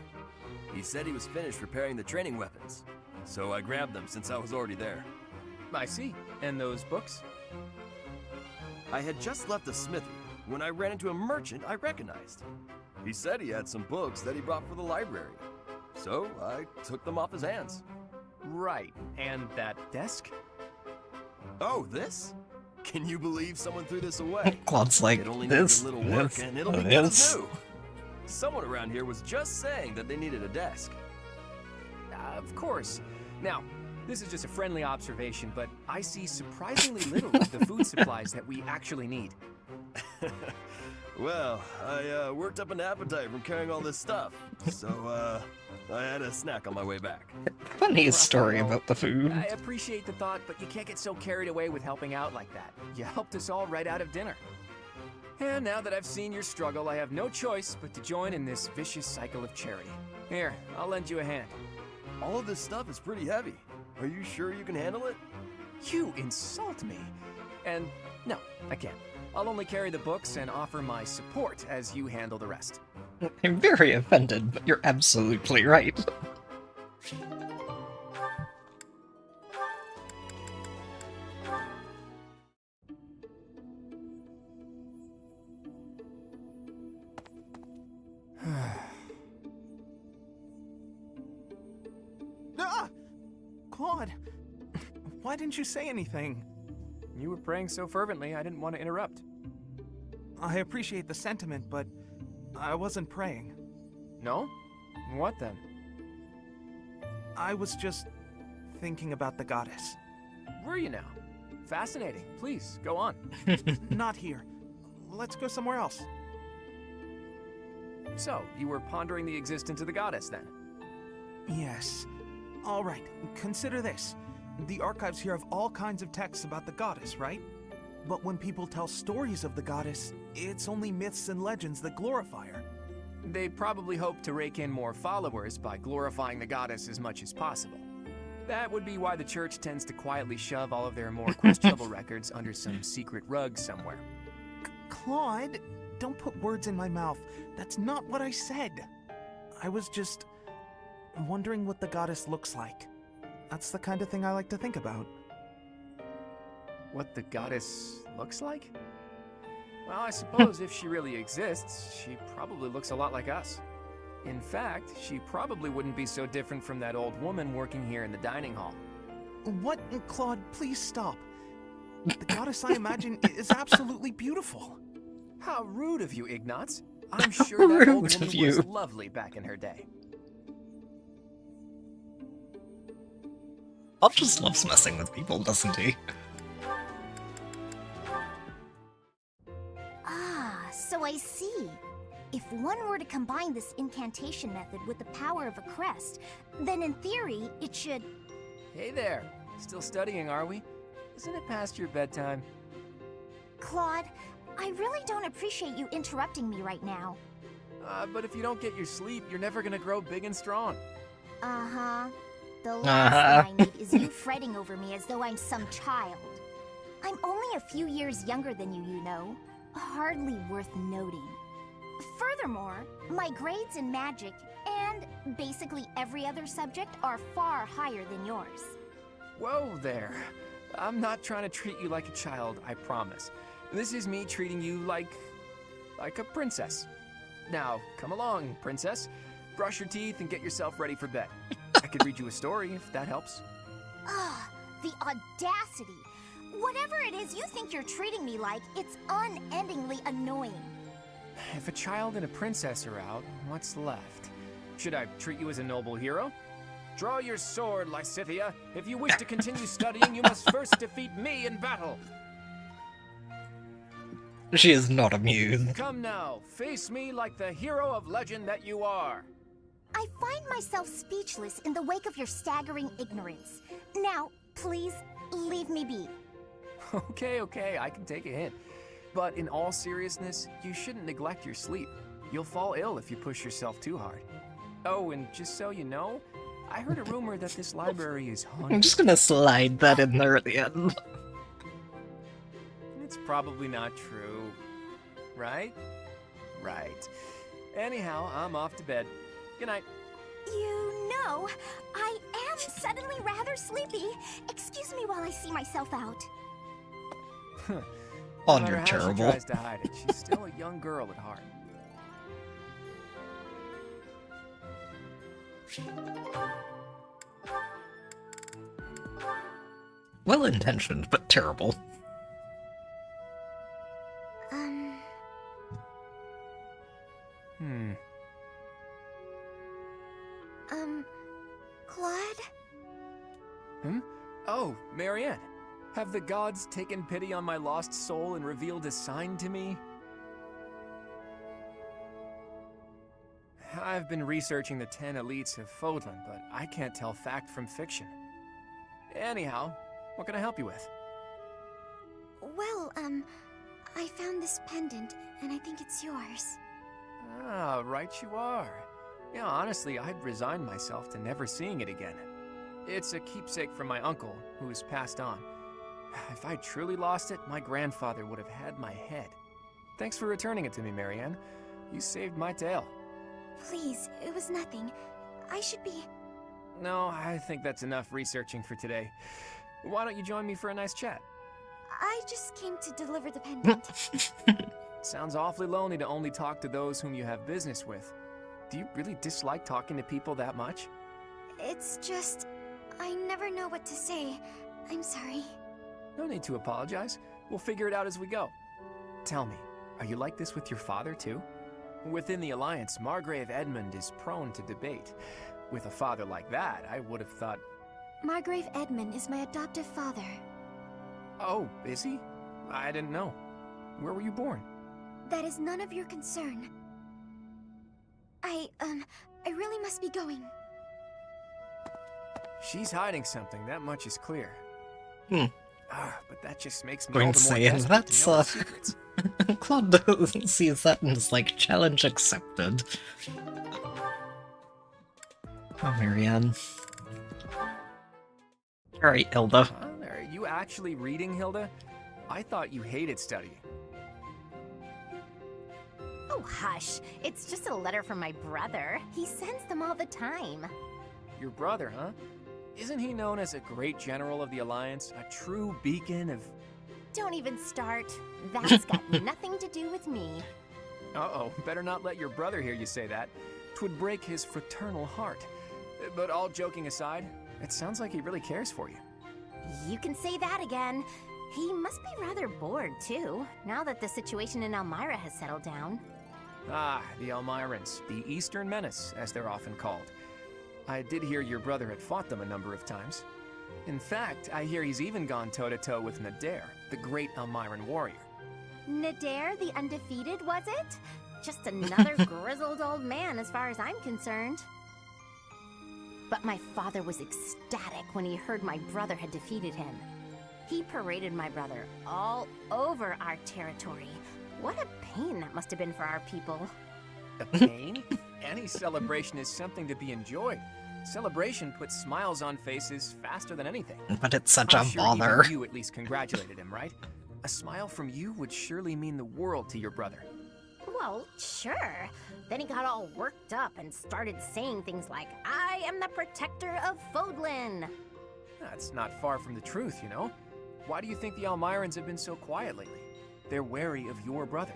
He said he was finished repairing the training weapons, so I grabbed them since I was already there. I see. And those books? I had just left the smithy when I ran into a merchant I recognized. He said he had some books that he brought for the library, so I took them off his hands. Right. And that desk? Oh, this? Can you believe someone threw this away? Claude's like, it only this, needs a little work this, and it'll be good to do. Someone around here was just saying that they needed a desk. Of course. Now, this is just a friendly observation, but I see surprisingly little of the food supplies that we actually need. Well, I worked up an appetite from carrying all this stuff, so I had a snack on my way back. Funniest story about the food. I appreciate the thought, but you can't get so carried away with helping out like that. You helped us all right out of dinner. And now that I've seen your struggle, I have no choice but to join in this vicious cycle of charity. Here, I'll lend you a hand. All of this stuff is pretty heavy. Are you sure you can handle it? You insult me. And no, I can't. I'll only carry the books and offer my support as you handle the rest. I'm very offended, but you're absolutely right. Ah! Claude, why didn't you say anything? You were praying so fervently, I didn't want to interrupt. I appreciate the sentiment, but I wasn't praying. No? What then? I was just thinking about the goddess. Were you now? Fascinating. Please, go on. Not here. Let's go somewhere else. So, you were pondering the existence of the goddess, then? Yes. All right, consider this. The archives here have all kinds of texts about the goddess, right? But when people tell stories of the goddess, it's only myths and legends that glorify her. They probably hope to rake in more followers by glorifying the goddess as much as possible. That would be why the church tends to quietly shove all of their more questionable records under some secret rug somewhere. Claude, don't put words in my mouth. That's not what I said. I was just wondering what the goddess looks like. That's the kind of thing I like to think about. What the goddess looks like? Well, I suppose if she really exists, she probably looks a lot like us. In fact, she probably wouldn't be so different from that old woman working here in the dining hall. What? Claude, please stop. The goddess I imagine is absolutely beautiful. How rude of you, Ignatz. I'm sure that old woman was lovely back in her day. Bob just loves messing with people, doesn't he? Ah, so I see. If one were to combine this incantation method with the power of a crest, then in theory, it should... Hey there. Still studying, are we? Isn't it past your bedtime? Claude, I really don't appreciate you interrupting me right now. But if you don't get your sleep, you're never gonna grow big and strong. Uh-huh. The last thing I need is you fretting over me as though I'm some child. I'm only a few years younger than you know. Hardly worth noting. Furthermore, my grades in magic, and basically every other subject, are far higher than yours. Whoa there. I'm not trying to treat you like a child, I promise. This is me treating you like a princess. Now, come along, princess. Brush your teeth and get yourself ready for bed. I could read you a story if that helps. Ugh, the audacity. Whatever it is you think you're treating me like, it's unendingly annoying. If a child and a princess are out, what's left? Should I treat you as a noble hero? Draw your sword, Lysithea. If you wish to continue studying, you must first defeat me in battle. She is not amused. Come now, face me like the hero of legend that you are. I find myself speechless in the wake of your staggering ignorance. Now, please, leave me be. Okay, I can take a hint. But in all seriousness, you shouldn't neglect your sleep. You'll fall ill if you push yourself too hard. Oh, and just so you know, I heard a rumor that this library is haunted. I'm just gonna slide that in there at the end. It's probably not true, right? Right. Anyhow, I'm off to bed. Good night. You know, I am suddenly rather sleepy. Excuse me while I see myself out. Oh, No matter you're how terrible. She tries to hide it. She's still a young girl at heart. Well-intentioned, but terrible. Claude? Oh, Marianne. Have the gods taken pity on my lost soul and revealed a sign to me? I've been researching the 10 elites of Fodlan, but I can't tell fact from fiction. Anyhow, what can I help you with? Well, I found this pendant, and I think it's yours. Ah, right you are. Yeah, honestly, I'd resigned myself to never seeing it again. It's a keepsake from my uncle, who has passed on. If I truly lost it, my grandfather would have had my head. Thanks for returning it to me, Marianne. You saved my tail. Please, it was nothing. I should be... No, I think that's enough researching for today. Why don't you join me for a nice chat? I just came to deliver the pendant. Sounds awfully lonely to only talk to those whom you have business with. Do you really dislike talking to people that much? It's just... I never know what to say. I'm sorry. No need to apologize. We'll figure it out as we go. Tell me, are you like this with your father, too? Within the Alliance, Margrave Edmund is prone to debate. With a father like that, I would have thought... Margrave Edmund is my adoptive father. Oh, is he? I didn't know. Where were you born? That is none of your concern. I really must be going. She's hiding something, that much is clear. But that just makes me Going all to the more say, and desperate that's, to know her secrets. Claude sees that and is like, challenge accepted. Oh, Marianne. Alright, Hilda. Are you actually reading, Hilda? I thought you hated studying. Oh, hush. It's just a letter from my brother. He sends them all the time. Your brother, huh? Isn't he known as a great general of the Alliance? A true beacon of... Don't even start. That's got nothing to do with me. Uh-oh, better not let your brother hear you say that. 'Twould break his fraternal heart. But all joking aside, it sounds like he really cares for you. You can say that again. He must be rather bored, too, now that the situation in Elmira has settled down. Ah, the Elmirans, the Eastern Menace, as they're often called. I did hear your brother had fought them a number of times. In fact, I hear he's even gone toe-to-toe with Nadir, the great Elmiran warrior. Nadir the Undefeated, was it? Just another grizzled old man as far as I'm concerned. But my father was ecstatic when he heard my brother had defeated him. He paraded my brother all over our territory. What a pain that must have been for our people. A pain? Any celebration is something to be enjoyed. Celebration puts smiles on faces faster than anything. But it's such I'm a sure bother. even you at least congratulated him, right? A smile from you would surely mean the world to your brother. Well, sure. Then he got all worked up and started saying things like, I am the protector of Fodlan. That's not far from the truth, you know? Why do you think the Elmirans have been so quiet lately? They're wary of your brother.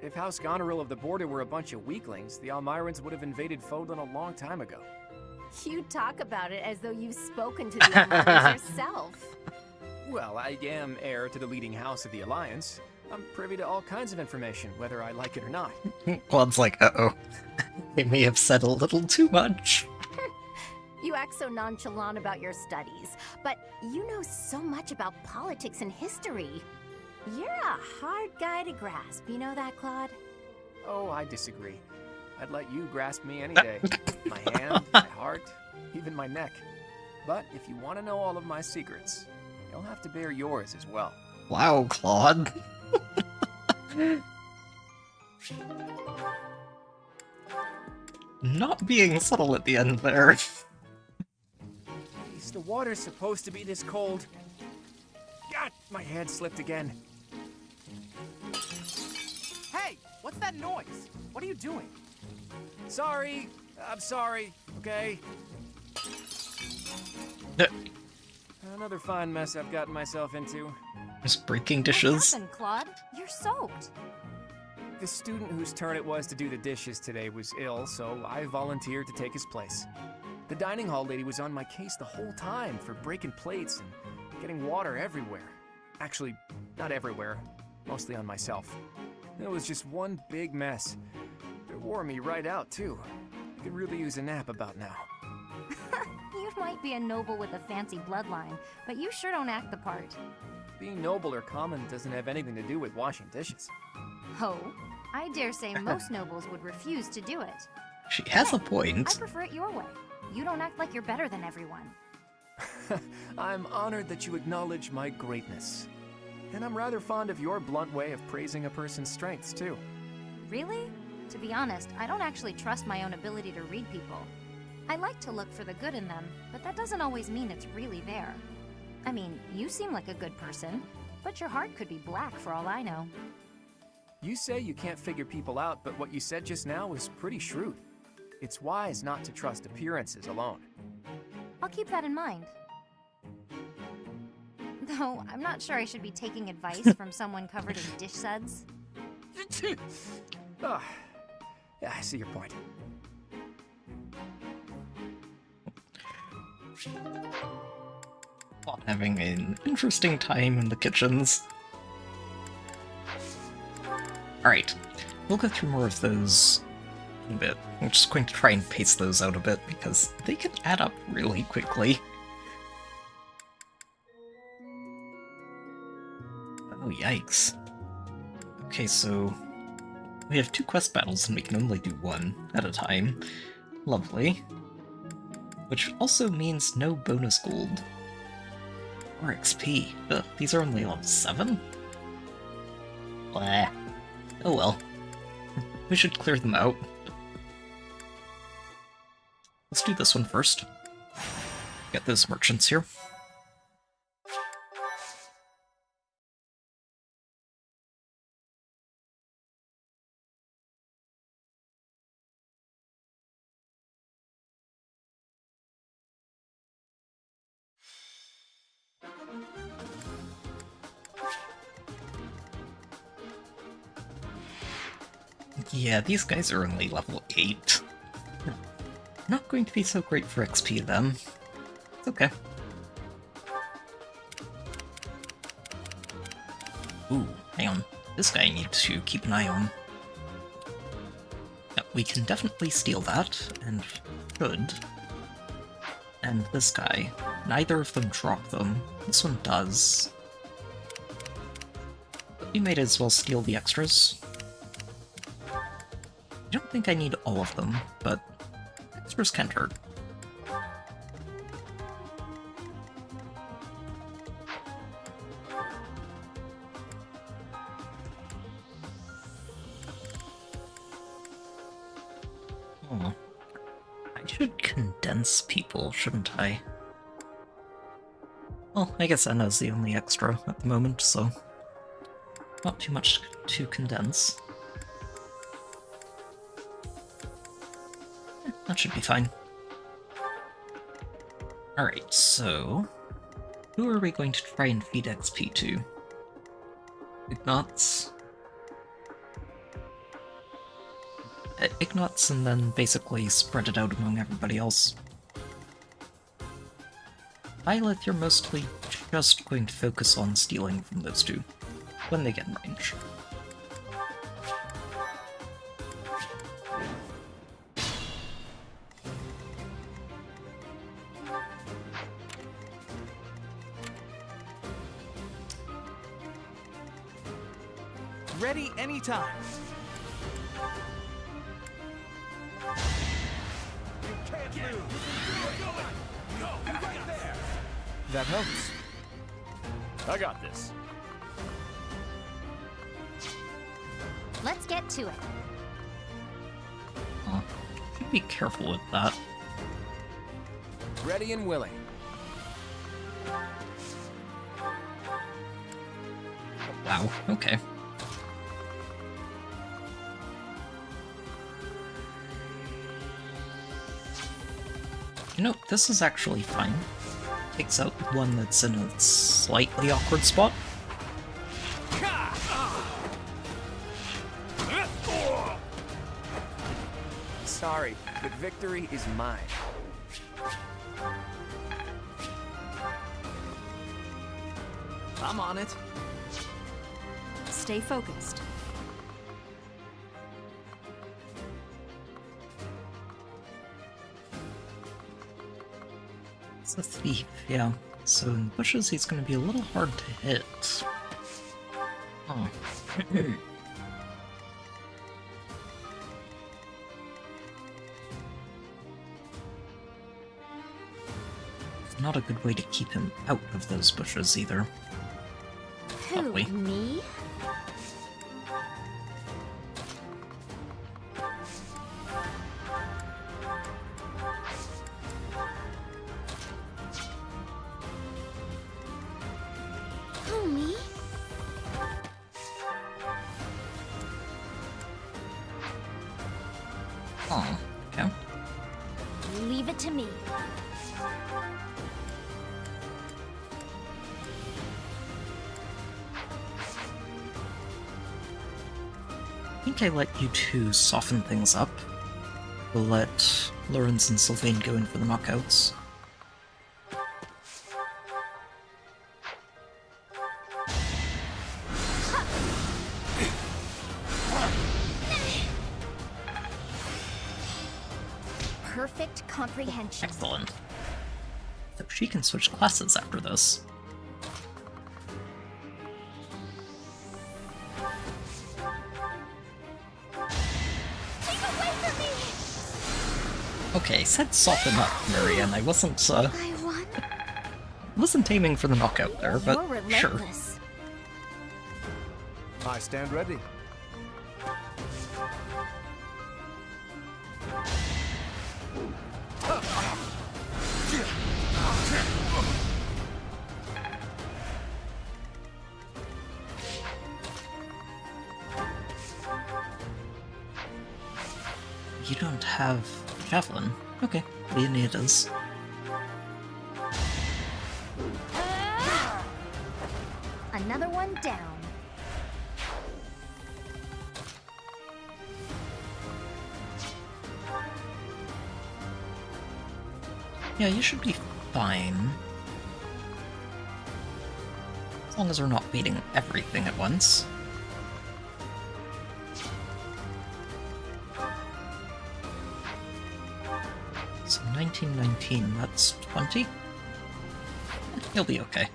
If House Goneril of the Border were a bunch of weaklings, the Elmirans would have invaded Fodlan a long time ago. You talk about it as though you've spoken to the Elmirans yourself. Well, I am heir to the leading house of the Alliance. I'm privy to all kinds of information, whether I like it or not. Claude's like, uh-oh. They may have said a little too much. You act so nonchalant about your studies, but you know so much about politics and history. You're a hard guy to grasp, you know that, Claude? Oh, I disagree. I'd let you grasp me any day. My hand, my heart, even my neck. But if you want to know all of my secrets, you'll have to bear yours as well. Wow, Claude. Not being subtle at the end there. Is the water supposed to be this cold? God, my hand slipped again. Hey, what's that noise? What are you doing? Sorry, I'm sorry, okay? Another fine mess I've gotten myself into. Just breaking dishes. What happened, Claude? You're soaked. The student whose turn it was to do the dishes today was ill, so I volunteered to take his place. The dining hall lady was on my case the whole time for breaking plates and getting water everywhere. Actually, not everywhere, mostly on myself. It was just one big mess. It wore me right out, too. I could really use a nap about now. You might be a noble with a fancy bloodline, but you sure don't act the part. Being noble or common doesn't have anything to do with washing dishes. Oh, I dare say most nobles would refuse to do it. She has a point. I prefer it your way. You don't act like you're better than everyone. I'm honored that you acknowledge my greatness. And I'm rather fond of your blunt way of praising a person's strengths, too. Really? To be honest, I don't actually trust my own ability to read people. I like to look for the good in them, but that doesn't always mean it's really there. I mean, you seem like a good person, but your heart could be black for all I know. You say you can't figure people out, but what you said just now was pretty shrewd. It's wise not to trust appearances alone. I'll keep that in mind. Though, I'm not sure I should be taking advice from someone covered in dish suds. Oh, yeah, I see your point. Having an interesting time in the kitchens. Alright, we'll go through more of those in a bit. I'm just going to try and pace those out a bit because they can add up really quickly. Oh, yikes. Okay, so we have 2 quest battles and we can only do 1 at a time. Lovely. Which also means no bonus gold. Or XP. Ugh, these are only level 7? Blah. Oh well. We should clear them out. Let's do this one first. Get those merchants here. Yeah, these guys are only level 8. Not going to be so great for XP then. It's okay. Ooh, hang on. This guy I need to keep an eye on. Yeah, we can definitely steal that, and should. And this guy. Neither of them drop them. This one does. But we might as well steal the extras. I don't think I need all of them, but extras can't hurt. Oh. I should condense people, shouldn't I? Well, I guess Anna's the only extra at the moment, so not too much to condense. That should be fine. Alright, so who are we going to try and feed XP to? Ignatz? Ignatz, and then basically spread it out among everybody else. Violet, you're mostly just going to focus on stealing from those two when they get in range. Ready anytime. You can't lose. Go right there. That helps. I got this. Let's get to it. Oh, be careful with that. Ready and willing. Wow, okay. You know, this is actually fine. Takes out one that's in a slightly awkward spot. Sorry, but victory is mine. I'm on it. Stay focused. It's a thief, yeah. So in bushes he's gonna be a little hard to hit. Oh. Not a good way to keep him out of those bushes either. Who, Lovely. me? Who, me? Oh, okay. Leave it to me. I think I let you two soften things up. We'll let Lawrence and Sylvain go in for the knockouts. Perfect comprehension. Excellent. So she can switch classes after this. Okay, said soften up, Marianne. I wasn't, wasn't aiming for the knockout there, but sure. I stand ready. You don't have javelin. Okay, Leonie it is. Another one down. Yeah, you should be fine. As long as we're not beating everything at once. So 1919, that's 20? You'll be okay.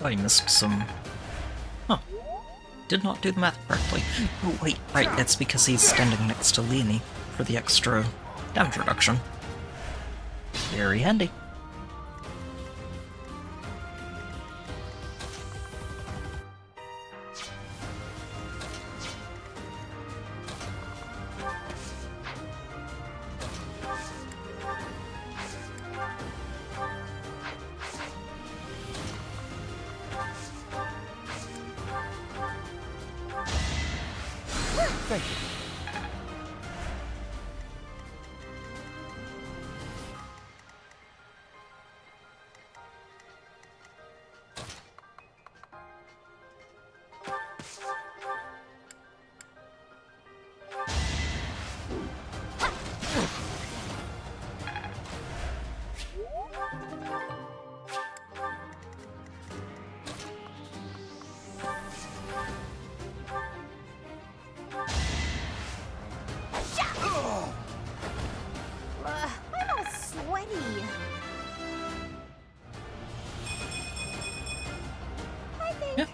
I missed some... Huh. Did not do the math correctly. Oh wait, right, it's because he's standing next to Leonie for the extra damage reduction. Very handy. Thank you.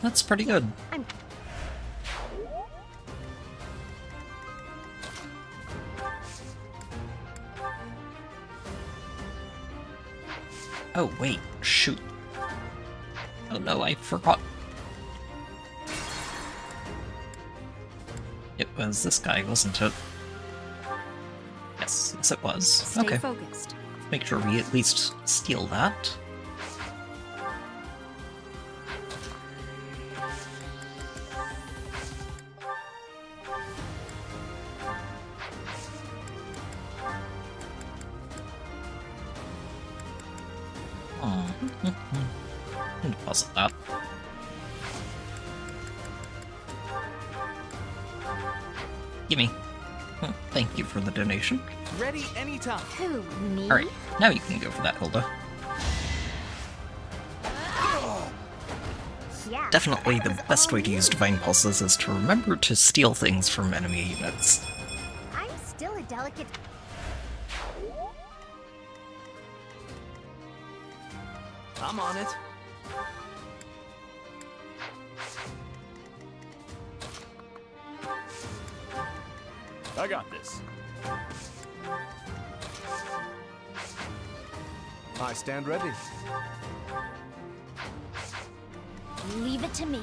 That's pretty good. Oh, wait. Shoot. Oh no, I forgot. It was this guy, wasn't it? Yes, yes it was. Stay focused. Make sure we at least steal that. Deposit that. Gimme. Thank you for the donation. Ready anytime. Who, me? Alright, now you can go for that, Hilda. Yeah. Definitely the best way to use Divine Pulses is to remember to steal things from enemy units. I'm still a delicate... I'm on it. I got this. I stand ready. Leave it to me.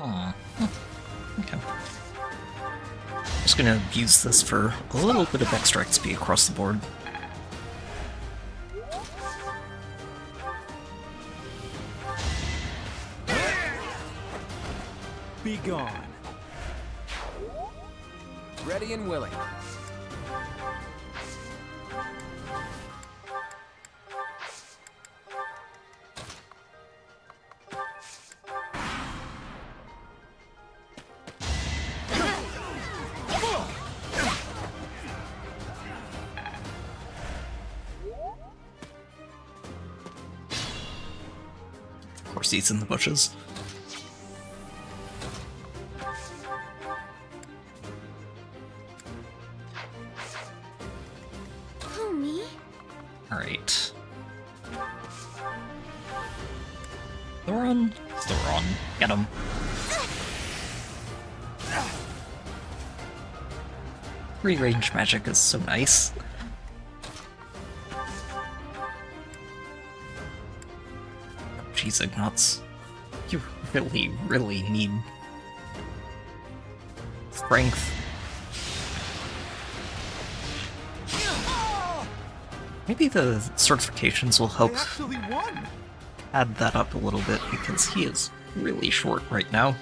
Aw. Okay. Just gonna use this for a little bit of extra XP across the board. Be gone. Ready and willing. Of course he's in the bushes. Alright. Thoron? Thoron. Get him. Free range magic is so nice. Jeez, Ignatz. You really, really need strength. Maybe the certifications will help add that up a little bit, because he is really short right now.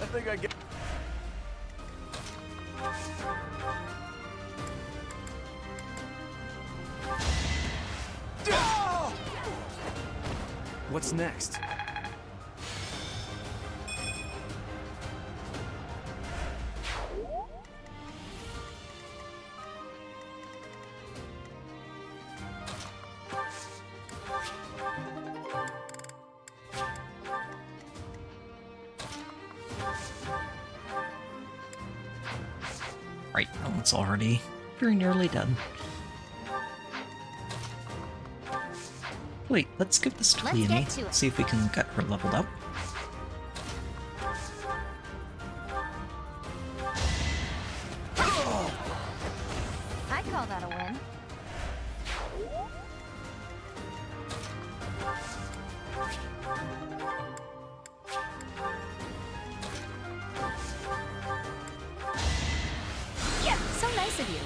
I think I get... What's next? Right, that one's already very nearly done. Wait, let's give this to Leonie, see if we can get her leveled up. I call that a win. Yeah, so nice of you.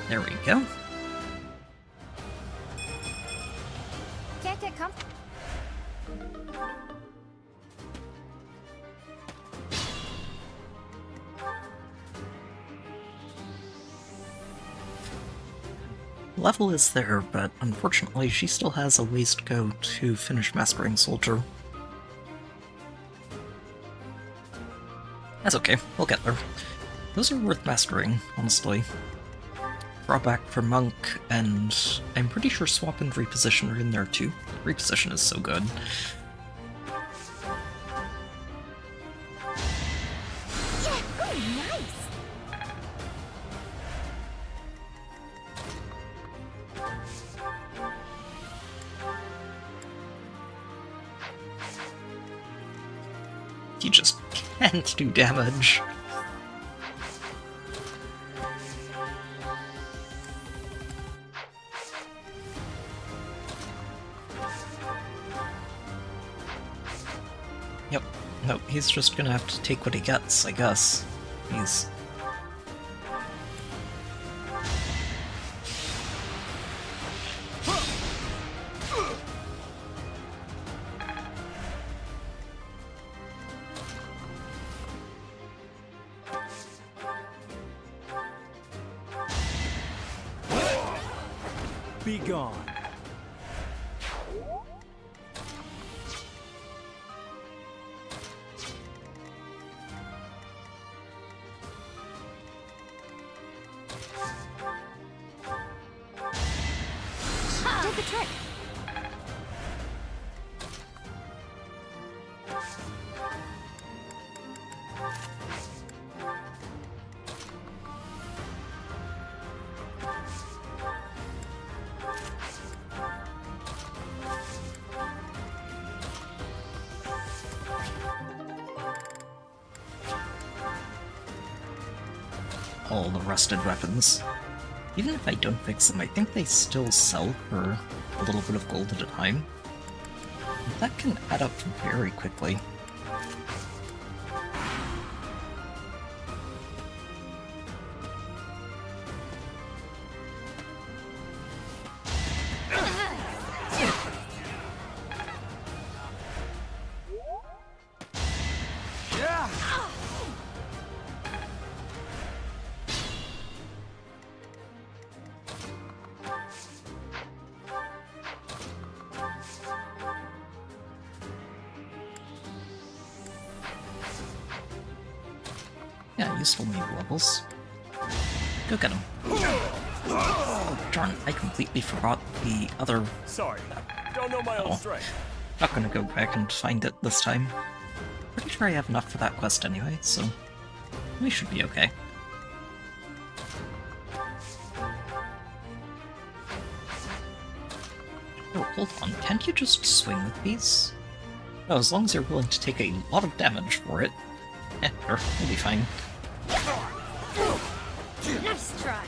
There we go. Can't get comfortable. level is there, but unfortunately she still has a ways to go to finish Mastering Soldier. That's okay, we'll get there. Those are worth mastering, honestly. Drawback for Monk, and I'm pretty sure Swap and Reposition are in there too. Reposition is so good. He just can't do damage. Yep. Nope, he's just gonna have to take what he gets, I guess. He's... Be gone. Did the trick. all the rusted weapons. Even if I don't fix them, I think they still sell for a little bit of gold at a time. That can add up very quickly. Yeah, you still need levels. Go get them. Oh, darn, I completely forgot the other... Sorry, don't know my own strength. Not gonna go back and find it this time. Pretty sure I have enough for that quest anyway, so we should be okay. Oh, hold on, can't you just swing with these? No, as long as you're willing to take a lot of damage for it. Sure, we'll be fine. Nice try.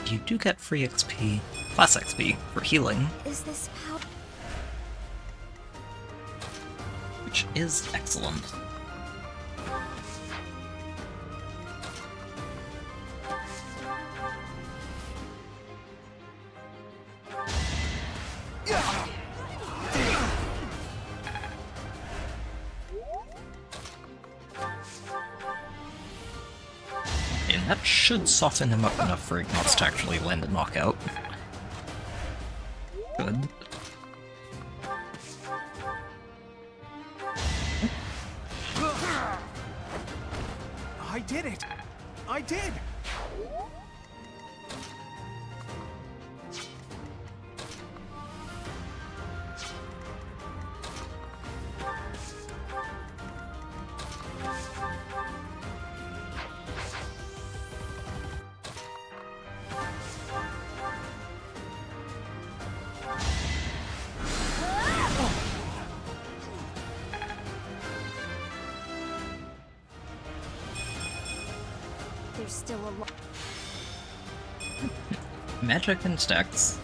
You do get free XP, plus XP, for healing, Is this how? which is excellent. And that should soften him up enough for Ignots to actually land a knockout. Good. I did it! I did! There's still a lot. Magic and stacks.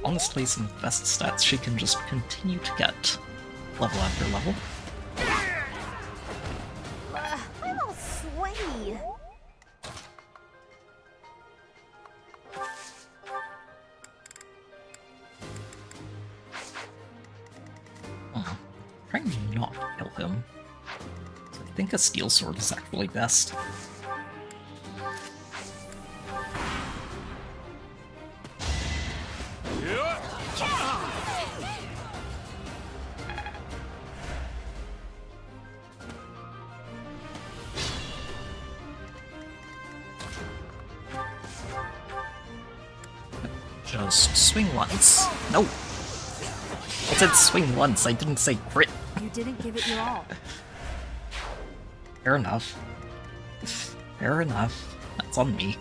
Honestly, some of the best stats she can just continue to get. Level after level. I'm all sweaty. think a steel sword is actually best. Just swing once. No! I said swing once, I didn't say crit. You didn't give it your all. Fair enough. Fair enough. That's on me.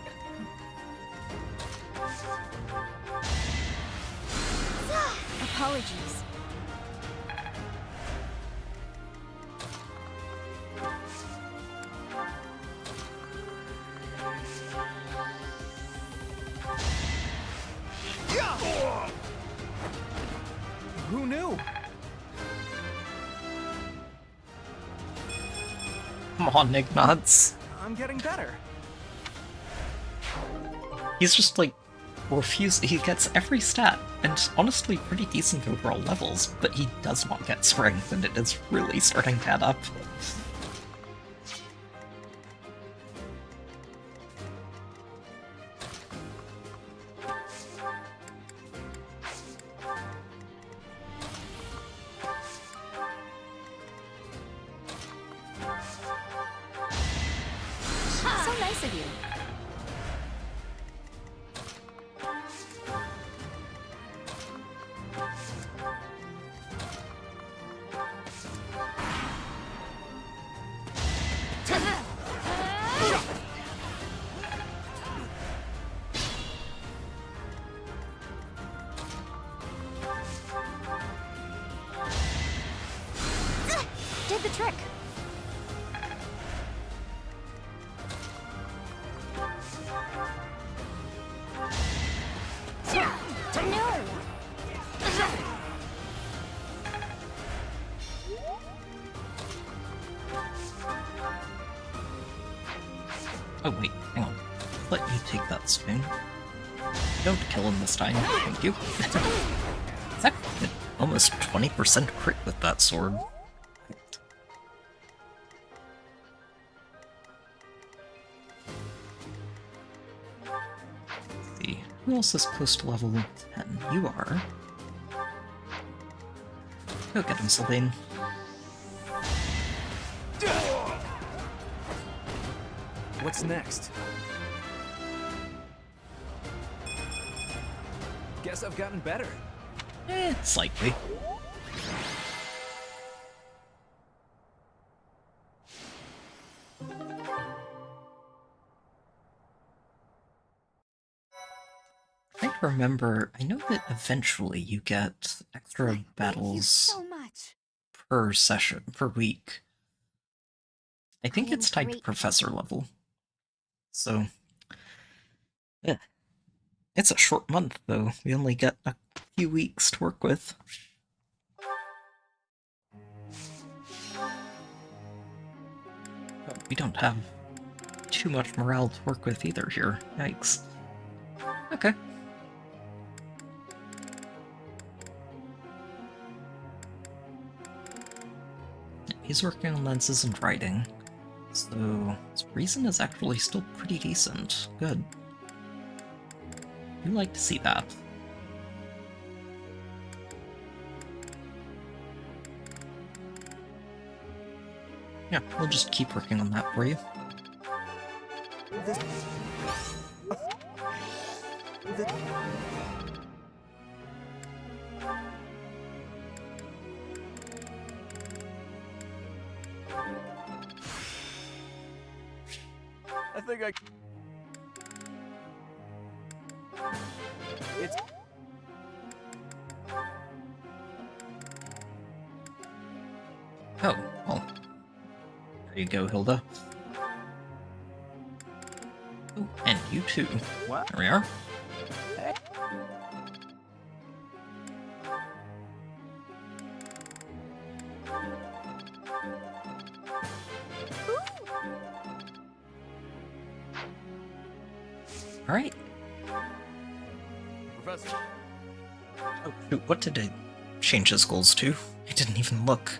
Apologies. Who knew? Come on, Ignots. I'm getting better. He's just like he gets every stat, and honestly pretty decent overall levels, but he does not get strength, and it is really starting to add up. So nice of you. Did the trick. No. Oh wait, hang on. Let you take that swing. Don't kill him this time, thank you. Is that almost 20% crit with that sword? Let's see, who else is close to level 10? You are. Go get him, Sylvain. What's next? Guess I've gotten better. Slightly. Trying to remember, I know that eventually you get extra battles So much. per session, per week. I think it's tied to professor level. So, yeah. It's a short month, though. We only get a few weeks to work with. We don't have too much morale to work with either here. Yikes. Okay. He's working on lenses and writing. So, his reason is actually still pretty decent. Good. You like to see that. Yeah, we'll just keep working on that for you. I think I... It's... Oh, well. There you go, Hilda. Oh, and you too. What? There we are. Alright. Professor. Oh, shoot, what did I change his goals to? I didn't even look.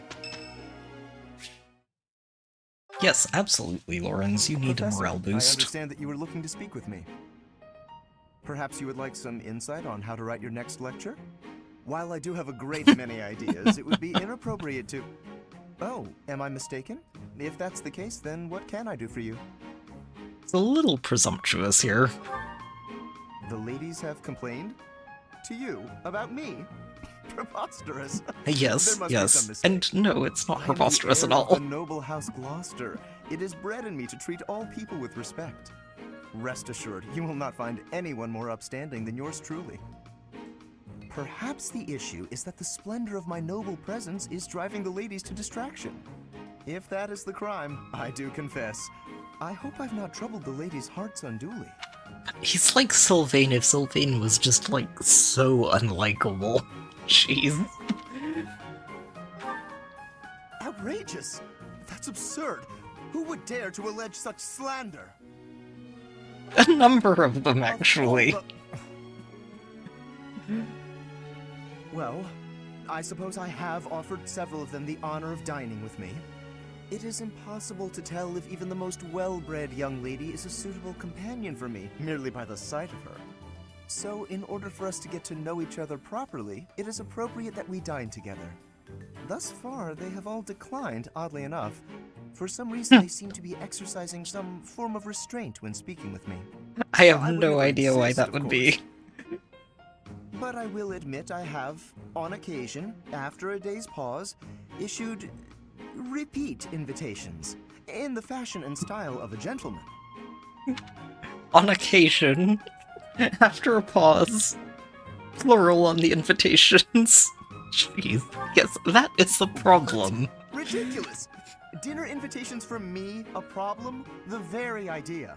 Yes, absolutely, Lawrence. You need a Professor, morale boost. I understand that you were looking to speak with me. Perhaps you would like some insight on how to write your next lecture? While I do have a great many ideas, it would be inappropriate to... Oh, am I mistaken? If that's the case, then what can I do for you? It's a little presumptuous here. The ladies have complained? To you? About me? Preposterous. Yes, There must be some yes. mistake. And no, it's not I am preposterous the at heir of all. the noble house Gloucester. It is bred in me to treat all people with respect. Rest assured, you will not find anyone more upstanding than yours truly. Perhaps the issue is that the splendor of my noble presence is driving the ladies to distraction. If that is the crime, I do confess. I hope I've not troubled the ladies' hearts unduly. He's like Sylvain if Sylvain was just, like, so unlikable. Jeez. Outrageous! That's absurd! Who would dare to allege such slander? A number of them, actually. Well, I suppose I have offered several of them the honor of dining with me. It is impossible to tell if even the most well-bred young lady is a suitable companion for me, merely by the sight of her. So, in order for us to get to know each other properly, it is appropriate that we dine together. Thus far, they have all declined, oddly enough. For some reason, they seem to be exercising some form of restraint when speaking with me. I have would no never idea why insist, that of would course. be. But I will admit I have, on occasion, after a day's pause, issued repeat invitations, in the fashion and style of a gentleman. On occasion, after a pause, plural on the invitations. Jeez. Yes, that is the problem. Ridiculous! Dinner invitations from me, a problem? The very idea.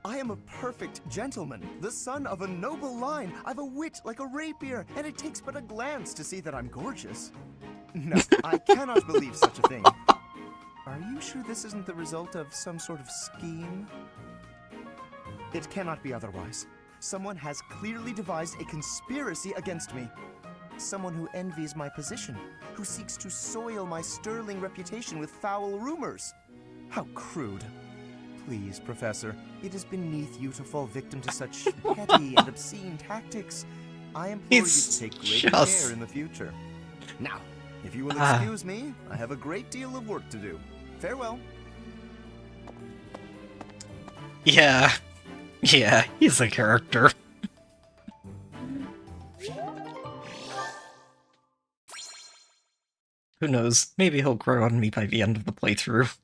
I am a perfect gentleman, the son of a noble line. I've a wit like a rapier, and it takes but a glance to see that I'm gorgeous. No, I cannot believe such a thing. Are you sure this isn't the result of some sort of scheme? It cannot be otherwise. Someone has clearly devised a conspiracy against me. Someone who envies my position, who seeks to soil my sterling reputation with foul rumors. How crude. Please, Professor, it is beneath you to fall victim to such petty and obscene tactics. I implore you to take great care in the future. Now, if you will excuse me, I have a great deal of work to do. Farewell. Yeah. Yeah, he's a character. Who knows? Maybe he'll grow on me by the end of the playthrough.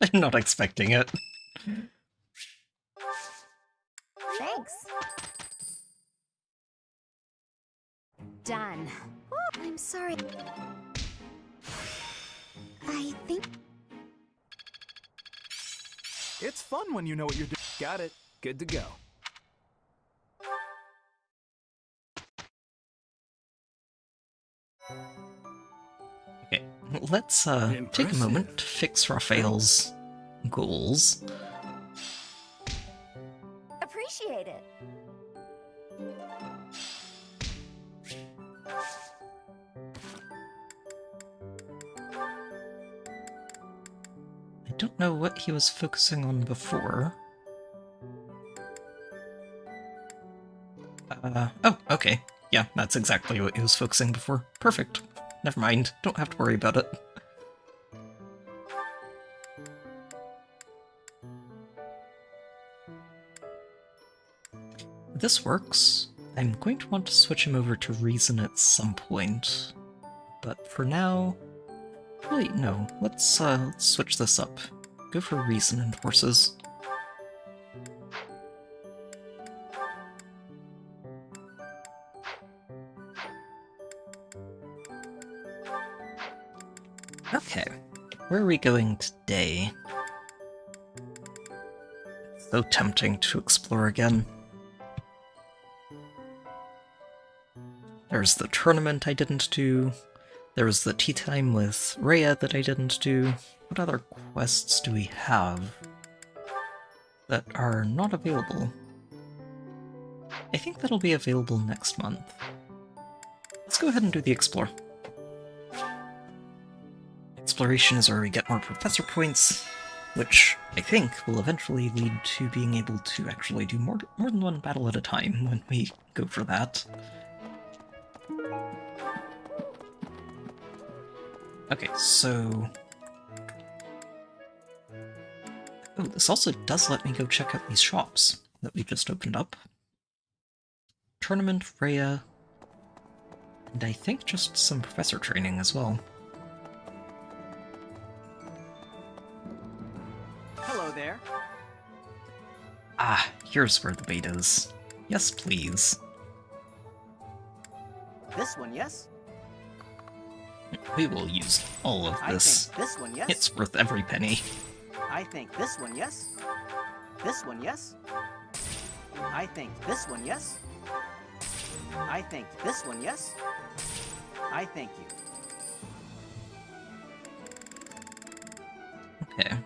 I'm not expecting it. Thanks. Done. I'm sorry. I think... It's fun when you know what you're doing. Got it. Good to go. Okay, let's take a moment to fix Raphael's goals. Appreciate it. I don't know what he was focusing on before. Oh, okay. Yeah, that's exactly what he was focusing before. Perfect. Never mind. Don't have to worry about it. This works. I'm going to want to switch him over to Reason at some point. But for now... Wait, no. Let's switch this up. Go for Reason and Horses. Okay, where are we going today? It's so tempting to explore again. There's the tournament I didn't do. There was the tea time with Rhea that I didn't do. What other quests do we have that are not available? I think that'll be available next month. Let's go ahead and do the Explore. Exploration is where we get more professor points. which I think will eventually lead to being able to actually do more than one battle at a time when we go for that. Okay, so... Oh, this also does let me go check out these shops that we just opened up. Tournament, Rhea, and I think just some professor training as well. Hello there. Ah, here's where the bait is. Yes, please. This one, yes? We will use all of this. I think this one, yes? It's worth every penny. I think this one, yes? This one, yes? I think this one, yes? I think this one, yes? I thank you. Okay.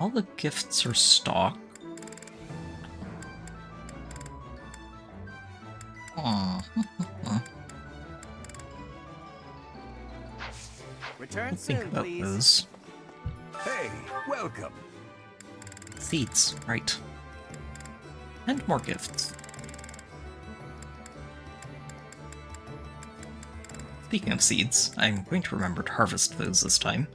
All the gifts are stocked. Aw. Return Think soon, about please. those. Hey, welcome. Seeds, right. And more gifts. Speaking of seeds, I'm going to remember to harvest those this time.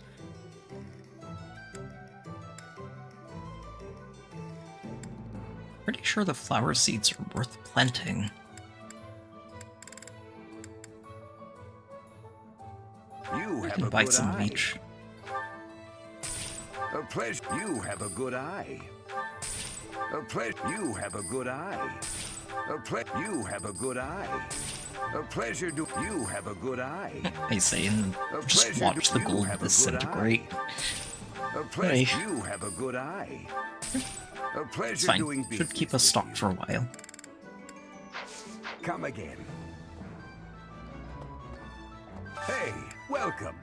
Pretty sure the flower seeds are worth planting. You I have can a buy good some of eye. each. A pleasure. You have a good eye. A pleasure. You have a good eye. A ple. You have a good eye. A pleasure. Do you have a good eye? I say, and A just pleasure. watch the You gold have a good disintegrate. A pleasure. Hey. You have a good eye. A It's pleasure fine. doing business. Should keep us stocked for a while. Come again. Hey, welcome.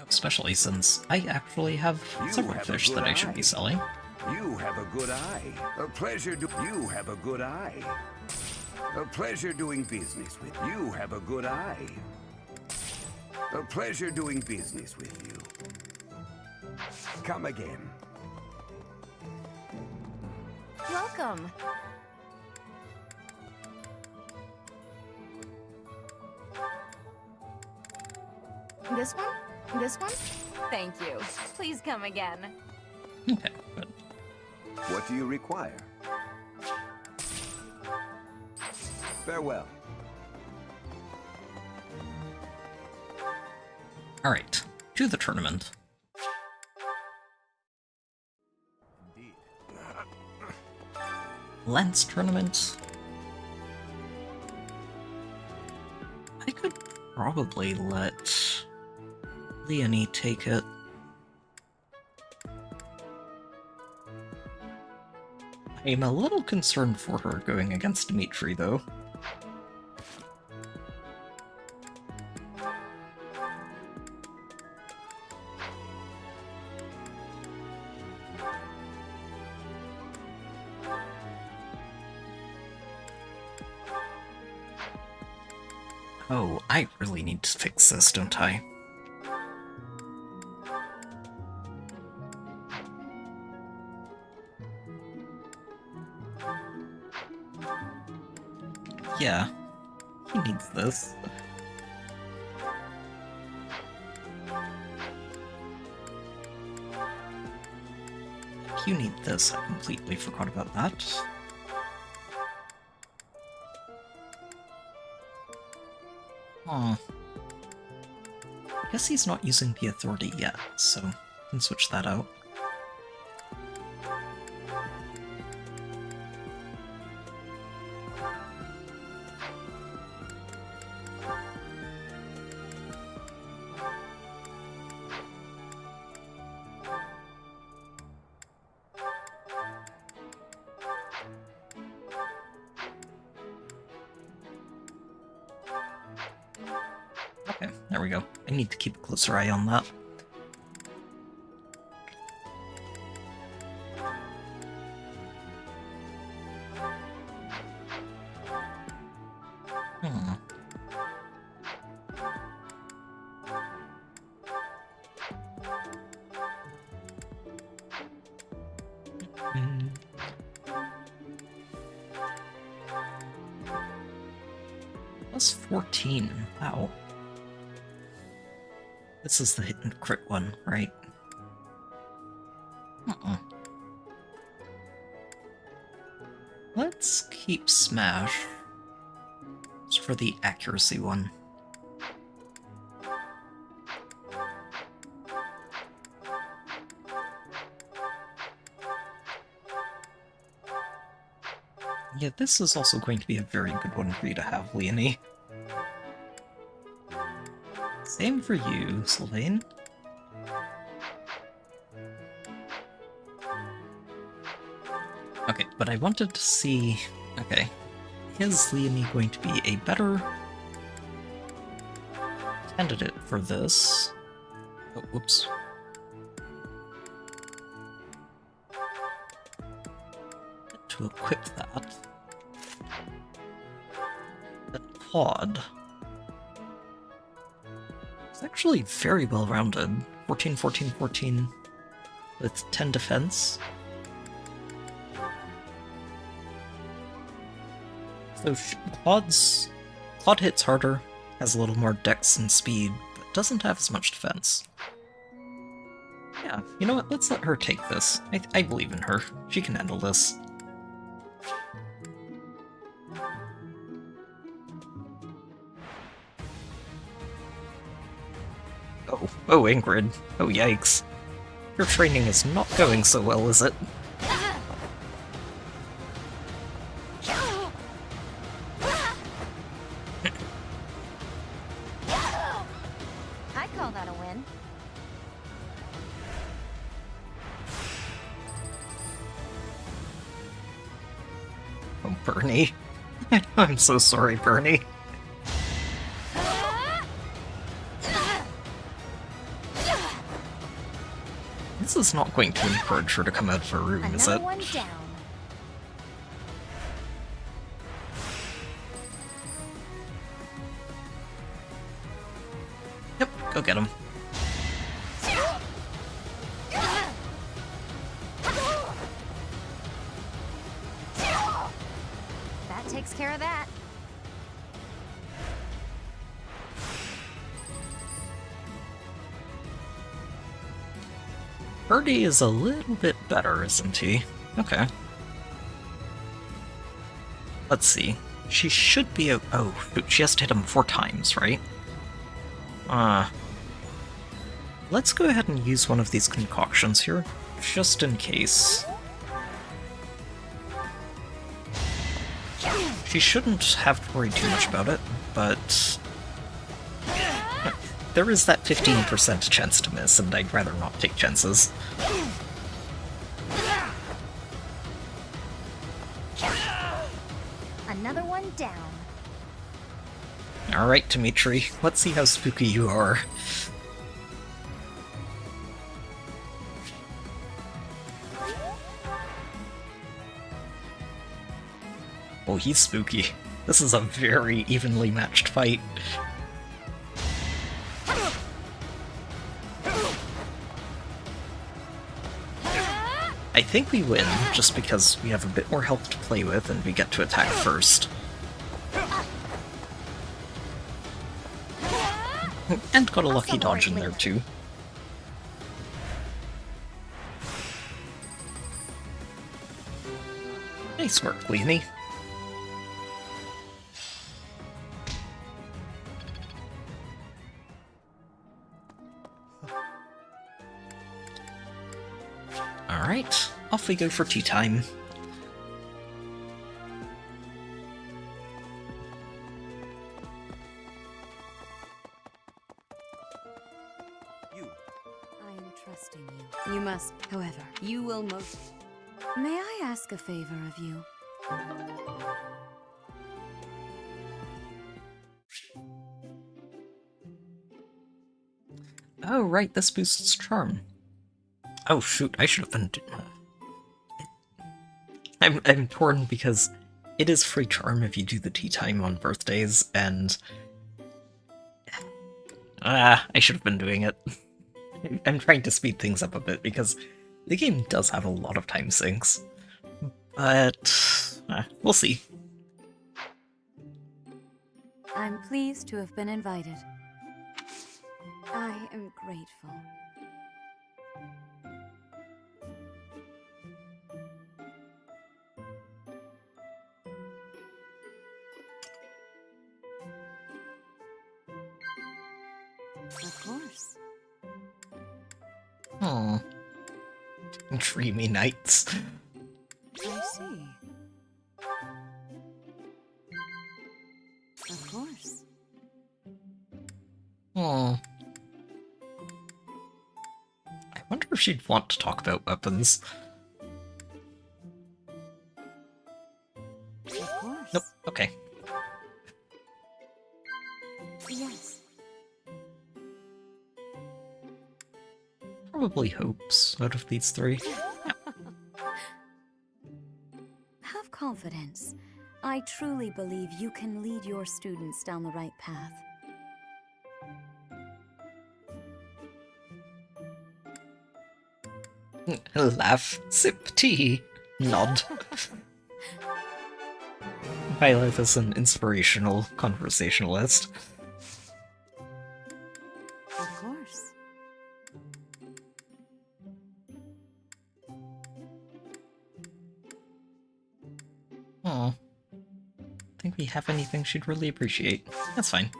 Especially since I actually have You several have a fish good that I should eye. be selling. You have a good eye. A pleasure do you have a good eye. A pleasure doing business with you. Have a good eye. A pleasure doing business with you. Come again. Welcome. This one? This one? Thank you. Please come again. Okay, good. What do you require? Farewell. Alright, to the tournament. Lance tournament. I could probably let Leonie take it. I'm a little concerned for her going against Dimitri, though. Oh, I really need to fix this, don't I? Yeah, he needs this. You need this, I completely forgot about that. Huh. I guess he's not using the authority yet, so I can switch that out. Okay, there we go. I need to keep a closer eye on that. Hmm. Plus 14. Wow. This is the hit and crit one, right? Let's keep Smash. Just for the accuracy one. Yeah, this is also going to be a very good one for you to have, Leonie. Same for you, Sylvain. Okay, but I wanted to see... Okay. Is Leonie going to be a better candidate for this? Oh, whoops. To equip that. The Claude. It's actually very well rounded. 14, 14, 14 with 10 defense. So Claude hits harder, has a little more dex and speed, but doesn't have as much defense. Yeah, you know what? Let's let her take this. I believe in her. She can handle this. Oh, Ingrid. Oh, yikes. Your training is not going so well, is it? I call that a win. Oh, Bernie. I'm so sorry, Bernie. This is not going to encourage her to come out of her room, is it? One down. Yep, go get him. That takes care of that. Birdie is a little bit better, isn't he? Okay. Let's see. She should be a... Oh, she has to hit him 4 times, right? Let's go ahead and use one of these concoctions here, just in case. She shouldn't have to worry too much about it, but... There is that 15% chance to miss, and I'd rather not take chances. Another one down. Alright, Dimitri, let's see how spooky you are. Oh, he's spooky. This is a very evenly matched fight. I think we win, just because we have a bit more health to play with and we get to attack first. And got a lucky dodge in there too. Nice work, Leonie. Alright, off we go for tea time. I am trusting you. You must, however, you will most... May I ask a favor of you? Oh, right, this boosts charm. Oh shoot, I should have been... I'm torn because it is free charm if you do the tea time on birthdays, and... I should have been doing it. I'm trying to speed things up a bit because the game does have a lot of time sinks. But... we'll see. I'm Pleased to have been invited. I am grateful. Of course. Hmm. Dreamy nights. I see. Of course. Hmm. I wonder if she'd want to talk about weapons. Of course. Nope. Okay. Yes. Probably hopes out of these three. Have confidence. I truly believe you can lead your students down the right path. Laugh, sip tea, nod. Violet is an inspirational conversationalist. Of course. Oh. Think we have anything she'd really appreciate. That's fine.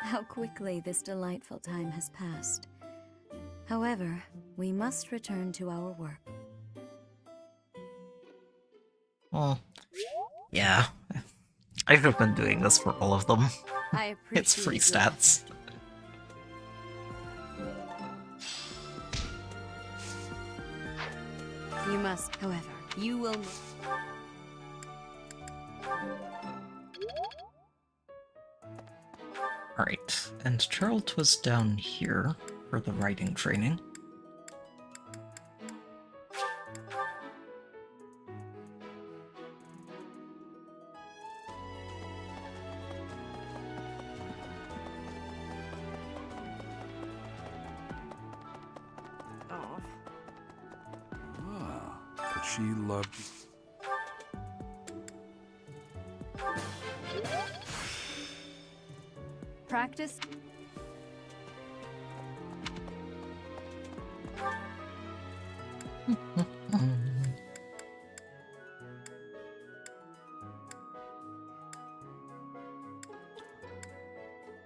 How quickly this delightful time has passed. However, we must return to our work. Oh. Yeah. I've been doing this for all of them. I appreciate It's free your- stats. You must, however, you will... Alright, and Gerald was down here for the writing training. Ah, but she loved... Practice.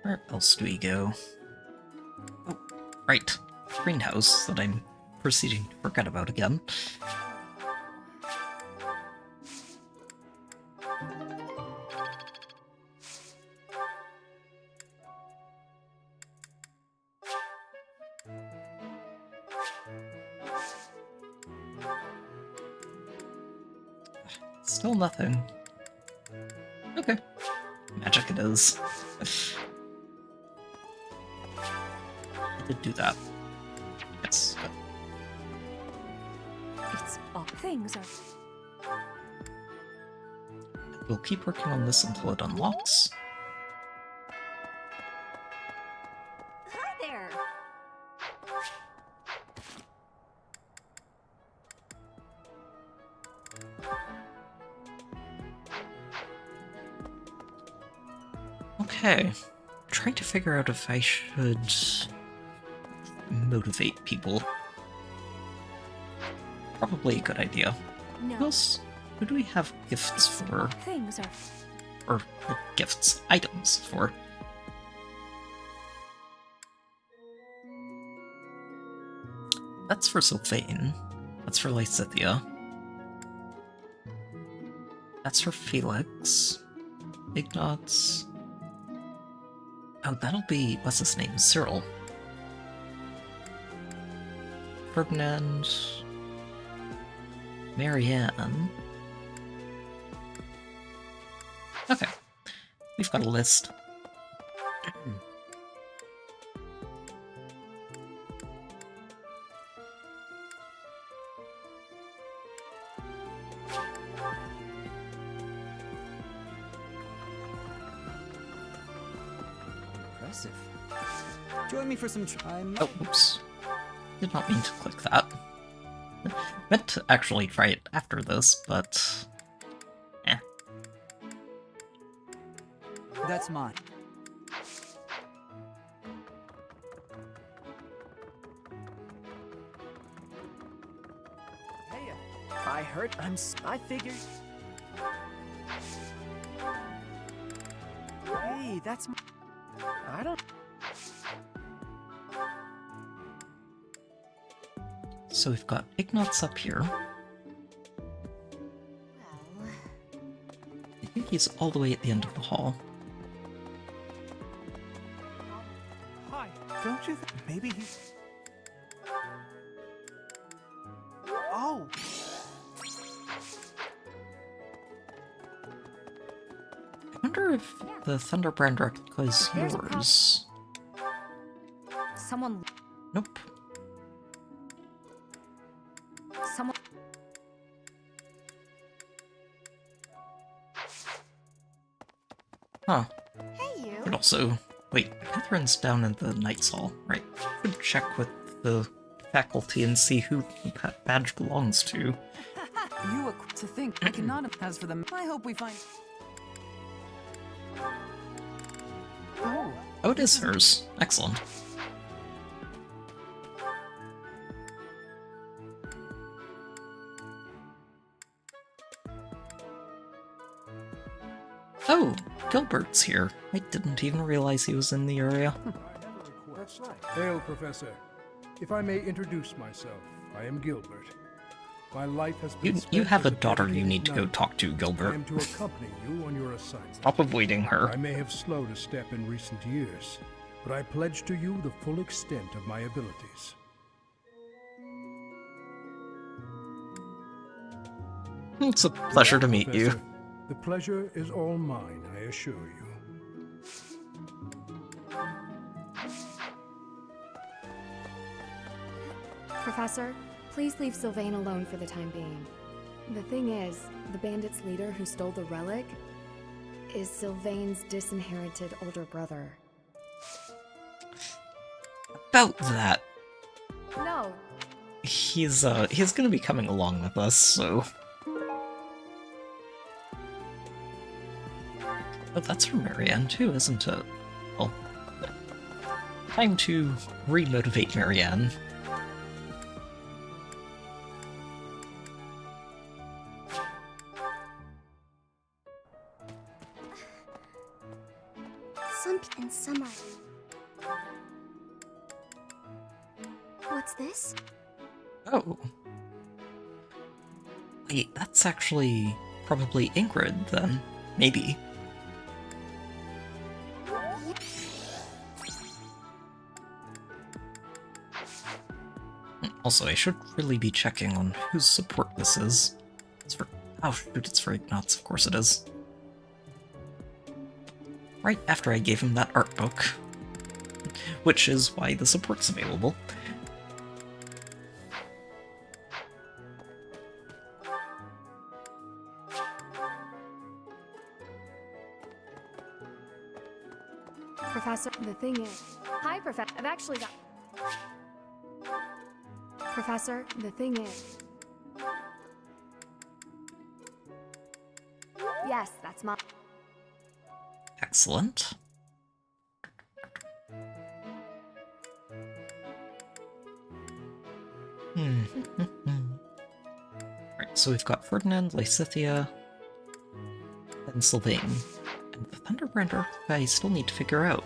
Where else do we go? Oh, right. Greenhouse that I'm proceeding to forget about again. Still nothing. Okay. Magic it is. I did do that. Yes. Good. It's all things are. We'll keep working on this until it unlocks. Hi there. Okay. Trying to figure out if I should motivate people. Probably a good idea. No. Who else? Who do we have gifts for? Things are. Or gifts, items for? That's for Sylvain. That's for Lysithia. That's for Felix. Ignatz. Oh, that'll be, what's his name? Cyril. Ferdinand. Marianne. Okay. We've got a list. Impressive. Join me for some time. Oh, oops. Did not mean to click that. Meant to actually try it after this, but... That's mine. Rhea. I heard. I figured. Hey, that's. I don't. So we've got Ignatz up here. I think he's all the way at the end of the hall. Hi, don't you think maybe he's... Oh! I wonder if the Thunderbrand replica is yours. Someone. Nope. Someone. Huh. Hey, you. But also, wait, Catherine's down in the Knight's Hall, right? I should check with the faculty and see who that badge belongs to. To think, I cannot. As for them, I hope we find. Oh, it is hers. Excellent. Oh, Gilbert's here. I didn't even realize he was in the area. That's right. Hail, Professor. If I may introduce myself, I am Gilbert. My life has been You have a spent as daughter you dedicated need to go knight. talk to, I Gilbert. am to accompany you on your assignment. Stop avoiding her. I may have slowed a step in recent years, but I pledge to you the full extent of my abilities. It's a pleasure to meet you. Professor, the pleasure is all mine, I assure you. Professor, please leave Sylvain alone for the time being. The thing is, the bandits' leader who stole the relic is Sylvain's disinherited older brother. About that, No, he's gonna be coming along with us, so... Oh, that's from Marianne too, isn't it? Well, time to re-motivate Marianne. And summer. What's this? Oh. Wait, that's actually probably Ingrid, then. Maybe. Also, I should really be checking on whose support this is. It's for... Oh shoot, it's for Ignatz, of course it is. Right after I gave him that art book. Which is why the support's available. Professor, the thing is... Hi, Professor. I've actually got... Professor, the thing is... Yes, that's my... Excellent. Right, so we've got Ferdinand, Lysithea, and Sylvain. And the Thunderbrander I still need to figure out.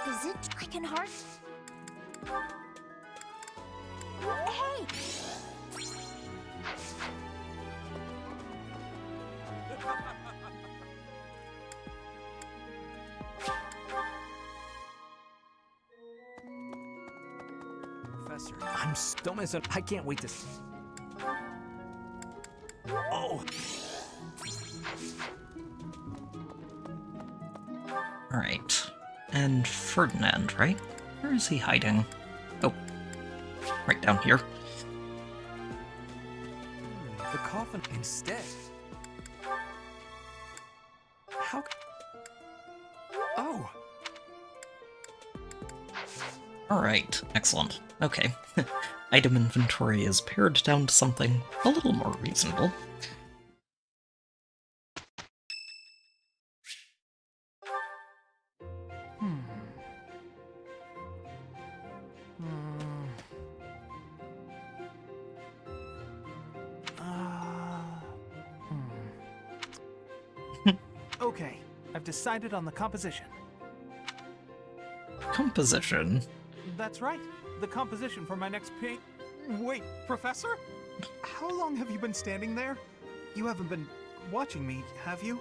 Is it? I can hardly... Hey! Professor, don't miss it. I can't wait to see. Oh! Alright. And Ferdinand, right? Where is he hiding? Oh. Right down here. The coffin instead. How? Oh! Alright, excellent. Okay. Item inventory is pared down to something a little more reasonable. Okay, I've decided on the composition. Composition? That's right, the composition for my next paint. Wait, Professor? How long have you been standing there? You haven't been watching me, have you?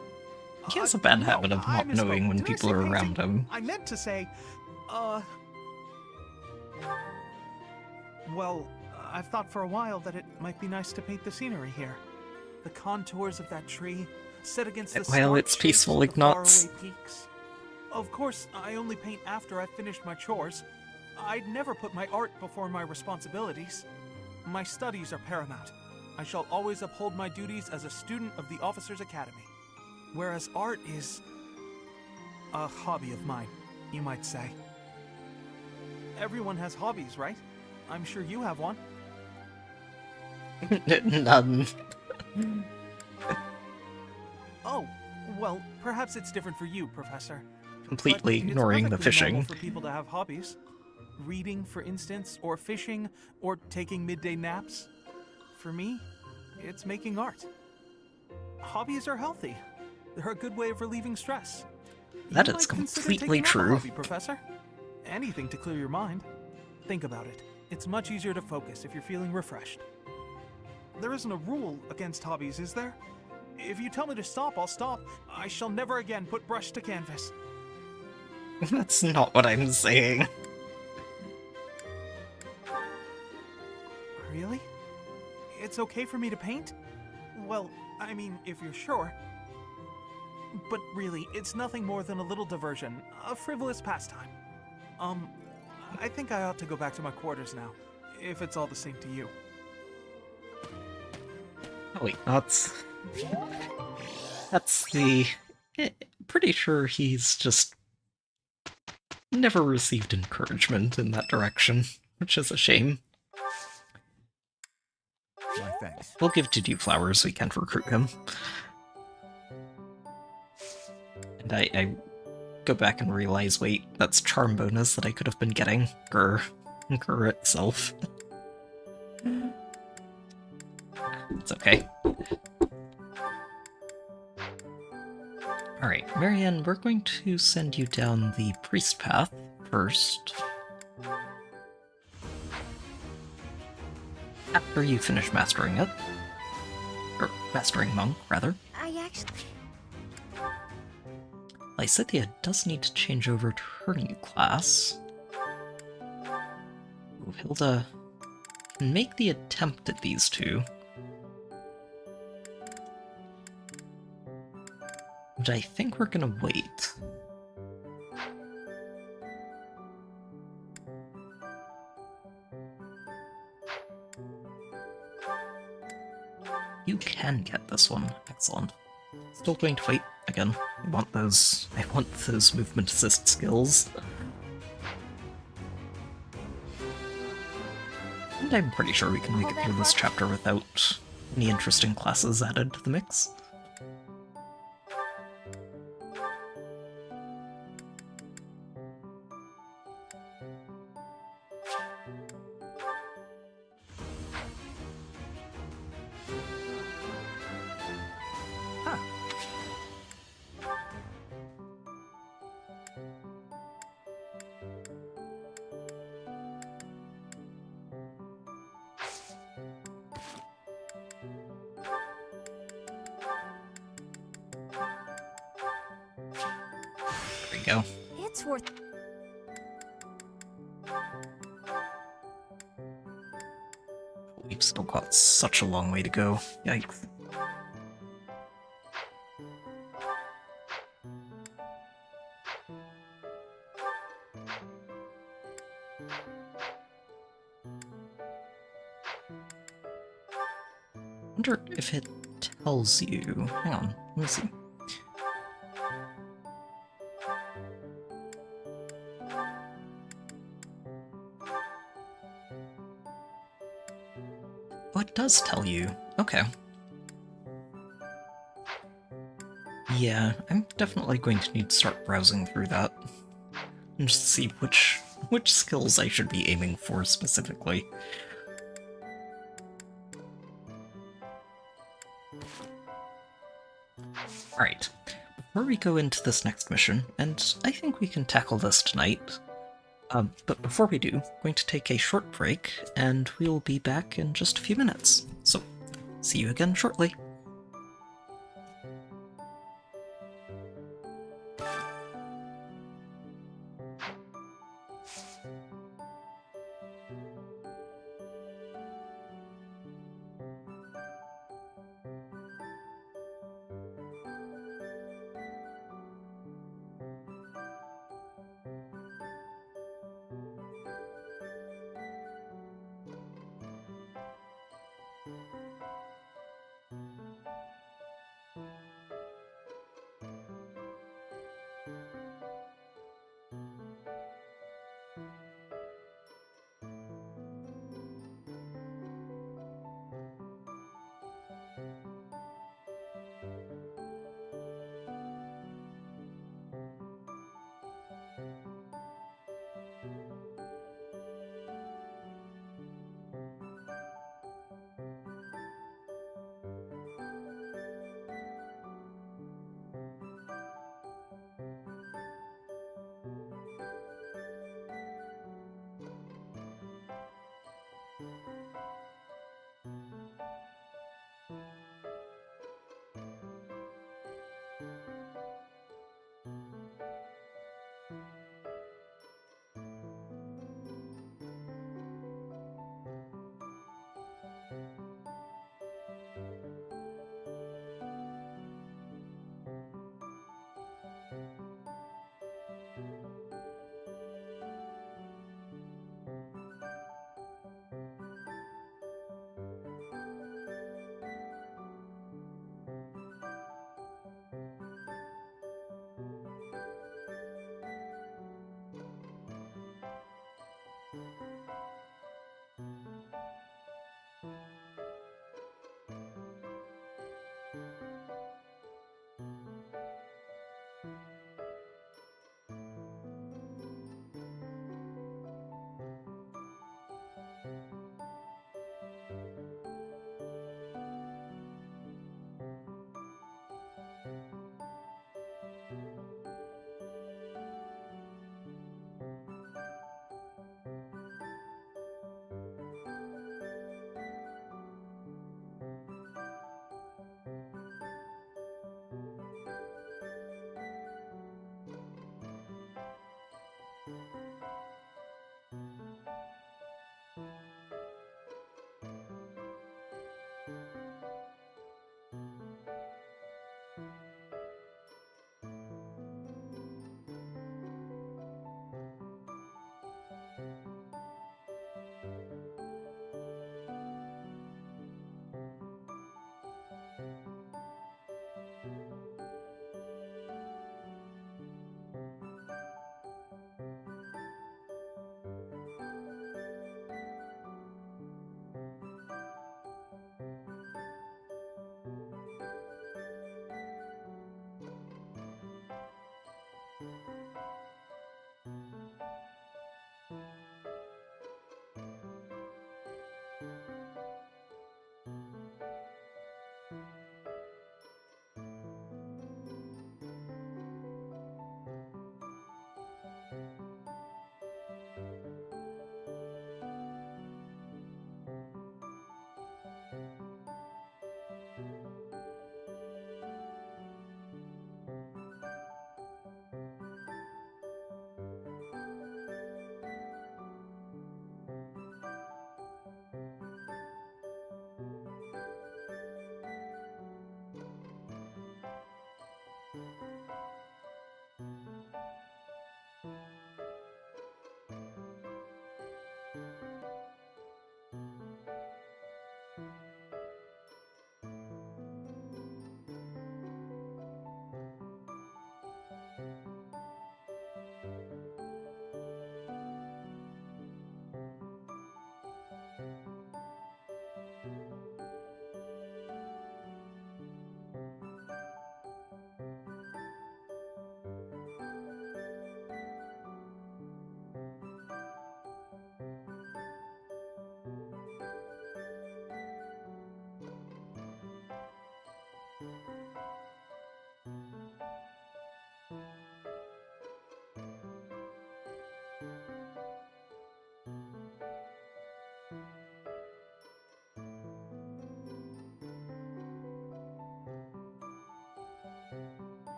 He has a bad no, habit of I not knowing misspoke. when Did I people say are painting? around him. I meant to say, well, I've thought for a while that it might be nice to paint the scenery here. The contours of that tree, set against the Well, stark it's shapes peaceful, of the Ignots. faraway peaks. Of course, I only paint after I've finished my chores. I'd never put my art before my responsibilities. My studies are paramount. I shall always uphold my duties as a student of the Officers' Academy. Whereas art is a hobby of mine, you might say. Everyone has hobbies, right? I'm sure you have one. None. Oh, well, perhaps it's different for you, Professor. Completely But it's ignoring the perfectly normal fishing. for people to have hobbies. Reading, for instance, or fishing, or taking midday naps. For me, it's making art. Hobbies are healthy. They're a good way of relieving stress. That You is might consider completely taking up a true. hobby, Professor. Anything to clear your mind. Think about it. It's much easier to focus if you're feeling refreshed. There isn't a rule against hobbies, is there? If you tell me to stop, I'll stop. I shall never again put brush to canvas. That's not what I'm saying. Really? It's okay for me to paint? Well, I mean, if you're sure. But really, it's nothing more than a little diversion, a frivolous pastime. I think I ought to go back to my quarters now, if it's all the same to you. Oh wait, that's the... Pretty sure he's just never received encouragement in that direction, which is a shame. My thanks. We'll give Diddy flowers, we can't recruit him. And I go back and realize, wait, that's charm bonus that I could have been getting. Grr itself. It's okay. Alright, Marianne, we're going to send you down the priest path first. After you finish mastering it. Or mastering monk, rather. I actually... Lysithia does need to change over to her new class. Ooh, Hilda can make the attempt at these two. But I think we're gonna wait. You can get this one. Excellent. Still going to wait again. I want those movement assist skills. And I'm pretty sure we can make it through this chapter without any interesting classes added to the mix. There we go. It's worth... We've still got such a long way to go. Yikes. Wonder if it tells you. Hang on, let me see. Oh, it does tell you. Okay. Yeah, I'm definitely going to need to start browsing through that. And just see which skills I should be aiming for specifically. Alright, before we go into this next mission, and I think we can tackle this tonight, but before we do, I'm going to take a short break, and we'll be back in just a few minutes. So, see you again shortly.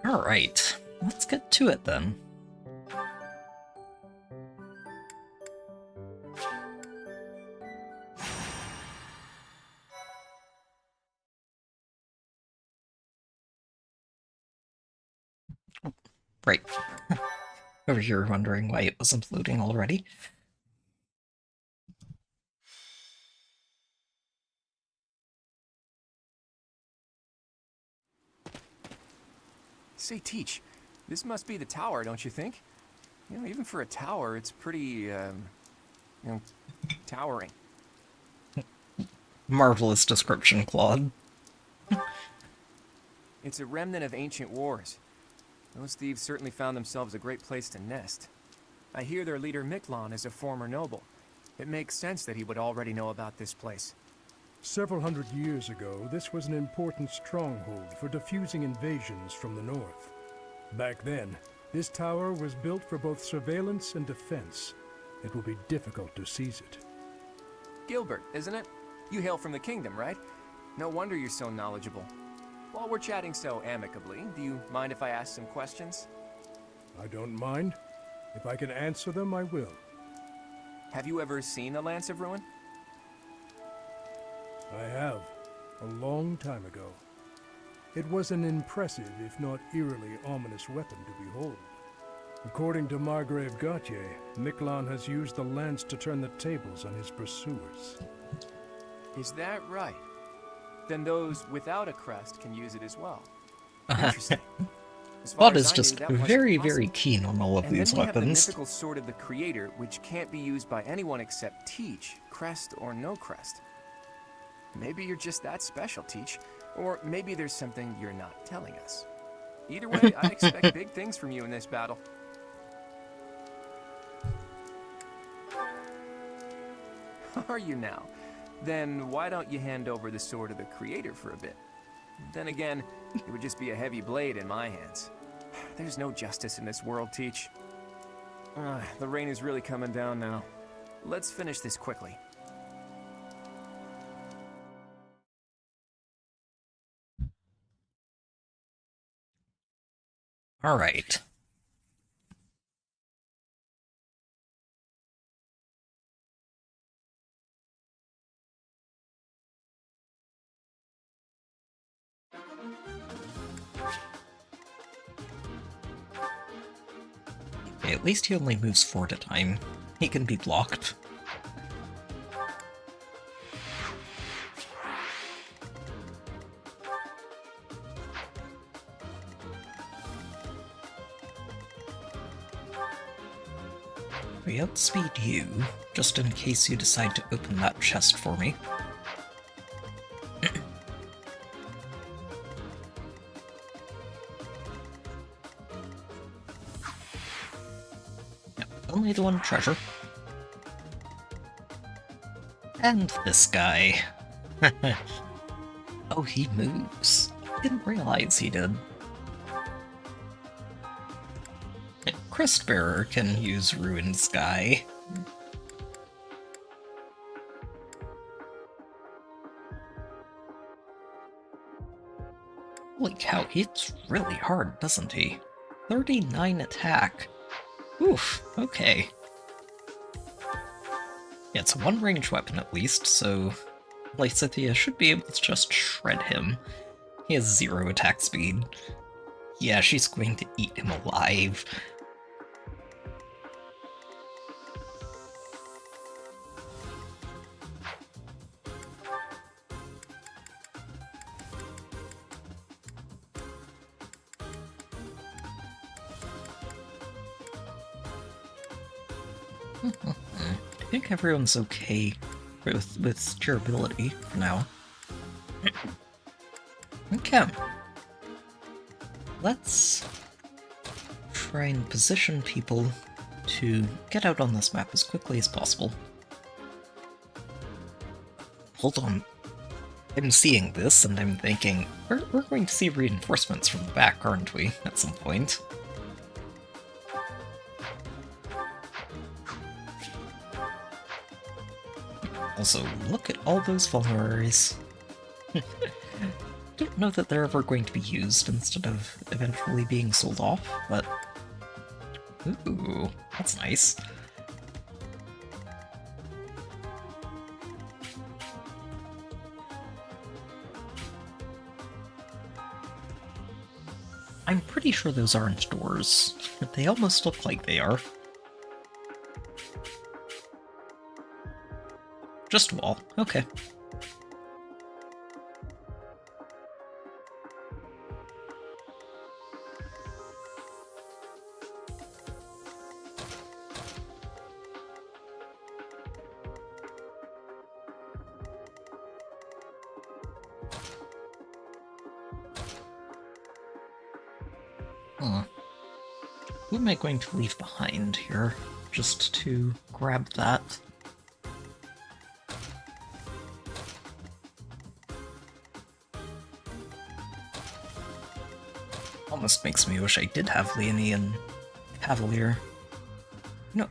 Alright, let's get to it then. Right. Over here wondering why it wasn't loading already. Say, Teach, this must be the tower, don't you think? You know, even for a tower, it's pretty, towering. Marvelous description, Claude. It's a remnant of ancient wars. Those thieves certainly found themselves a great place to nest. I hear their leader Miklon is a former noble. It makes sense that he would already know about this place. Several hundred years ago, this was an important stronghold for diffusing invasions from the north. Back then, this tower was built for both surveillance and defense. It will be difficult to seize it. Gilbert, isn't it? You hail from the kingdom, right? No wonder you're so knowledgeable. While we're chatting so amicably, do you mind if I ask some questions? I don't mind. If I can answer them, I will. Have you ever seen the Lance of Ruin? I have, a long time ago. It was an impressive, if not eerily ominous weapon to behold. According to Margrave Gautier, Miklon has used the lance to turn the tables on his pursuers. Is that right? Then those without a crest can use it as well. Interesting. Claude is just very, very keen on all of and these then we have the weapons. mythical sword of the Creator, which can't be used by anyone except Teach, crest or no crest. Maybe you're just that special, Teach. Or maybe there's something you're not telling us. Either way, I expect big things from you in this battle. Are you now? Then why don't you hand over the sword of the Creator for a bit? Then again, it would just be a heavy blade in my hands. There's no justice in this world, Teach. The rain is really coming down now. Let's finish this quickly. All right. Okay, at least he only moves 4 at a time. He can be blocked. We outspeed you, just in case you decide to open that chest for me. Yep, only the one treasure. And this guy. Oh, he moves. Didn't realize he did. Crestbearer can use Ruined Sky. Holy cow, he hits really hard, doesn't he? 39 attack. Oof, okay. Yeah, it's a one-range weapon at least, so Lysithea should be able to just shred him. He has 0 attack speed. Yeah, she's going to eat him alive. I think everyone's okay with durability for now. Okay. Let's try and position people to get out on this map as quickly as possible. Hold on. I'm seeing this and I'm thinking, we're going to see reinforcements from the back, aren't we, at some point? Also, look at all those vulneraries. don't know that they're ever going to be used instead of eventually being sold off, but... Ooh, that's nice. I'm pretty sure those aren't doors, but they almost look like they are. Just a wall, okay. Who am I going to leave behind here, just to grab that? Almost makes me wish I did have Leonie and Cavalier. You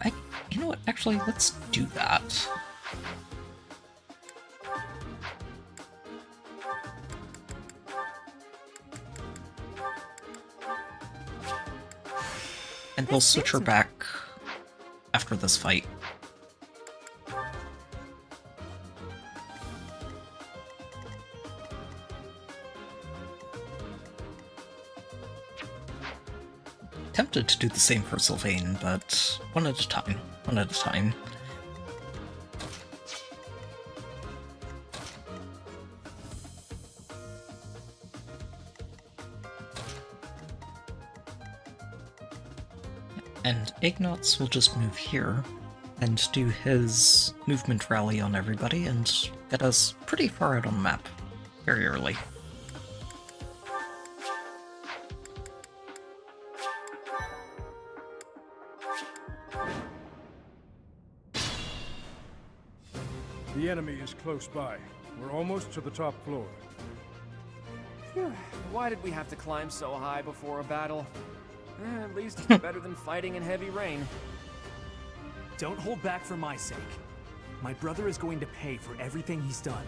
know what, actually, let's do that. And we'll switch her back after this fight. Tempted to do the same for Sylvain, but one at a time. One at a time. And Ignatz will just move here and do his movement rally on everybody and get us pretty far out on the map very early. The enemy is close by. We're almost to the top floor. Phew. Why did we have to climb so high before a battle? At least it's better than fighting in heavy rain. Don't hold back for my sake. My brother is going to pay for everything he's done.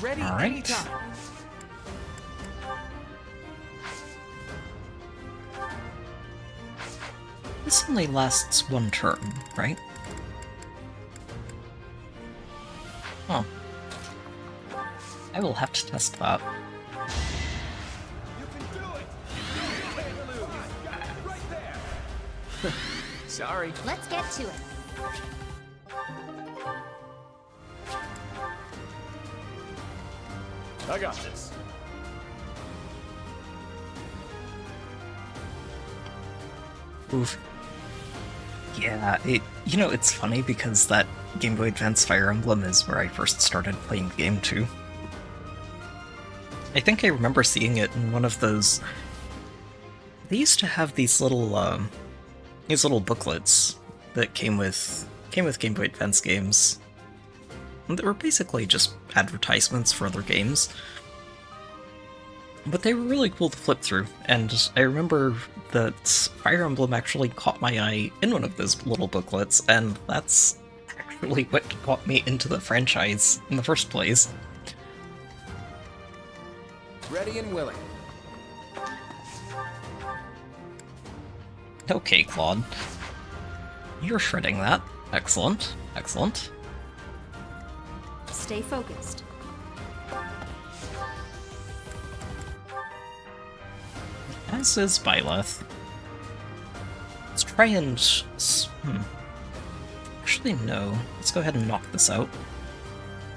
Ready anytime. This only lasts one turn, right? Huh. I will have to test that. Sorry. Let's get to it. I got this. Oof. Yeah, it's funny because that Game Boy Advance Fire Emblem is where I first started playing the game too. I think I remember seeing it in one of those... They used to have these little booklets that came with Game Boy Advance games. And they were basically just advertisements for other games. But they were really cool to flip through, and I remember that Fire Emblem actually caught my eye in one of those little booklets, and that's actually what got me into the franchise in the first place. Ready and willing. Okay, Claude. You're shredding that. Excellent. Excellent. Stay focused. As is Byleth. Let's try and... Actually, no. Let's go ahead and knock this out.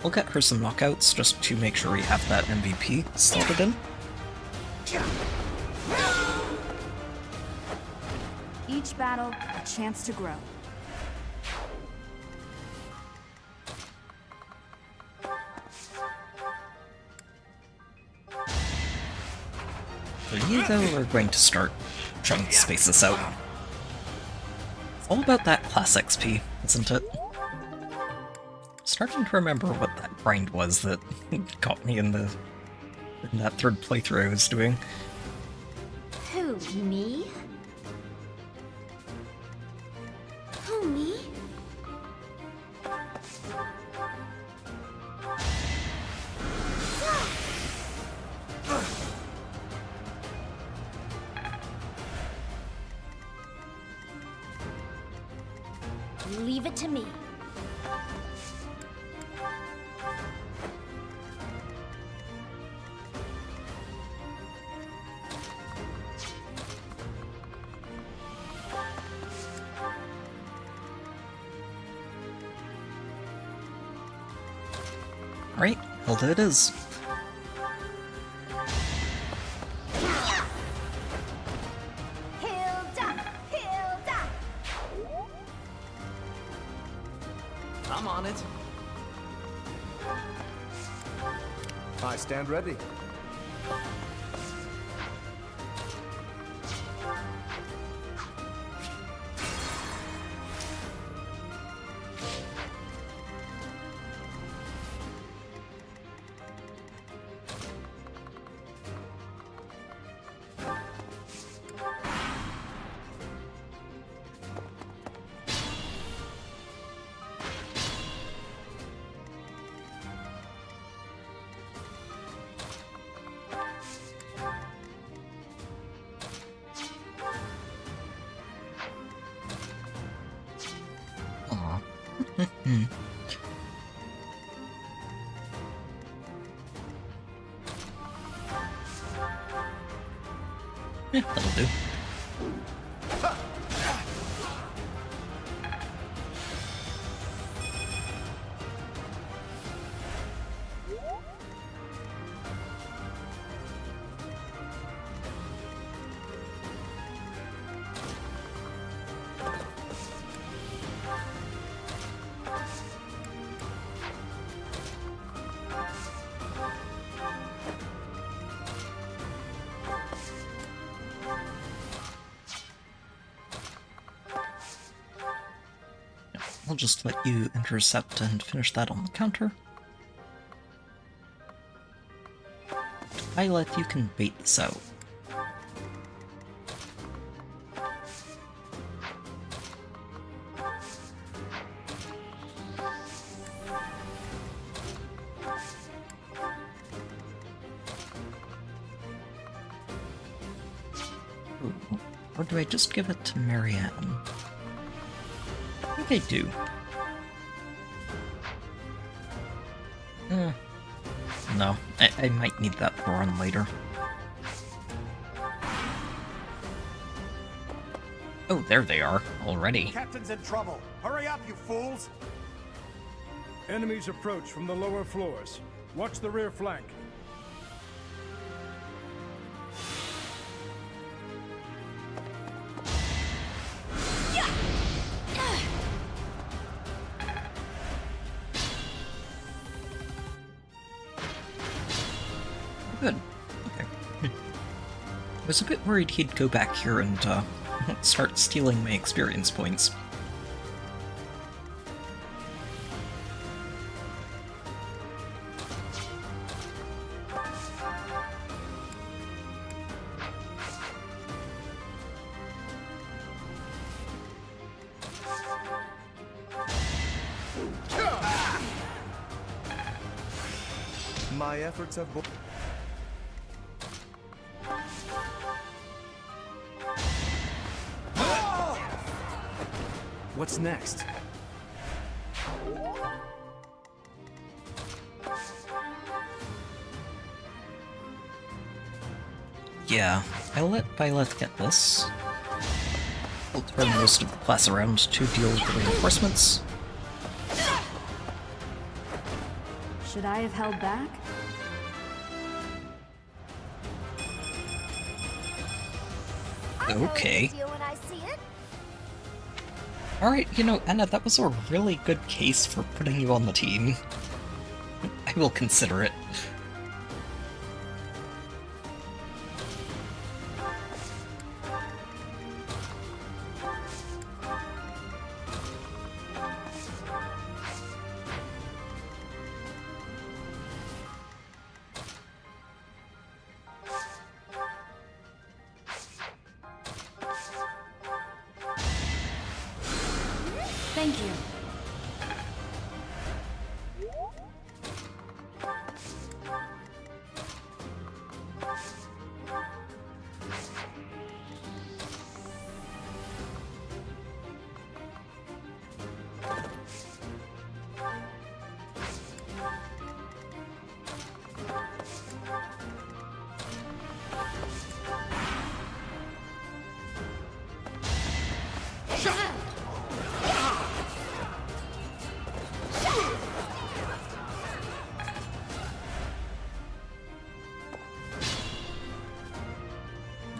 We'll get her some knockouts just to make sure we have that MVP slotted in. Each battle, a chance to grow. For you, though, we're going to start trying to space this out. It's all about that class XP, isn't it? Starting to remember what that grind was that got me in that third playthrough I was doing. Who, me? Who, me? Leave it to me. Alright, Hilda it is. Hilda! Hilda! I'm on it. I stand ready. Aw. Yeah, that'll do. I'll just let you intercept and finish that on the counter. Violet, you can bait this out. Ooh, or do I just give it to Marianne? I think I do. No, I might need that for run later. Oh, there they are, already. Captain's in trouble. Hurry up, you fools! Enemies approach from the lower floors. Watch the rear flank. Good. Okay. I was a bit worried he'd go back here and start stealing my experience points. My efforts have... What's next? Yeah, I'll let Violet get this. I'll turn most of the class around to deal with the reinforcements. Should I have held back? Okay. Deal when I see it. Alright, you know, Anna, that was a really good case for putting you on the team. I will consider it. Thank you.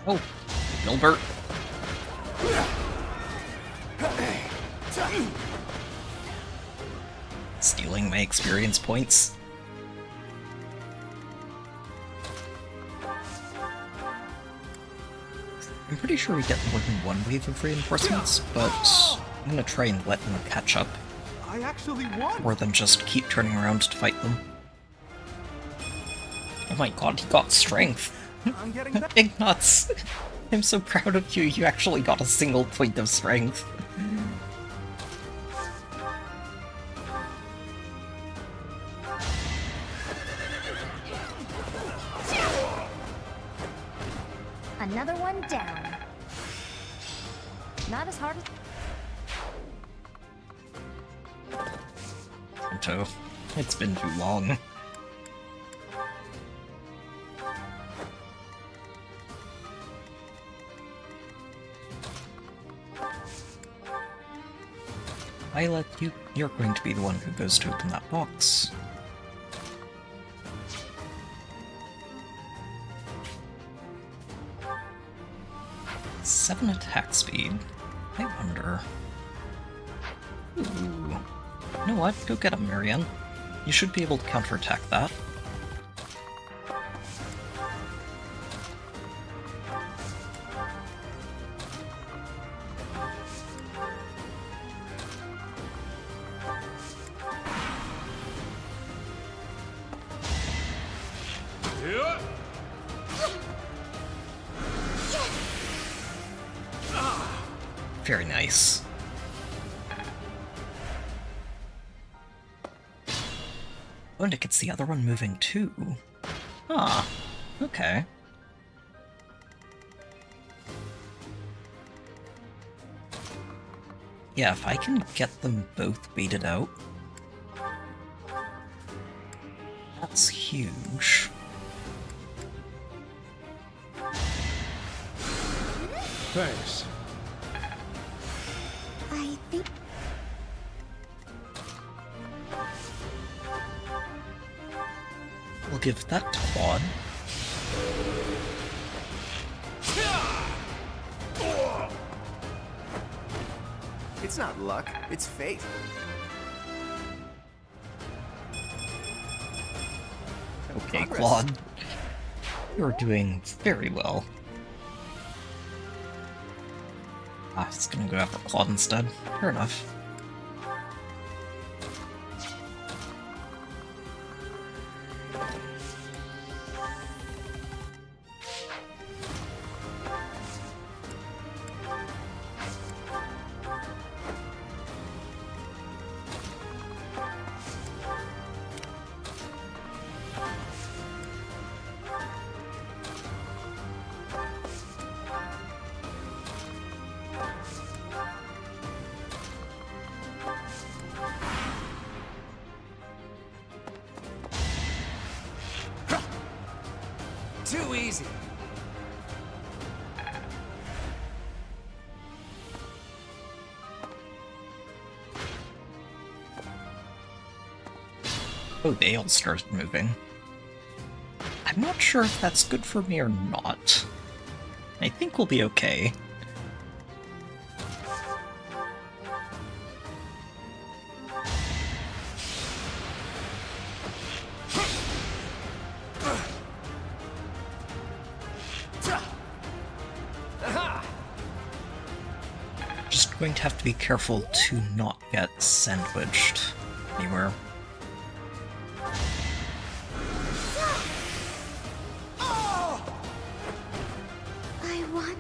Oh, Gilbert. Stealing my experience points. I'm pretty sure we get more than one wave of reinforcements, but I'm gonna try and let them catch up. I actually won! More than just keep turning around to fight them. Oh my god, he got strength! I'm getting that. Big nuts! I'm so proud of you, you actually got a single point of strength. Another one down. Not as hard as... Kanto, it's been too long. Violet, you're going to be the one who goes to open that box. Seven attack speed. I wonder. Ooh. You know what? Go get him, Marianne. You should be able to counterattack that. Very nice. Oh, and I could see the other one moving too. Ah, okay. Yeah, if I can get them both baited out, that's huge. Thanks. I think... We'll give that to Claude. It's not luck, it's fate. Okay, Claude. You're doing very well. Ah, it's gonna go after Claude instead. Fair enough. Too easy. Oh, they all started moving. I'm not sure if that's good for me or not. I think we'll be okay. Just going to have to be careful to not get sandwiched anywhere. I won.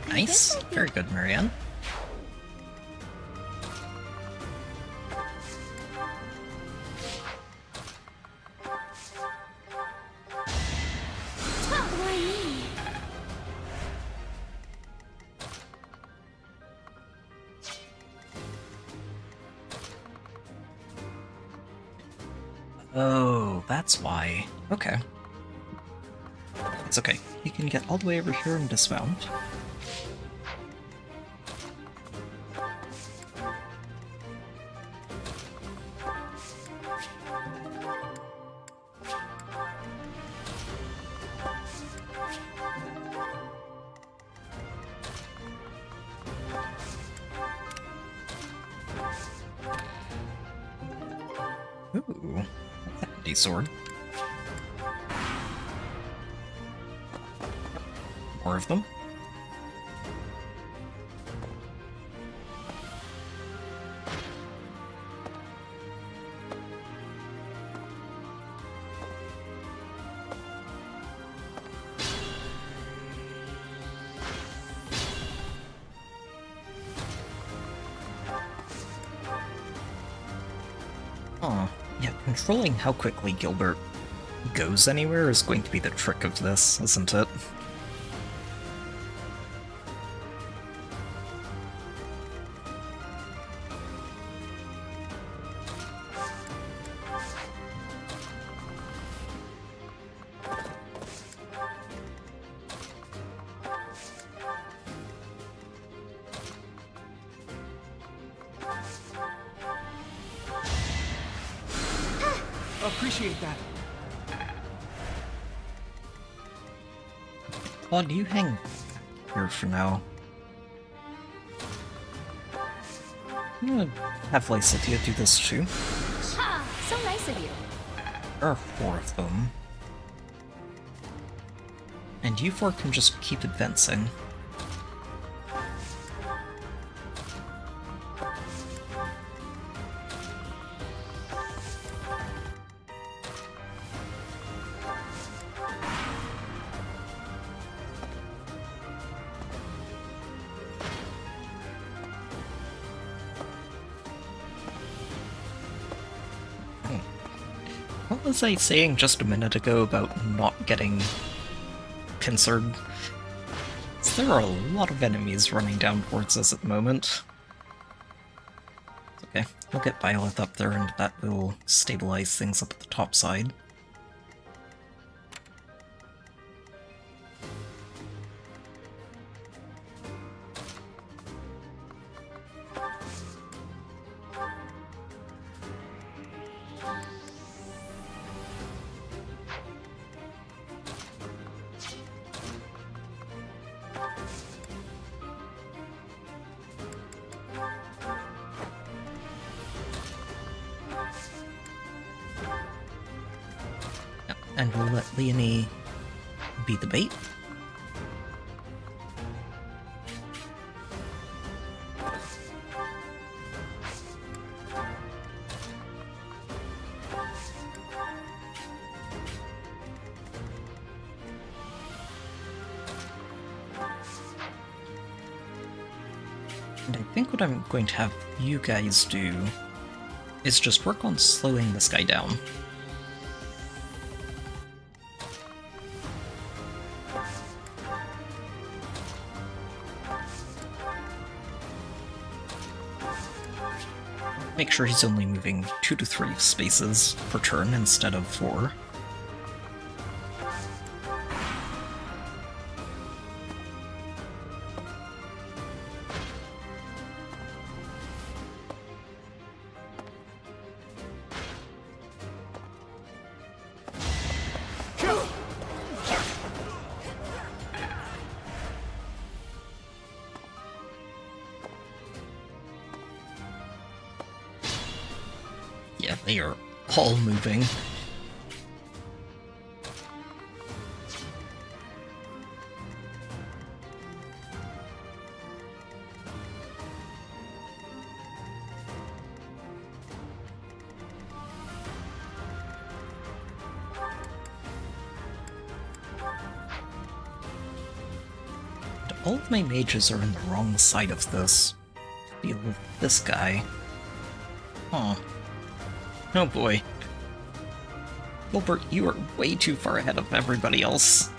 Nice. Very good, Marianne. Why me? Oh, that's why. Okay. It's okay. You can get all the way over here and dismount. Ooh, that's a handy sword. More of them. Huh. Yeah, controlling how quickly Gilbert goes anywhere is going to be the trick of this, isn't it? Appreciate that. Claude, you hang here for now. I'm gonna have Lysithea do this too. Ha! So nice of you. There are 4 of them. And you 4 can just keep advancing. What was I saying just a minute ago about not getting pincered? There are a lot of enemies running down towards us at the moment. It's okay, we'll get Byleth up there and that will stabilize things up at the top side. And we'll let Leonie be the bait. And I think what I'm going to have you guys do is just work on slowing this guy down. Make sure he's only moving 2 to 3 spaces per turn instead of 4. Yeah, they are all moving. And all of my mages are in the wrong side of this. Deal with this guy. Huh. Oh boy. Gilbert, you are way too far ahead of everybody else.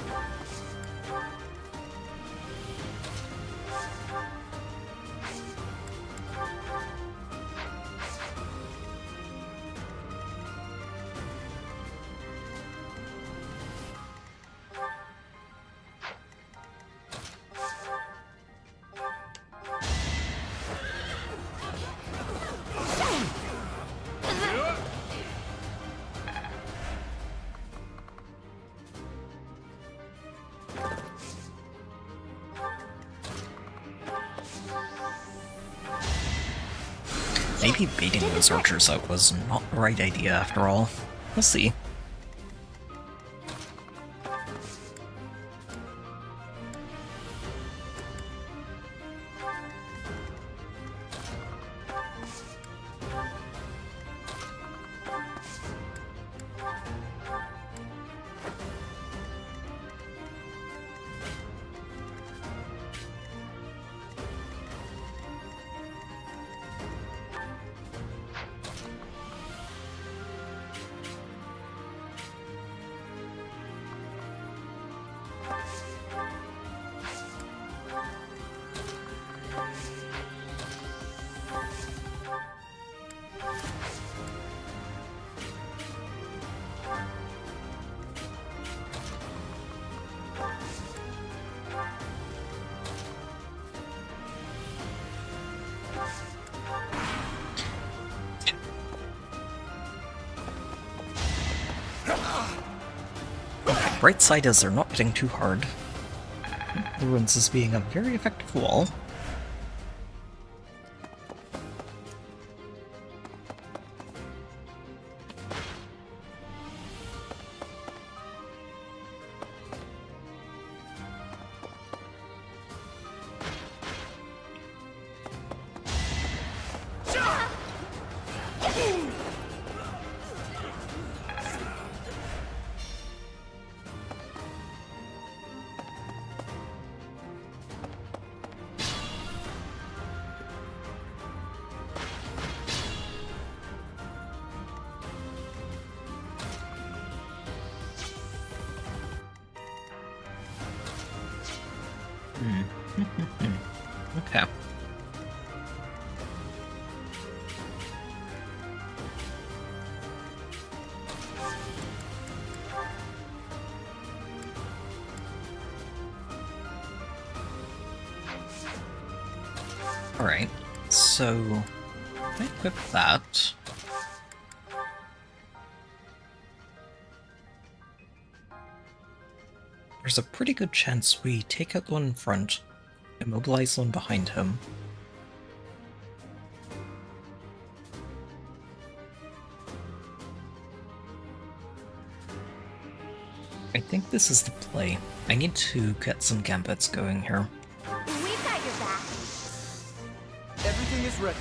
Maybe baiting those archers out was not the right idea after all. We'll see. Bright side is they're not hitting too hard. The ruins is being a very effective wall. Okay. Alright, so if I equip that. There's a pretty good chance we take out the one in front, immobilize the one behind him. I think this is the play. I need to get some gambits going here. We've got your back. Everything is ready.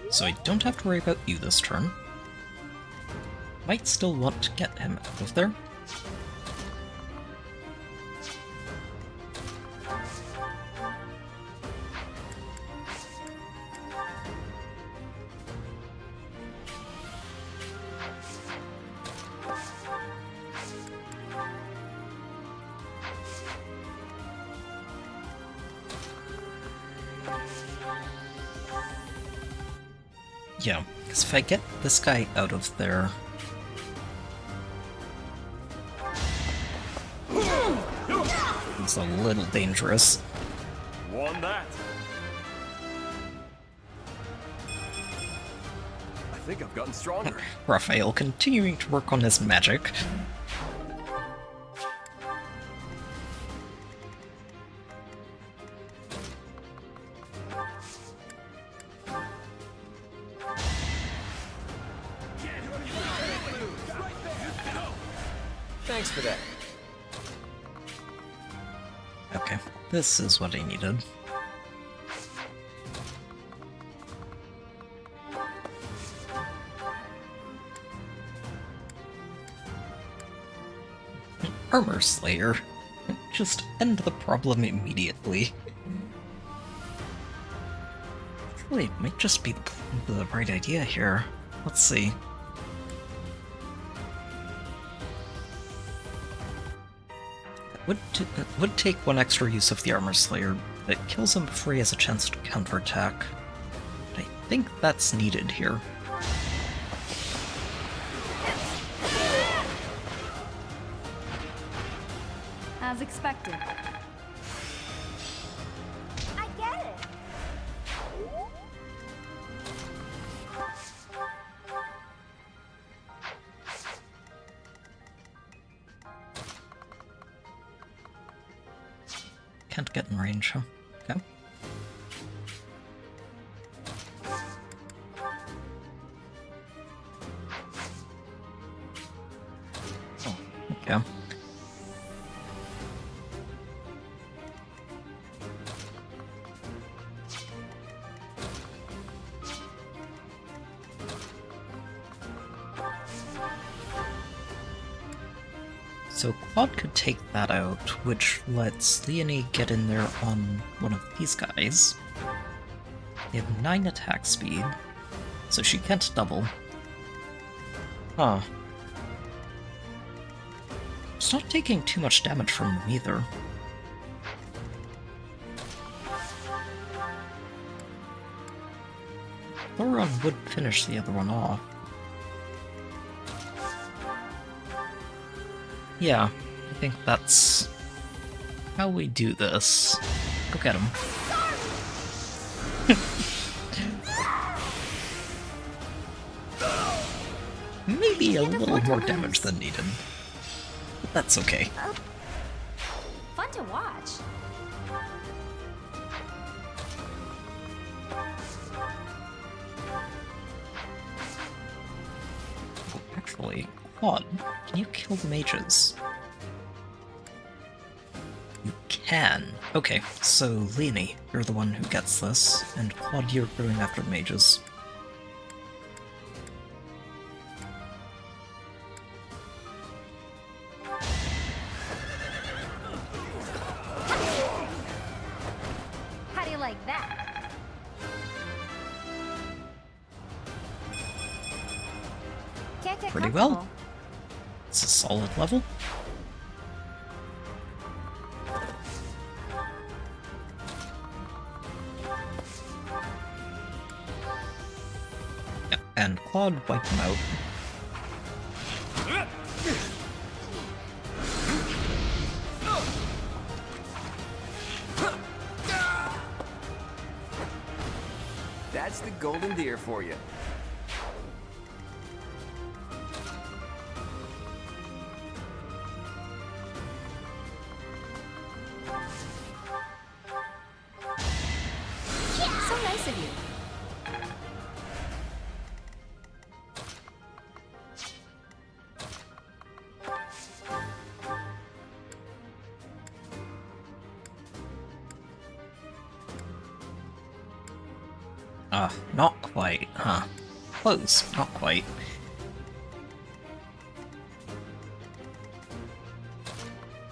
So I don't have to worry about you this turn. Might still want to get him out of there. Yeah, because if I get this guy out of there... It's a little dangerous. Won that. I think I've gotten stronger. Raphael continuing to work on his magic. Thanks for that. Okay, this is what I needed. Armor Slayer. Just end the problem immediately. Really, it might just be the right idea here. Let's see. Would take one extra use of the Armor Slayer, but it kills him before he has a chance to counterattack. But I think that's needed here. As expected. I get it. can't get in range, huh? Okay. Oh, okay. So Claude could take that out, which lets Leonie get in there on one of these guys. They have 9 attack speed, so she can't double. Huh. It's not taking too much damage from them either. Thoron would finish the other one off. Yeah, I think that's how we do this. Go get him. Maybe a little more damage than needed. But that's okay. Fun to watch. Actually, Claude, can you kill the mages? You can. Okay, so Leonie, you're the one who gets this, and Claude, you're going after the mages. How do you like that? Can't get Pretty well. It's a solid level. Yeah, and Claude wiped him out. That's the golden deer for you. So nice of you. Not quite, huh? Close, not quite.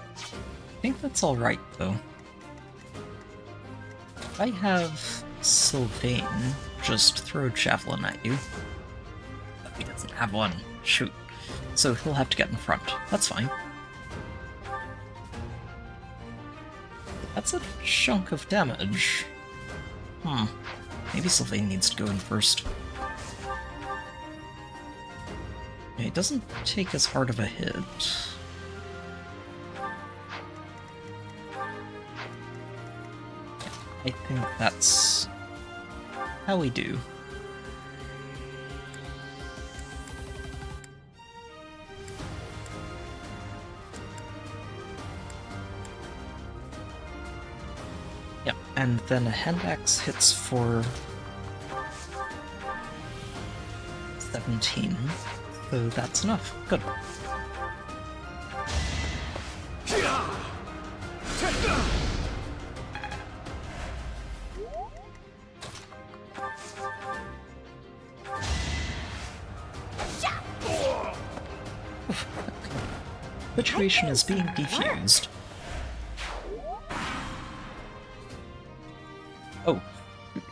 I think that's alright, though. If I have Sylvain just throw a javelin at you. Oh, he doesn't have one. Shoot. So he'll have to get in front. That's fine. That's a chunk of damage. Maybe Sylvain needs to go in first. Yeah, he doesn't take as hard of a hit. I think that's how we do. Yep, and then a hand axe hits for 17, so that's enough. Good. Situation is being defused. Oh,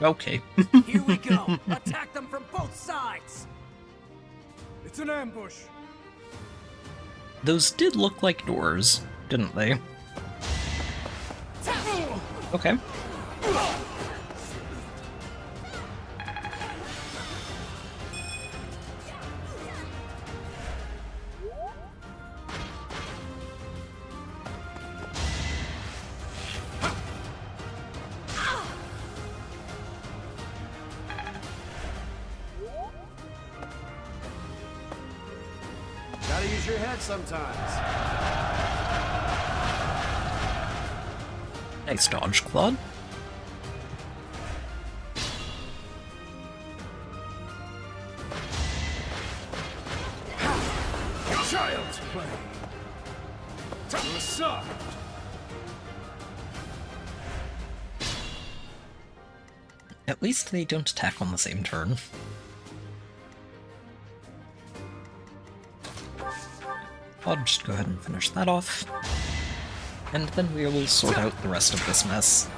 okay. Here we go! Attack them from both sides! It's an ambush! Those did look like doors, didn't they? Okay. Gotta use your head sometimes. Nice dodge, Claude. Child's play. Massage. At least they don't attack on the same turn. I'll just go ahead and finish that off. And then we will sort out the rest of this mess.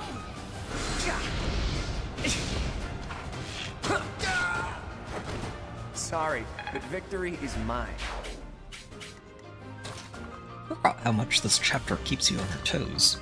Sorry, but victory is mine. I forgot how much this chapter keeps you on your toes.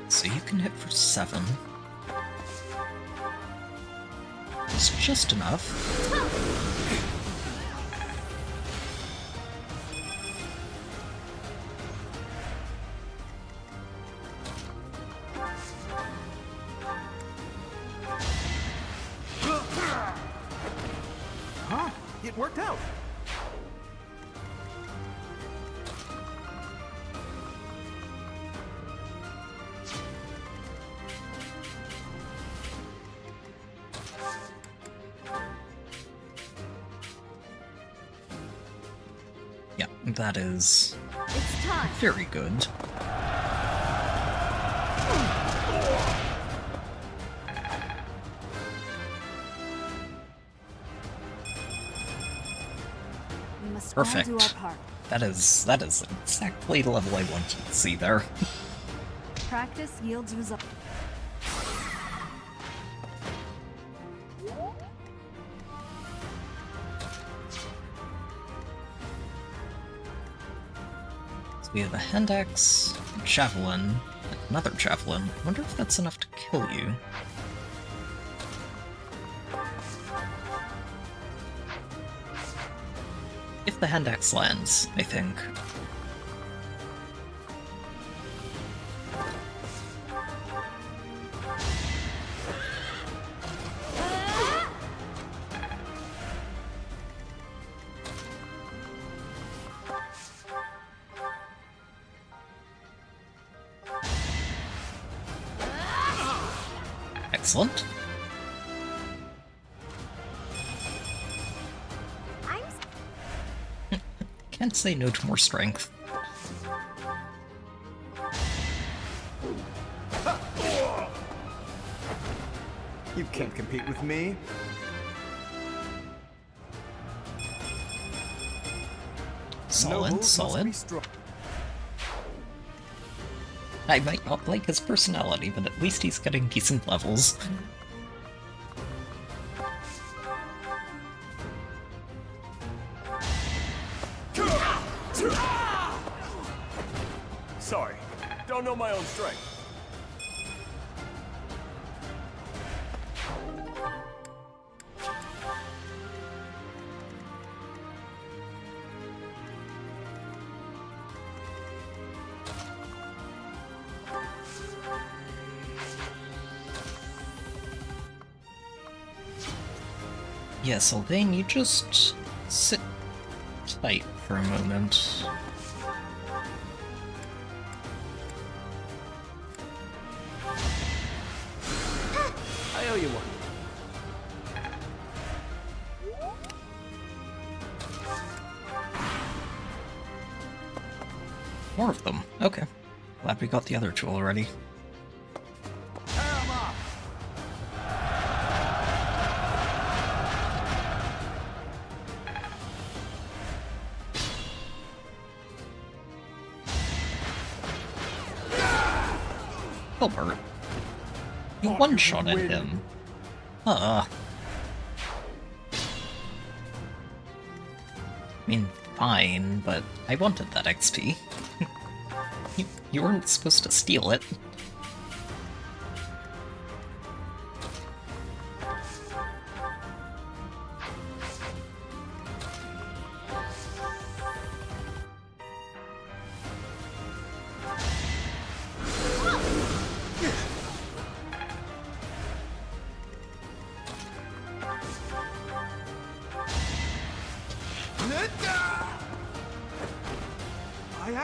So you can hit for 7. It's just enough. Huh? It worked out. Yeah, that is It's time. very good. We must all Perfect. do our part. That is exactly the level I wanted to see there. Practice yields results. So we have a hand axe, a javelin, another javelin. I wonder if that's enough to kill you. If the hand axe lands, I think. Excellent. Can't say no to more strength. You can't compete with me. Solid, solid. I might not like his personality, but at least he's getting decent levels. Sorry, don't know my own strength. Yeah, Sylvain, you just sit tight for a moment. I owe you one. More of them. Okay. Glad we got the other two already. Hilbert. You one-shotted him. I mean, fine, but I wanted that XP. You weren't supposed to steal it.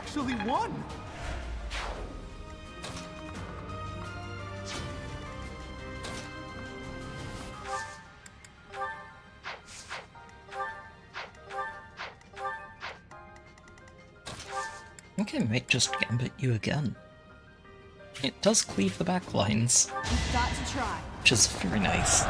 actually won! I think I might just gambit you again. It does cleave the back lines, You've got to try. which is very nice.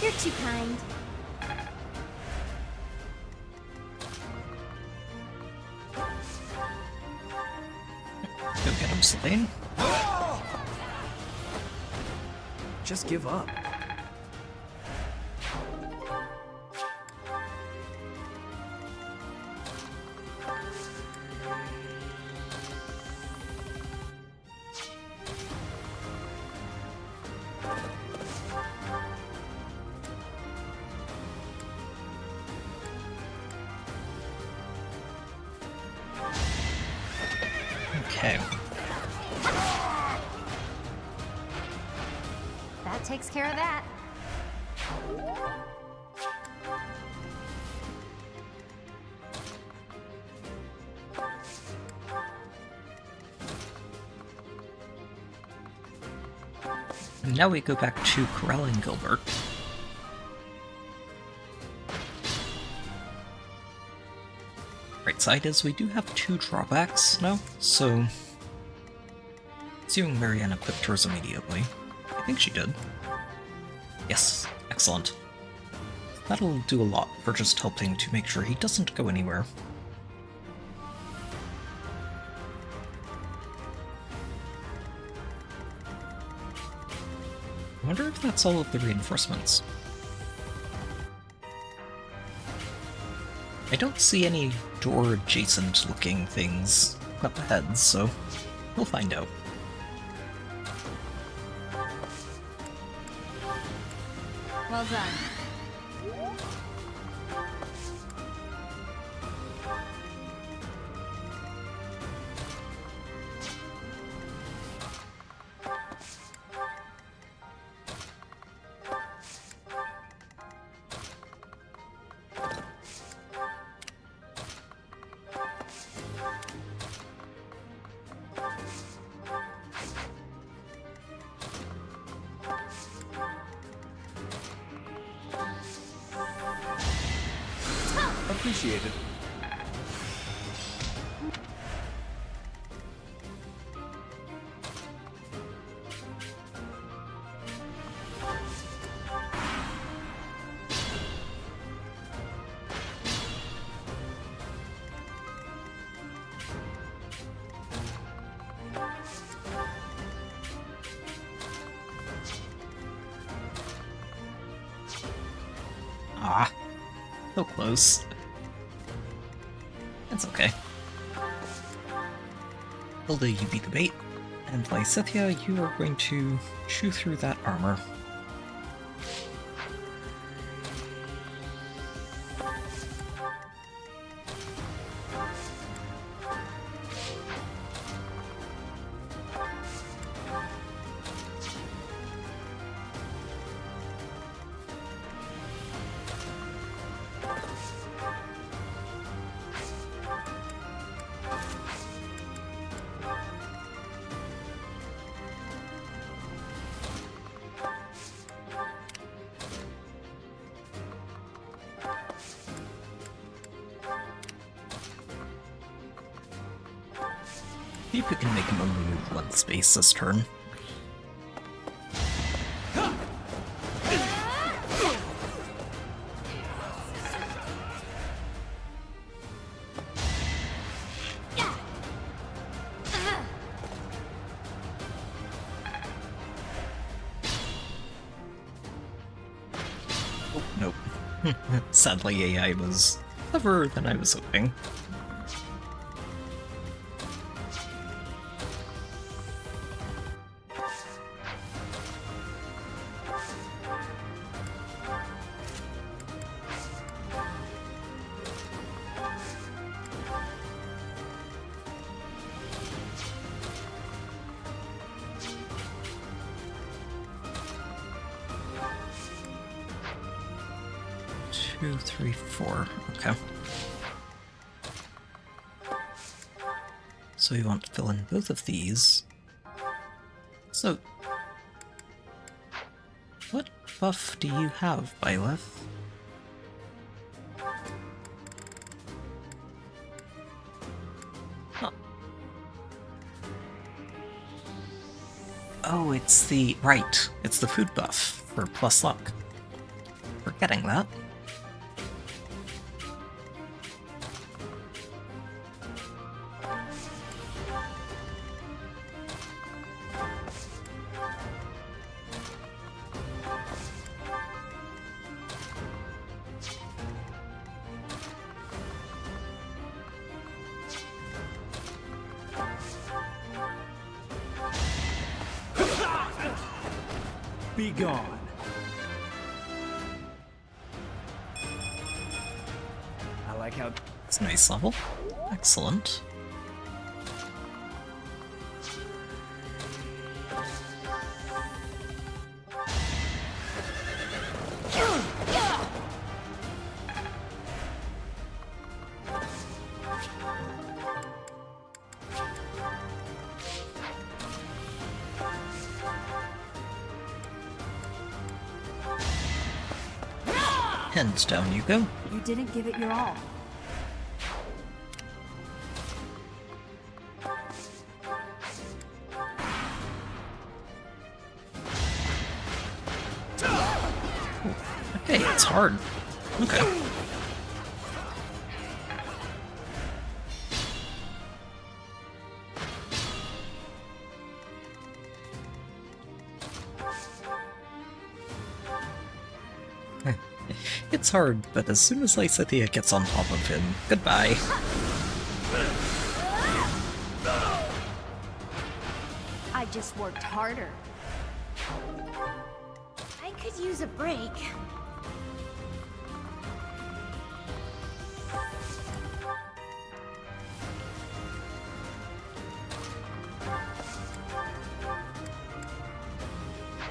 You're too kind. Go get him, Slane. Just give up. Okay. That takes care of that. And now we go back to corralling Gilbert. Right side is we do have 2 drawbacks now, so assuming Marianne equipped hers immediately. I think she did. Yes, excellent. That'll do a lot for just helping to make sure he doesn't go anywhere. I wonder if that's all of the reinforcements. I don't see any door-adjacent looking things up ahead, so we'll find out. Well done. Appreciated. Ah, so close. That's okay. Hilda, you beat the bait, and Lysithia, you are going to chew through that armor. See if we can make him only move 1 space this turn. Oh, nope. Sadly, AI was cleverer than I was hoping. 2, 3, 4. Okay. So we want to fill in both of these. So, what buff do you have, Byleth? Huh. Oh, it's the... right. It's the food buff for plus luck. Forgetting that. Be gone. I like how... It's a nice level. Excellent. Hands down you go. You didn't give it your all. Okay, it's hard. Okay. It's hard, but as soon as Lysithea gets on top of him, goodbye. I just worked harder. I could use a break.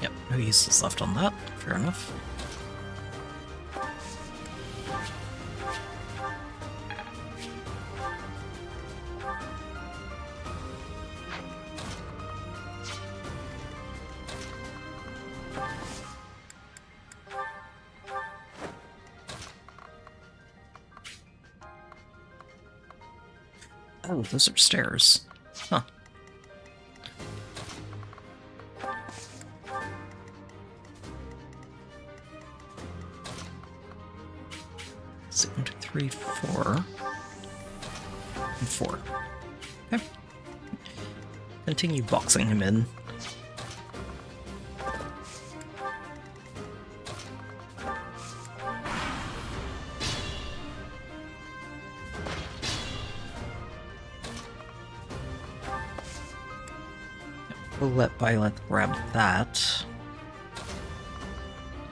Yep, no uses left on that. Fair enough. Oh, those are stairs. Huh. So 1, 2, 3, 4. And 4. Okay. Continue boxing him in. We'll let Byleth grab that.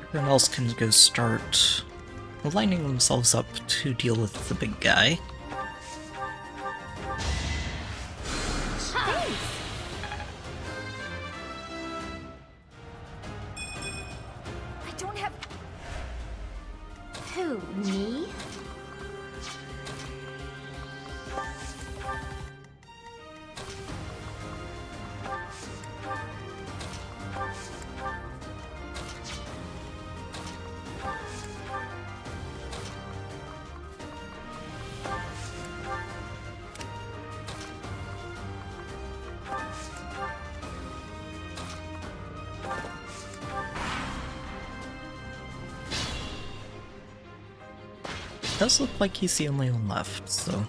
Everyone else can go start lining themselves up to deal with the big guy. I don't have... Who, me? Does look like he's the only one left, so...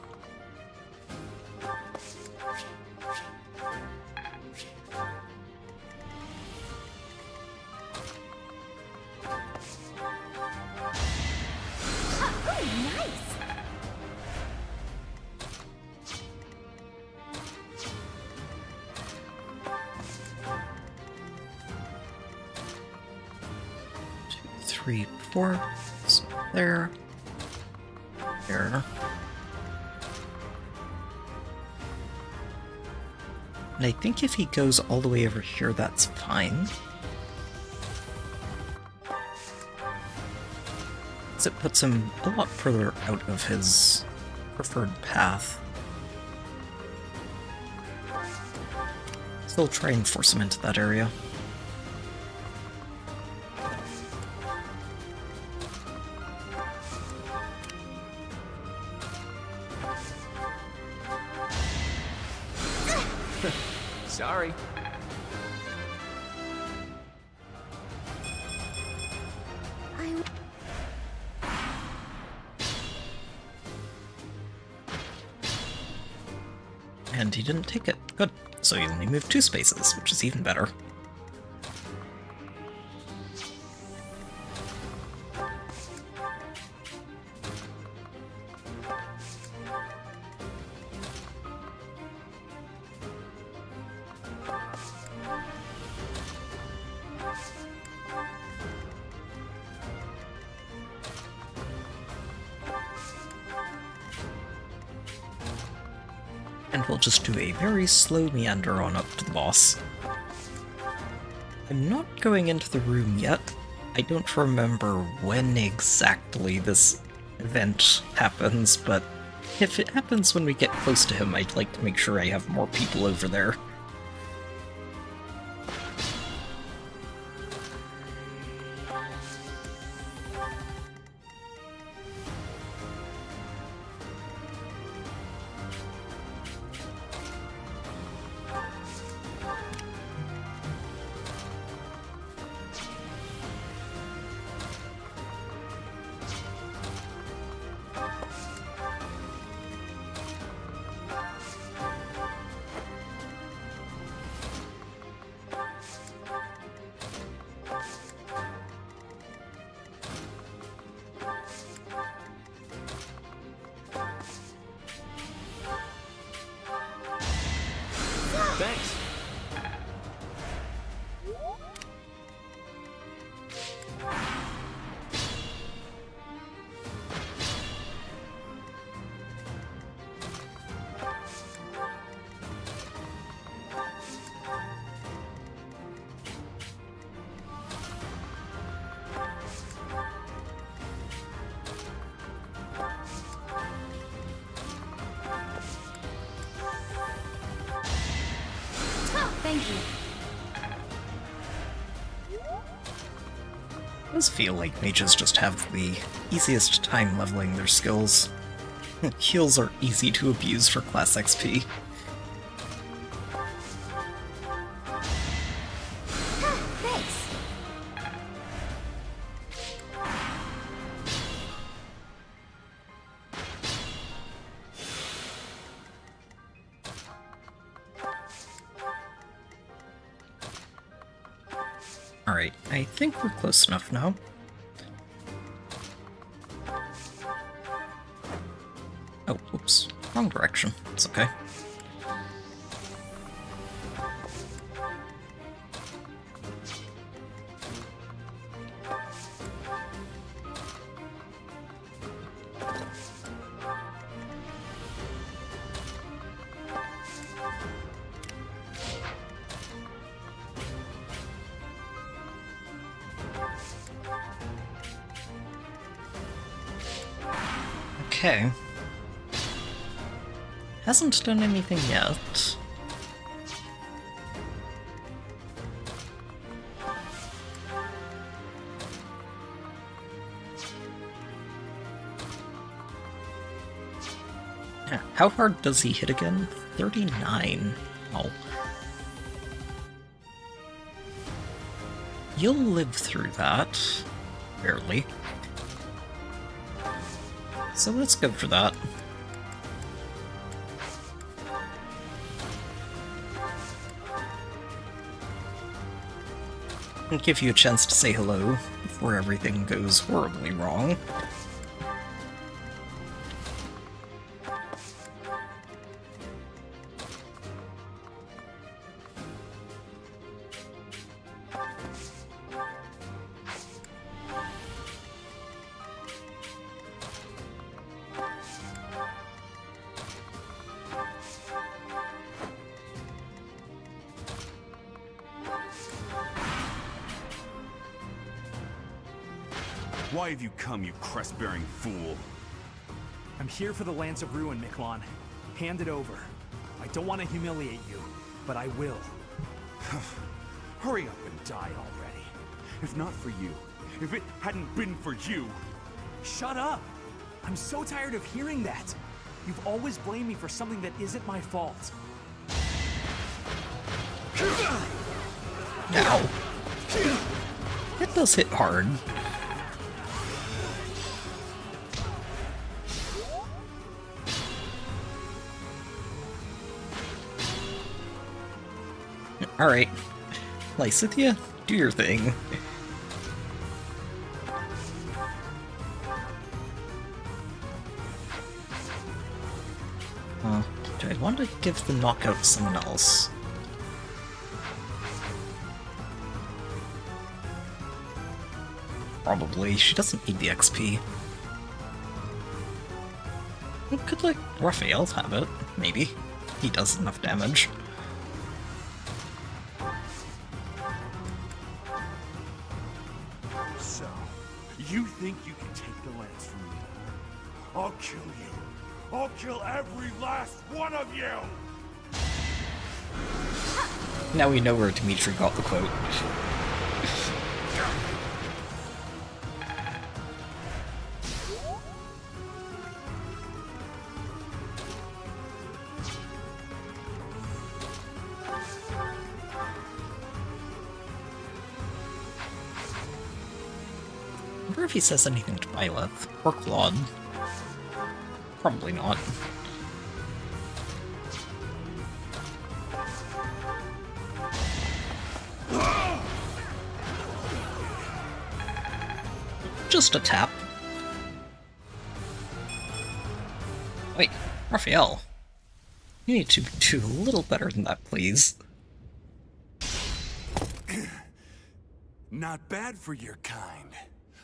Three, 4, so there. There. And I think if he goes all the way over here, that's fine. guess it puts him a lot further out of his preferred path. Still try and force him into that area. Sorry. And he didn't take it. Good. So he only moved 2 spaces, which is even better. And we'll just do a very slow meander on up to the boss. I'm not going into the room yet. I don't remember when exactly this event happens, but if it happens when we get close to him, I'd like to make sure I have more people over there. Thanks. Thank you. It does feel like mages just have the easiest time leveling their skills. Heals are easy to abuse for class XP. Thanks. Alright, I think we're close enough now. Oh, oops. Wrong direction. It's okay. Okay. Hasn't done anything yet. Yeah, how hard does he hit again? 39. Oh. You'll live through that. Barely. So let's go for that. And give you a chance to say hello before everything goes horribly wrong. Why have you come, you crest-bearing fool? I'm here for the Lance of Ruin, Miklon. Hand it over. I don't want to humiliate you, but I will. Hurry up and die already. If not for you, if it hadn't been for you... Shut up! I'm so tired of hearing that. You've always blamed me for something that isn't my fault. Ow. It does hit hard. Alright. Lysithia, do your thing. Do I want to give the knockout to someone else? Probably. She doesn't need the XP. Could, like, Raphael have it? Maybe. He does enough damage. So, you think you can take the lance from me? I'll kill you. I'll kill every last one of you! Now we know where Dimitri got the quote. I wonder if he says anything to Byleth or Claude. Probably not. Just a tap. Wait, Raphael. You need to do a little better than that, please. Not bad for your kind.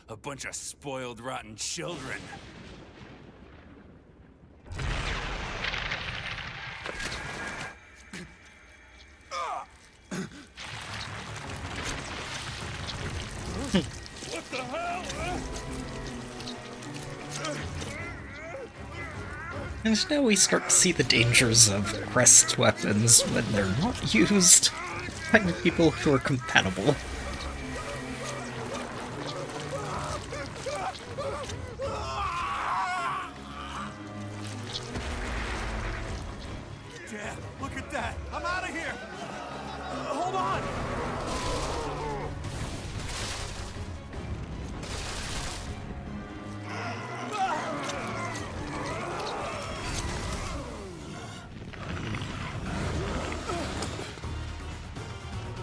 A bunch of spoiled, rotten children. What the hell? And now we start to see the dangers of crest weapons when they're not used by the people who are compatible. Dad, look at that! I'm out of here! Hold on!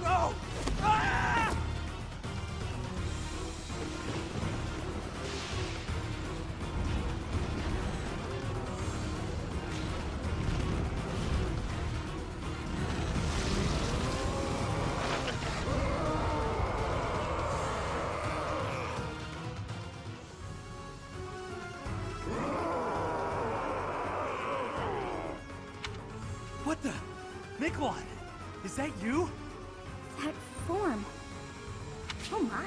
No! Ah! What the? Miklon! Is that you? That form. Oh my.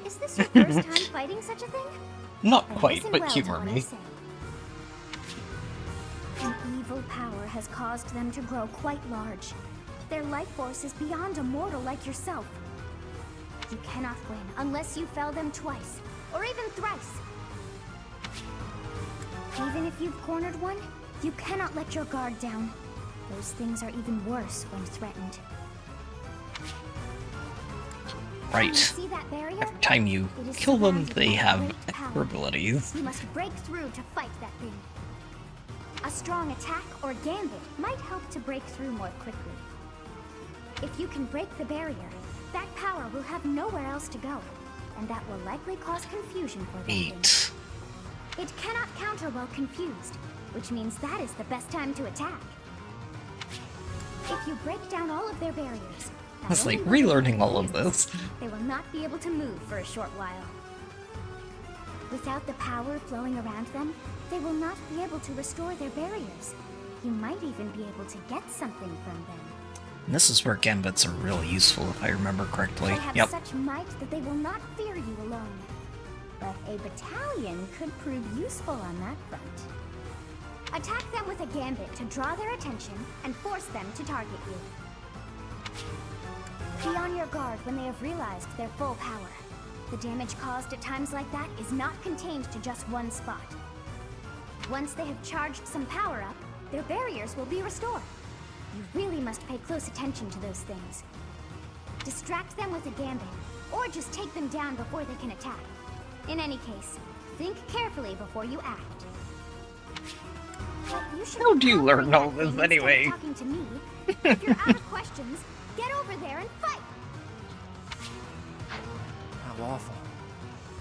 Is this your first time fighting such a thing? Not Then quite, listen but well humor to what I me. say. An evil power has caused them to grow quite large. Their life force is beyond a mortal like yourself. You cannot win unless you fell them twice, or even thrice. Even if you've cornered one, you cannot let your guard down. Those things are even worse when threatened. Right. See that barrier? Every time you It is kill them, surrounded they by have great extra power. abilities. You must break through to fight that thing. A strong attack or gambit might help to break through more quickly. If you can break the barrier, that power will have nowhere else to go, and that will likely cause confusion for that thing. It cannot counter while confused, which means that is the best time to attack. If you break down all of their barriers, not It's like only will they relearning all of this. they will not be able to move for a short while. Without the power flowing around them, they will not be able to restore their barriers. You might even be able to get something from them. And this is where gambits are really useful, if I remember correctly. They have Yep. such might that they will not fear you alone. but a battalion could prove useful on that front. Attack them with a gambit to draw their attention and force them to target you. Be on your guard when they have realized their full power. The damage caused at times like that is not contained to just one spot. Once they have charged some power up, their barriers will be restored. You really must pay close attention to those things. Distract them with a gambit, or just take them down before they can attack. In any case, think carefully before you act. But you should How do you learn all this anyway? Talking to me. If you're out of questions, get over there and fight! How awful.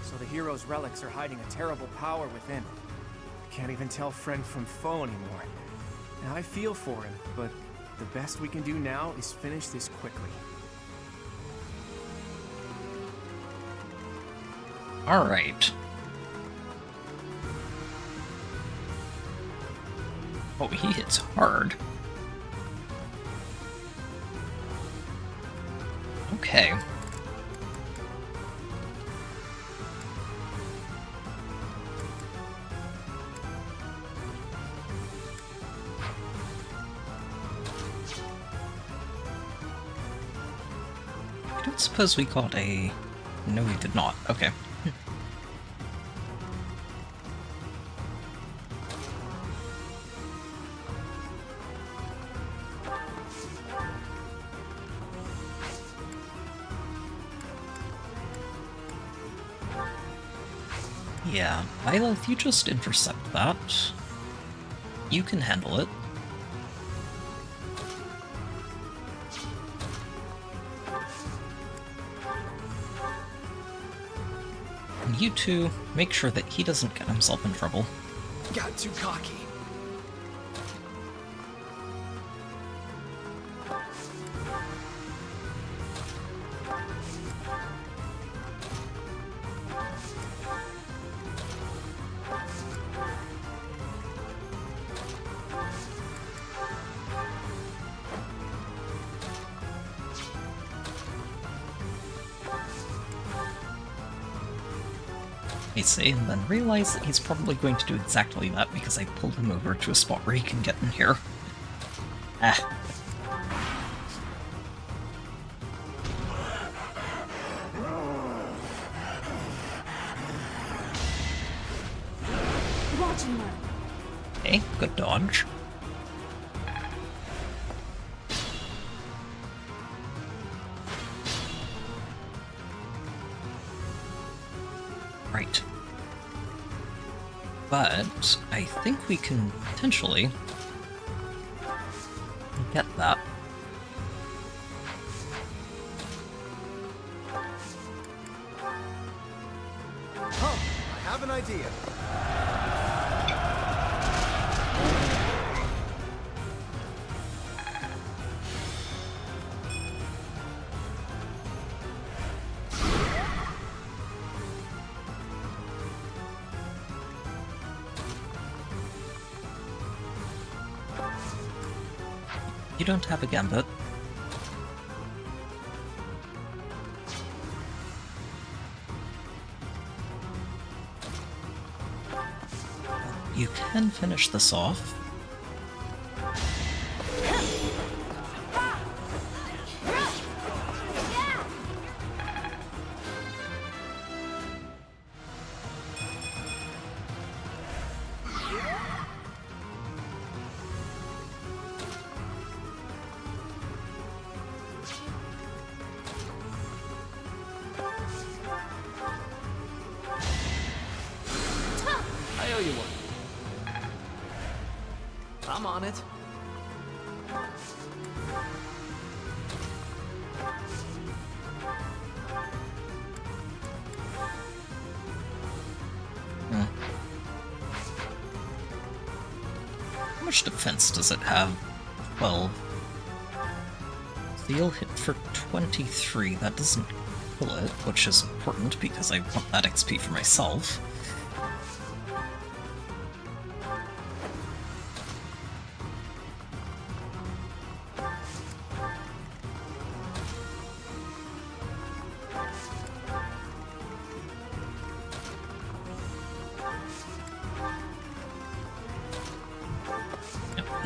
So the hero's relics are hiding a terrible power within. I can't even tell friend from foe anymore. And I feel for him, but the best we can do now is finish this quickly. Alright. Oh, he hits hard. Okay. I don't suppose we got a... No, we did not. Okay. Yeah, Isla, if you just intercept that, you can handle it. And you two, make sure that he doesn't get himself in trouble. Got too cocky. I say, and then realize that he's probably going to do exactly that because I pulled him over to a spot where he can get in here. Ah. Watching them. Okay, good dodge. Right. But I think we can potentially get that. Oh, I have an idea. You don't have a gambit. You can finish this off. I owe you one. I'm on it. How much defense does it have? 12. Steel hit for 23. That doesn't kill it, which is important because I want that XP for myself.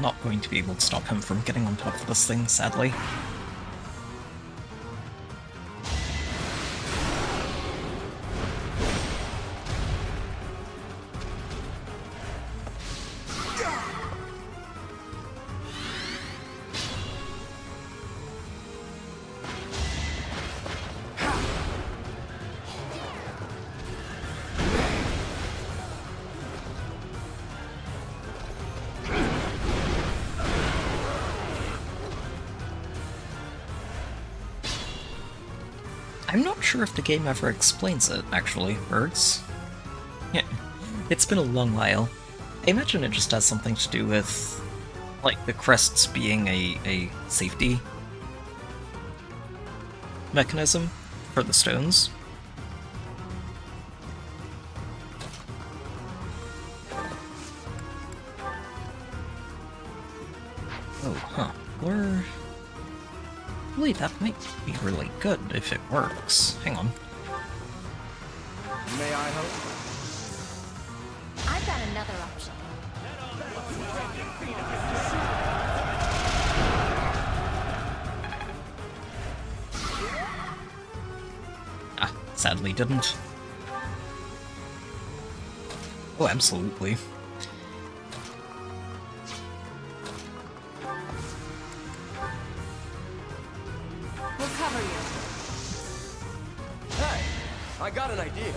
not going to be able to stop him from getting on top of this thing, sadly. I'm not sure if the game ever explains it, actually, Birds. Yeah, it's been a long while. I imagine it just has something to do with, like, the crests being a safety mechanism for the stones. Oh, huh. Where... Wait, that might be really good if it works. Hang on. May I help? I've got another option. Ah, sadly didn't. Oh, absolutely. We'll cover you. Hey, I got an idea.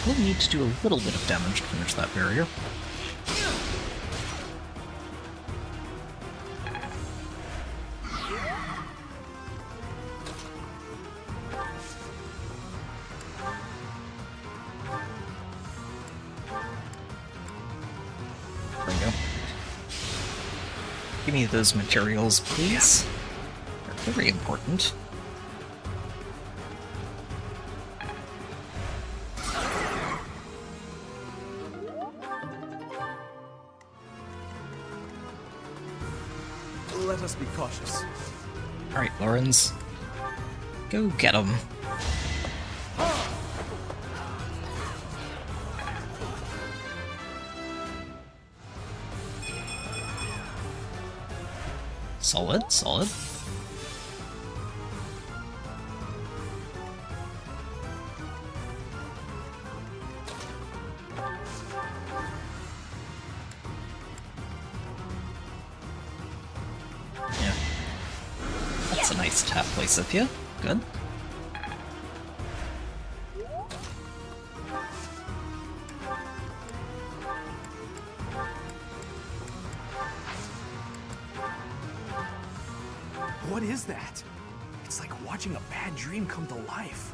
We'll need to do a little bit of damage to finish that barrier. There we go. Give me those materials, please. They're very important. Let us be cautious. Alright, Lorenz. Go get him. Solid, solid. Yeah. That's a nice tap place of you. Good. What is that? It's like watching a bad dream come to life.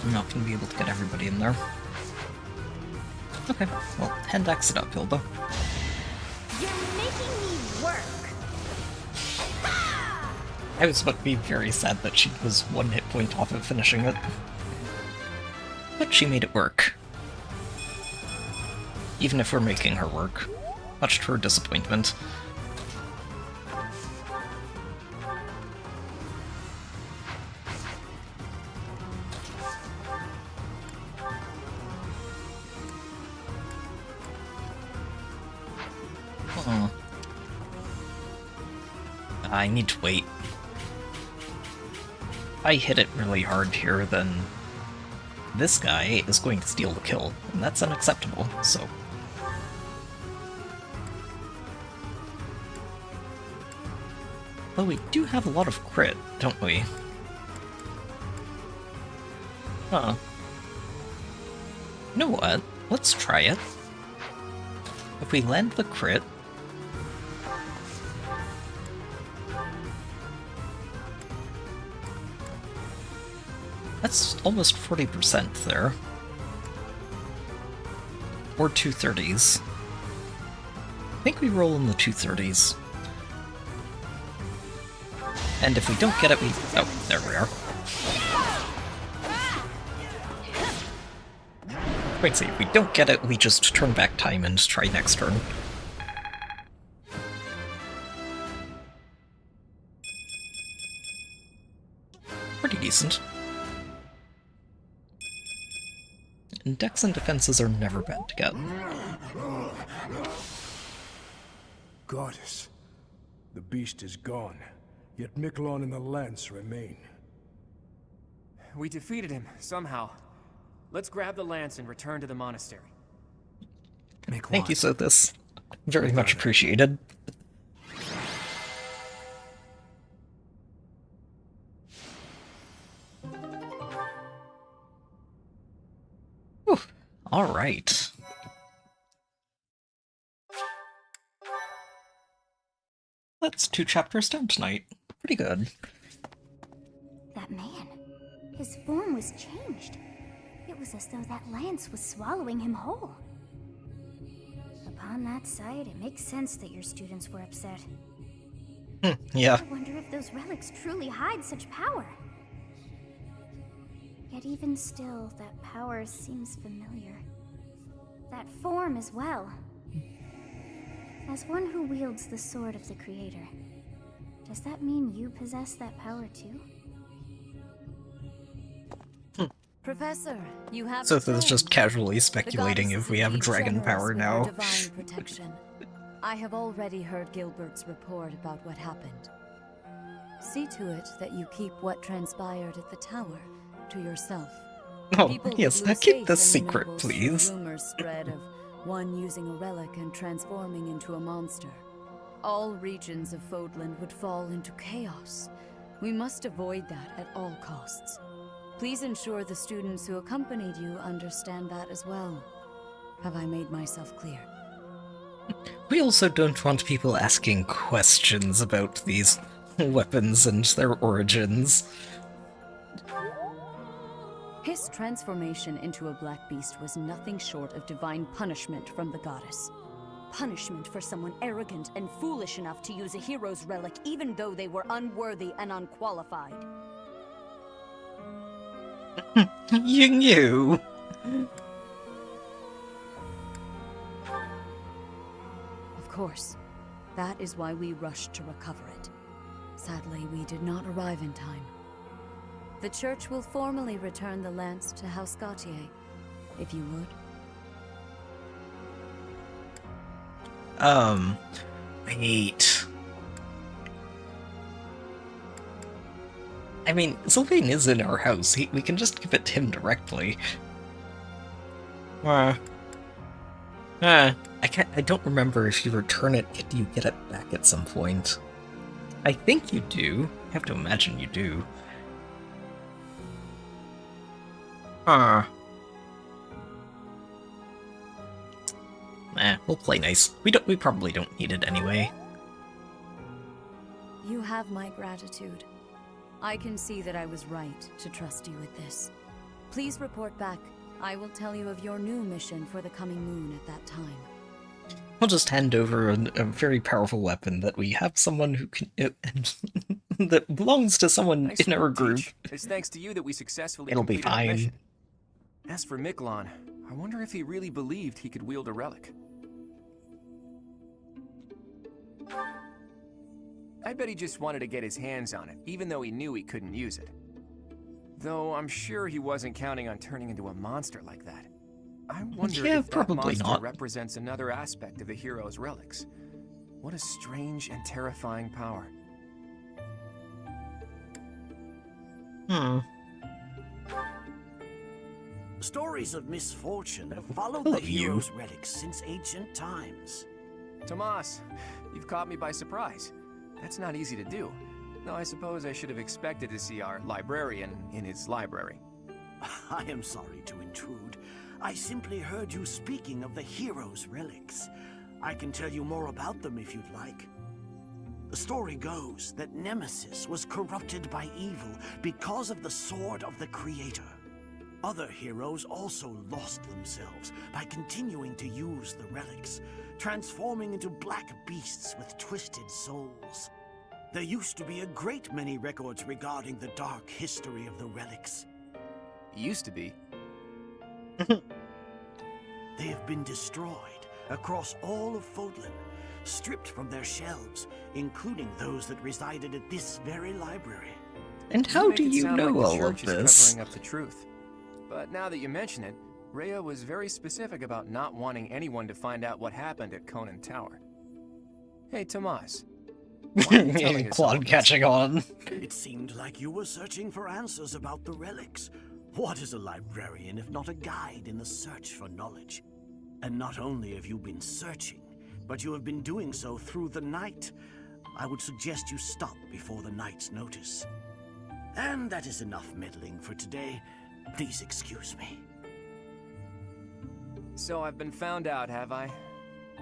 I'm not gonna be able to get everybody in there. Okay, well, hand axe it up, Hilda. You're making me work. I was about to be very sad that she was one hit point off of finishing it. But she made it work. Even if we're making her work. Much to her disappointment. I need to wait. If I hit it really hard here, then this guy is going to steal the kill, and that's unacceptable, so... Well, we do have a lot of crit, don't we? Huh. You know what? Let's try it. If we land the crit... That's almost 40% there. Or 230s. I think we roll in the 230s. And if we don't get it, we... Oh, there we are. Wait, see, if we don't get it, we just turn back time and try next turn. Pretty decent. And decks and defenses are never bad to get. Goddess, the beast is gone, yet Miklon and the lance remain. We defeated him, somehow. Let's grab the lance and return to the monastery. Thank you, Sothis. Very much appreciated. Alright. That's 2 chapters down tonight. Pretty good. That man, his form was changed. It was as though that lance was swallowing him whole. Upon that sight, it makes sense that your students were upset. Yeah. I wonder if those relics truly hide such power. Yet even still, that power seems familiar. That form as well. As one who wields the sword of the Creator, does that mean you possess that power too? Professor, you have Sothis just casually speculating if we have dragon power now. Divine protection. I have already heard Gilbert's report about what happened. See to it that you keep what transpired at the tower to yourself. Oh, yes, keep this secret, please. Rumors spread of one using a relic and transforming into a monster. All regions of Fodland would fall into chaos. We must avoid that at all costs. Please ensure the students who accompanied you understand that as well. Have I made myself clear? We also don't want people asking questions about these weapons and their origins. His transformation into a black beast was nothing short of divine punishment from the goddess. Punishment for someone arrogant and foolish enough to use a hero's relic even though they were unworthy and unqualified. You knew. Of course. That is why we rushed to recover it. Sadly, we did not arrive in time. The church will formally return the lance to House Gautier, if you would. Wait. I mean, Sylvain is in our house. We can just give it to him directly. I don't remember if you return it, do you get it back at some point? I think you do. I have to imagine you do. We'll play nice. We probably don't need it anyway. You have my gratitude. I can see that I was right to trust you with this. Please report back. I will tell you of your new mission for the coming moon at that time. We'll just hand over a very powerful weapon that we have someone who can... that belongs to someone Nice in our work, group. Teach. It's thanks to you that we successfully It'll be completed our fine. mission. As for Miklon, I wonder if he really believed he could wield a relic. I bet he just wanted to get his hands on it, even though he knew he couldn't use it. Though I'm sure he wasn't counting on turning into a monster like that. I wonder Yeah, if that probably monster not. represents another aspect of the hero's relics. What a strange and terrifying power. Stories of misfortune have followed I the love you. hero's relics since ancient times. Tomas, you've caught me by surprise. That's not easy to do. Though I suppose I should have expected to see our librarian in his library. I am sorry to intrude. I simply heard you speaking of the hero's relics. I can tell you more about them if you'd like. The story goes that Nemesis was corrupted by evil because of the sword of the Creator. Other heroes also lost themselves by continuing to use the relics, transforming into black beasts with twisted souls. There used to be a great many records regarding the dark history of the relics. Used to be. They have been destroyed across all of Fodlan, stripped from their shelves, including those that resided at this very library. And how do you know like all the of church this? is covering up the truth. But now that you mention it, Rhea was very specific about not wanting anyone to find out what happened at Conan Tower. Hey, Tomas. Why are you telling us all Claude this? catching on. It seemed like you were searching for answers about the relics. What is a librarian if not a guide in the search for knowledge? And not only have you been searching, but you have been doing so through the night. I would suggest you stop before the night's notice. And that is enough meddling for today. Please excuse me. So I've been found out, have I?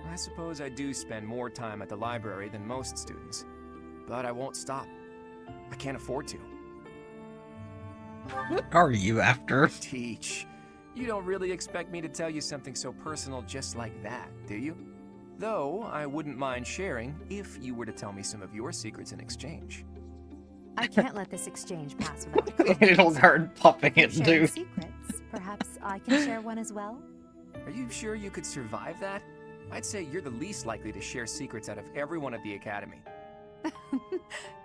I suppose I do spend more time at the library than most students. But I won't stop. I can't afford to. What are you after? Teach. You don't really expect me to tell you something so personal just like that, do you? Though, I wouldn't mind sharing if you were to tell me some of your secrets in exchange. I can't let this exchange pass without Little guard popping it, sharing dude. secrets. Perhaps I can share one as well? Are you sure you could survive that? I'd say you're the least likely to share secrets out of everyone at the Academy.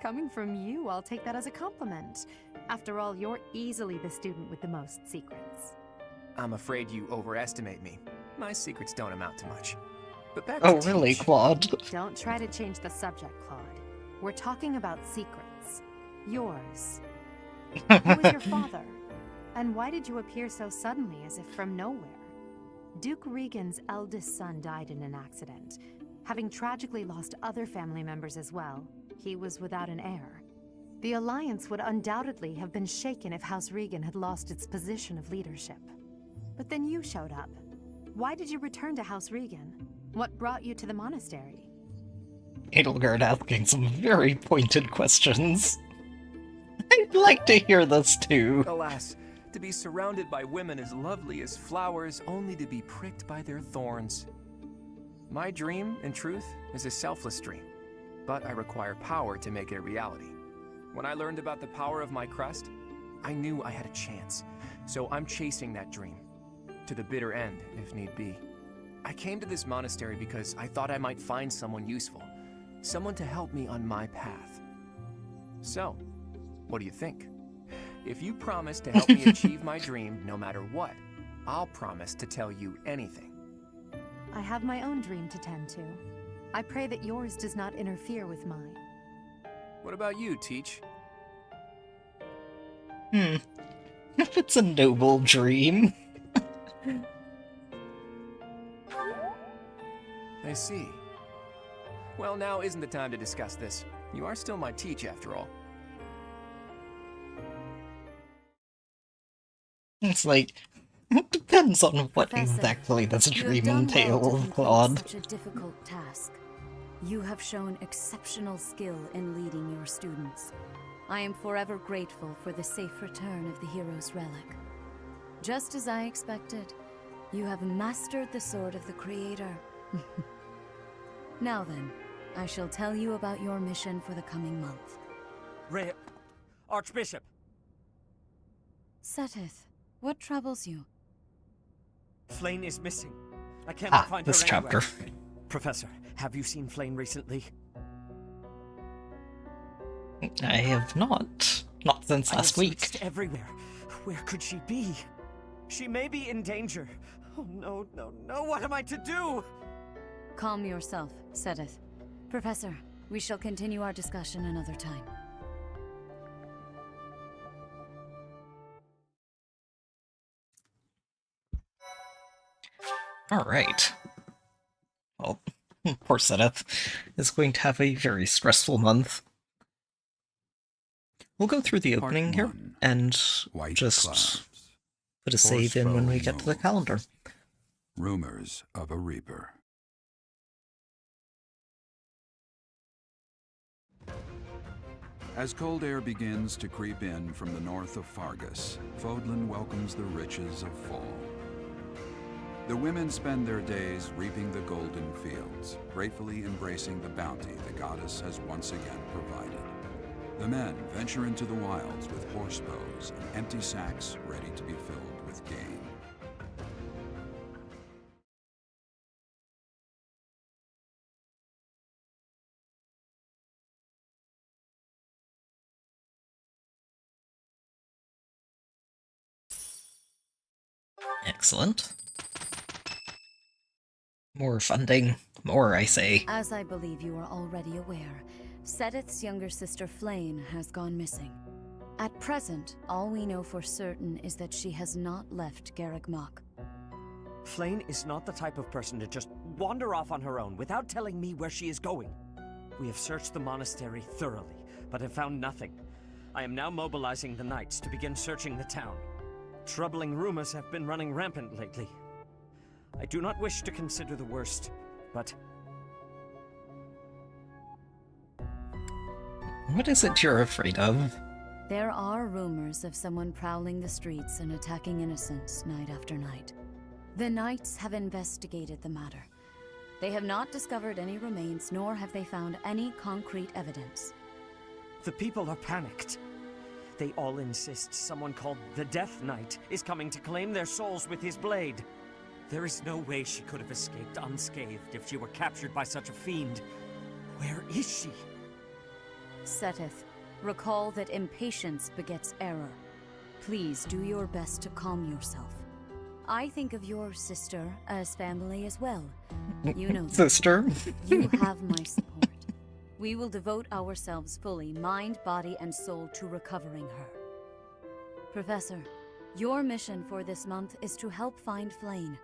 Coming from you, I'll take that as a compliment. After all, you're easily the student with the most secrets. I'm afraid you overestimate me. My secrets don't amount to much. But back Oh, to really, Teach. Claude? Don't try to change the subject, Claude. We're talking about secrets. Yours. Who was your father? And why did you appear so suddenly, as if from nowhere? Duke Regan's eldest son died in an accident. Having tragically lost other family members as well, he was without an heir. The Alliance would undoubtedly have been shaken if House Regan had lost its position of leadership. But then you showed up. Why did you return to House Regan? What brought you to the monastery? Edelgard asking some very pointed questions. I'd like to hear this too. Alas, to be surrounded by women as lovely as flowers, only to be pricked by their thorns. My dream, in truth, is a selfless dream, but I require power to make it a reality. When I learned about the power of my crest, I knew I had a chance, so I'm chasing that dream, to the bitter end, if need be. I came to this monastery because I thought I might find someone useful, someone to help me on my path. So, what do you think? If you promise to help me achieve my dream no matter what, I'll promise to tell you anything. I have my own dream to tend to. I pray that yours does not interfere with mine. What about you, Teach? If it's a noble dream. I see. Well, now isn't the time to discuss this. You are still my Teach, after all. It's like, it depends on what Professor, exactly this you have dream done well to entails, complete Claude. Such a difficult task. You have shown exceptional skill in leading your students. I am forever grateful for the safe return of the hero's relic. Just as I expected, you have mastered the sword of the Creator. Now then, I shall tell you about your mission for the coming month. Rhea, Archbishop! Seteth, what troubles you? Flayn is missing. I cannot find this her anywhere. chapter. Professor, have you seen Flayn recently? I have not. Not since last week. Searched everywhere. Where could she be? She may be in danger. Oh no, no, no, what am I to do? Calm yourself, Seteth. Professor, we shall continue our discussion another time. Alright. Well, poor Seteth is going to have a very stressful month. We'll go through the opening here and just put a save in when we get to the calendar. Rumors of a Reaper. As cold air begins to creep in from the north of Fargus, Fodlan welcomes the riches of fall. The women spend their days reaping the golden fields, gratefully embracing the bounty the goddess has once again provided. The men venture into the wilds with horse bows and empty sacks ready to be filled with game. Excellent. More funding. More, I say. As I believe you are already aware, Sedith's younger sister Flayn has gone missing. At present, all we know for certain is that she has not left Garreg Mach. Flayn is not the type of person to just wander off on her own without telling me where she is going. We have searched the monastery thoroughly, but have found nothing. I am now mobilizing the knights to begin searching the town. Troubling rumors have been running rampant lately. I do not wish to consider the worst, but... What is it you're afraid of? There are rumors of someone prowling the streets and attacking innocents night after night. The knights have investigated the matter. They have not discovered any remains, nor have they found any concrete evidence. The people are panicked. They all insist someone called the Death Knight is coming to claim their souls with his blade. There is no way she could have escaped unscathed if she were captured by such a fiend. Where is she? Seteth, recall that impatience begets error. Please do your best to calm yourself. I think of your sister as family as well. You know that. Sister? You have my support. We will devote ourselves fully, mind, body, and soul, to recovering her. Professor, your mission for this month is to help find Flayn.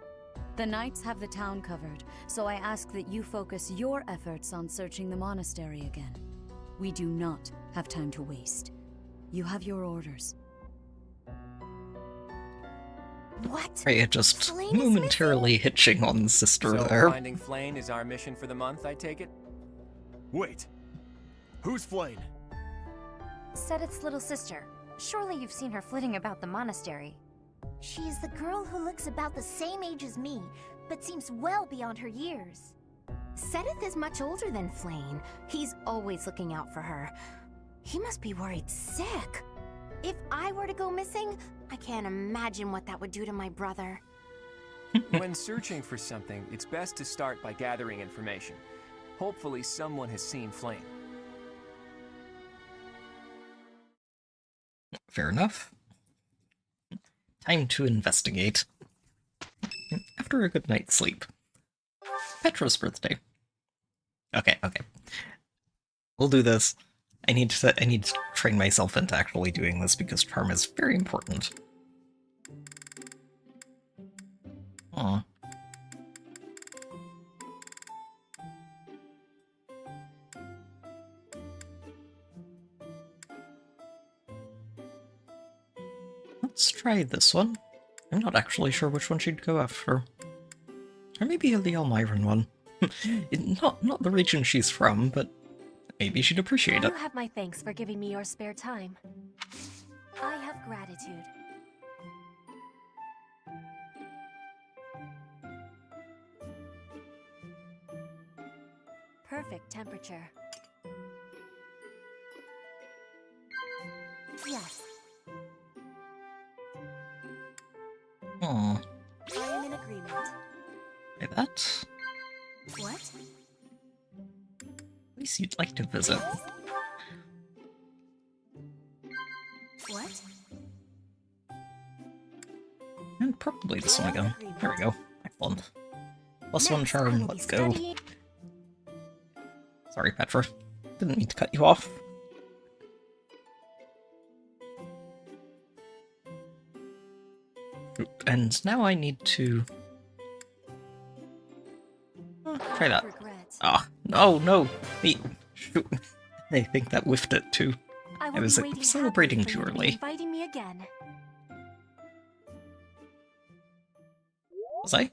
The knights have the town covered, so I ask that you focus your efforts on searching the monastery again. We do not have time to waste. You have your orders. What? Freya just momentarily hitching on the sister So there. finding Flayn is our mission for the month, I take it? Wait. Who's Flayn? Sedith's little sister. Surely you've seen her flitting about the monastery. She is the girl who looks about the same age as me, but seems well beyond her years. Sedith is much older than Flayn. He's always looking out for her. He must be worried sick. If I were to go missing, I can't imagine what that would do to my brother. When searching for something, it's best to start by gathering information. Hopefully someone has seen Flayn. Fair enough. Time to investigate. After a good night's sleep. Petra's birthday. Okay. We'll do this. I need to train myself into actually doing this because charm is very important. Aw. Let's try this one. I'm not actually sure which one she'd go after. Or maybe the Elmyron one. Not the region she's from, but maybe she'd appreciate it. You have my thanks for giving me your spare time. I have gratitude. Perfect temperature. Yes. Aw. I am in agreement. By that, What? at least you'd like to visit. What? And probably this one again. There we go. Excellent. Plus one charm, let's go. Sorry, Petra. Didn't mean to cut you off. And now I need to... try that. Ah, no! Wait, shoot. I think that whiffed it too. I was celebrating too early. Inviting me again. Was I?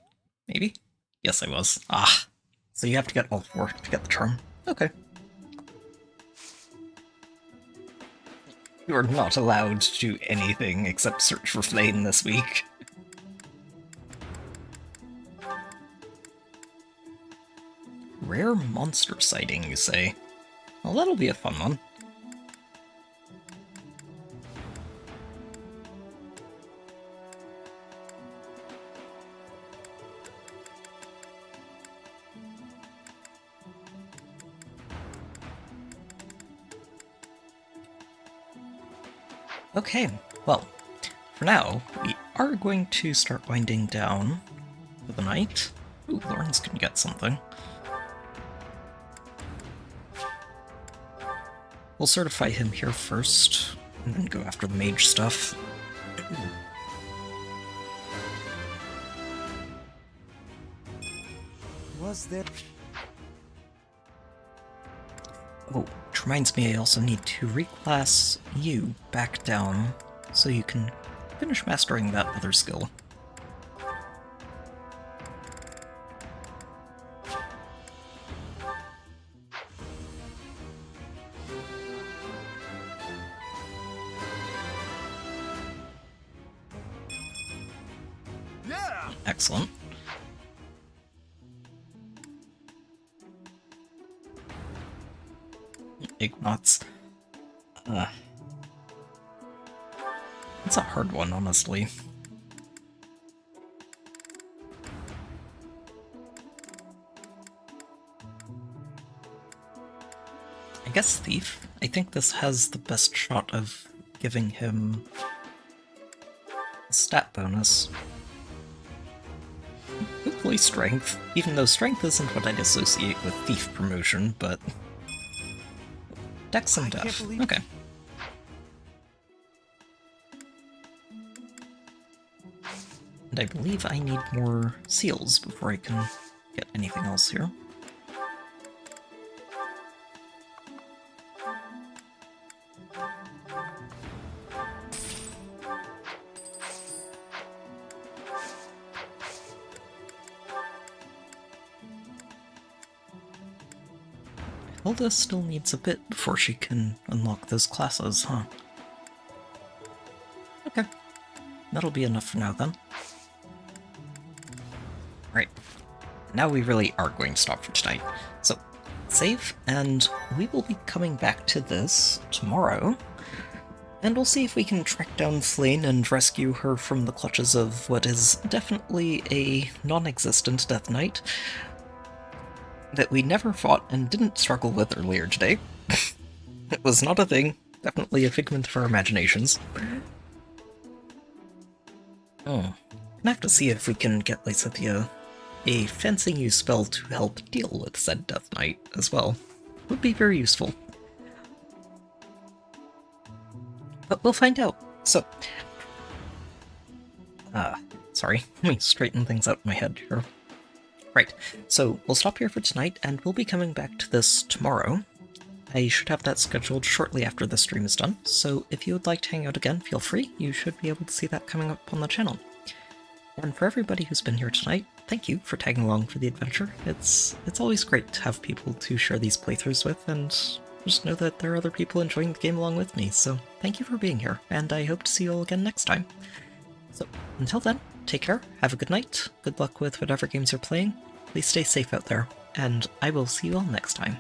Maybe? Yes, I was. Ah, so you have to get all 4 to get the charm. Okay. You are not allowed to do anything except search for Flame this week. Rare monster sighting, you say? Well, that'll be a fun one. Okay, well, for now, we are going to start winding down for the night. Ooh, Lauren's gonna get something. We'll certify him here first, and then go after the mage stuff. Was there... Oh, which reminds me I also need to reclass you back down so you can finish mastering that other skill. Yeah! Excellent. Ignots. It's a hard one, honestly. I guess Thief. I think this has the best shot of giving him a stat bonus. Hopefully Strength, even though Strength isn't what I'd associate with Thief promotion, but... Dex and Def. Okay. And I believe I need more seals before I can get anything else here. Hilda still needs a bit before she can unlock those classes, huh? Okay. That'll be enough for now, then. Right. Now we really are going to stop for tonight. So, save, and we will be coming back to this tomorrow. And we'll see if we can track down Flane and rescue her from the clutches of what is definitely a non-existent Death Knight that we never fought and didn't struggle with earlier today. It was not a thing. Definitely a figment of our imaginations. Oh. Gonna have to see if we can get Lysithea a fencing use spell to help deal with said Death Knight as well. Would be very useful. But we'll find out. So... sorry. Let me straighten things out in my head here. Right, so we'll stop here for tonight, and we'll be coming back to this tomorrow. I should have that scheduled shortly after the stream is done, so if you would like to hang out again, feel free. You should be able to see that coming up on the channel. And for everybody who's been here tonight, thank you for tagging along for the adventure. It's always great to have people to share these playthroughs with, and just know that there are other people enjoying the game along with me, so thank you for being here, and I hope to see you all again next time. So, until then, take care, have a good night, good luck with whatever games you're playing, please stay safe out there, and I will see you all next time.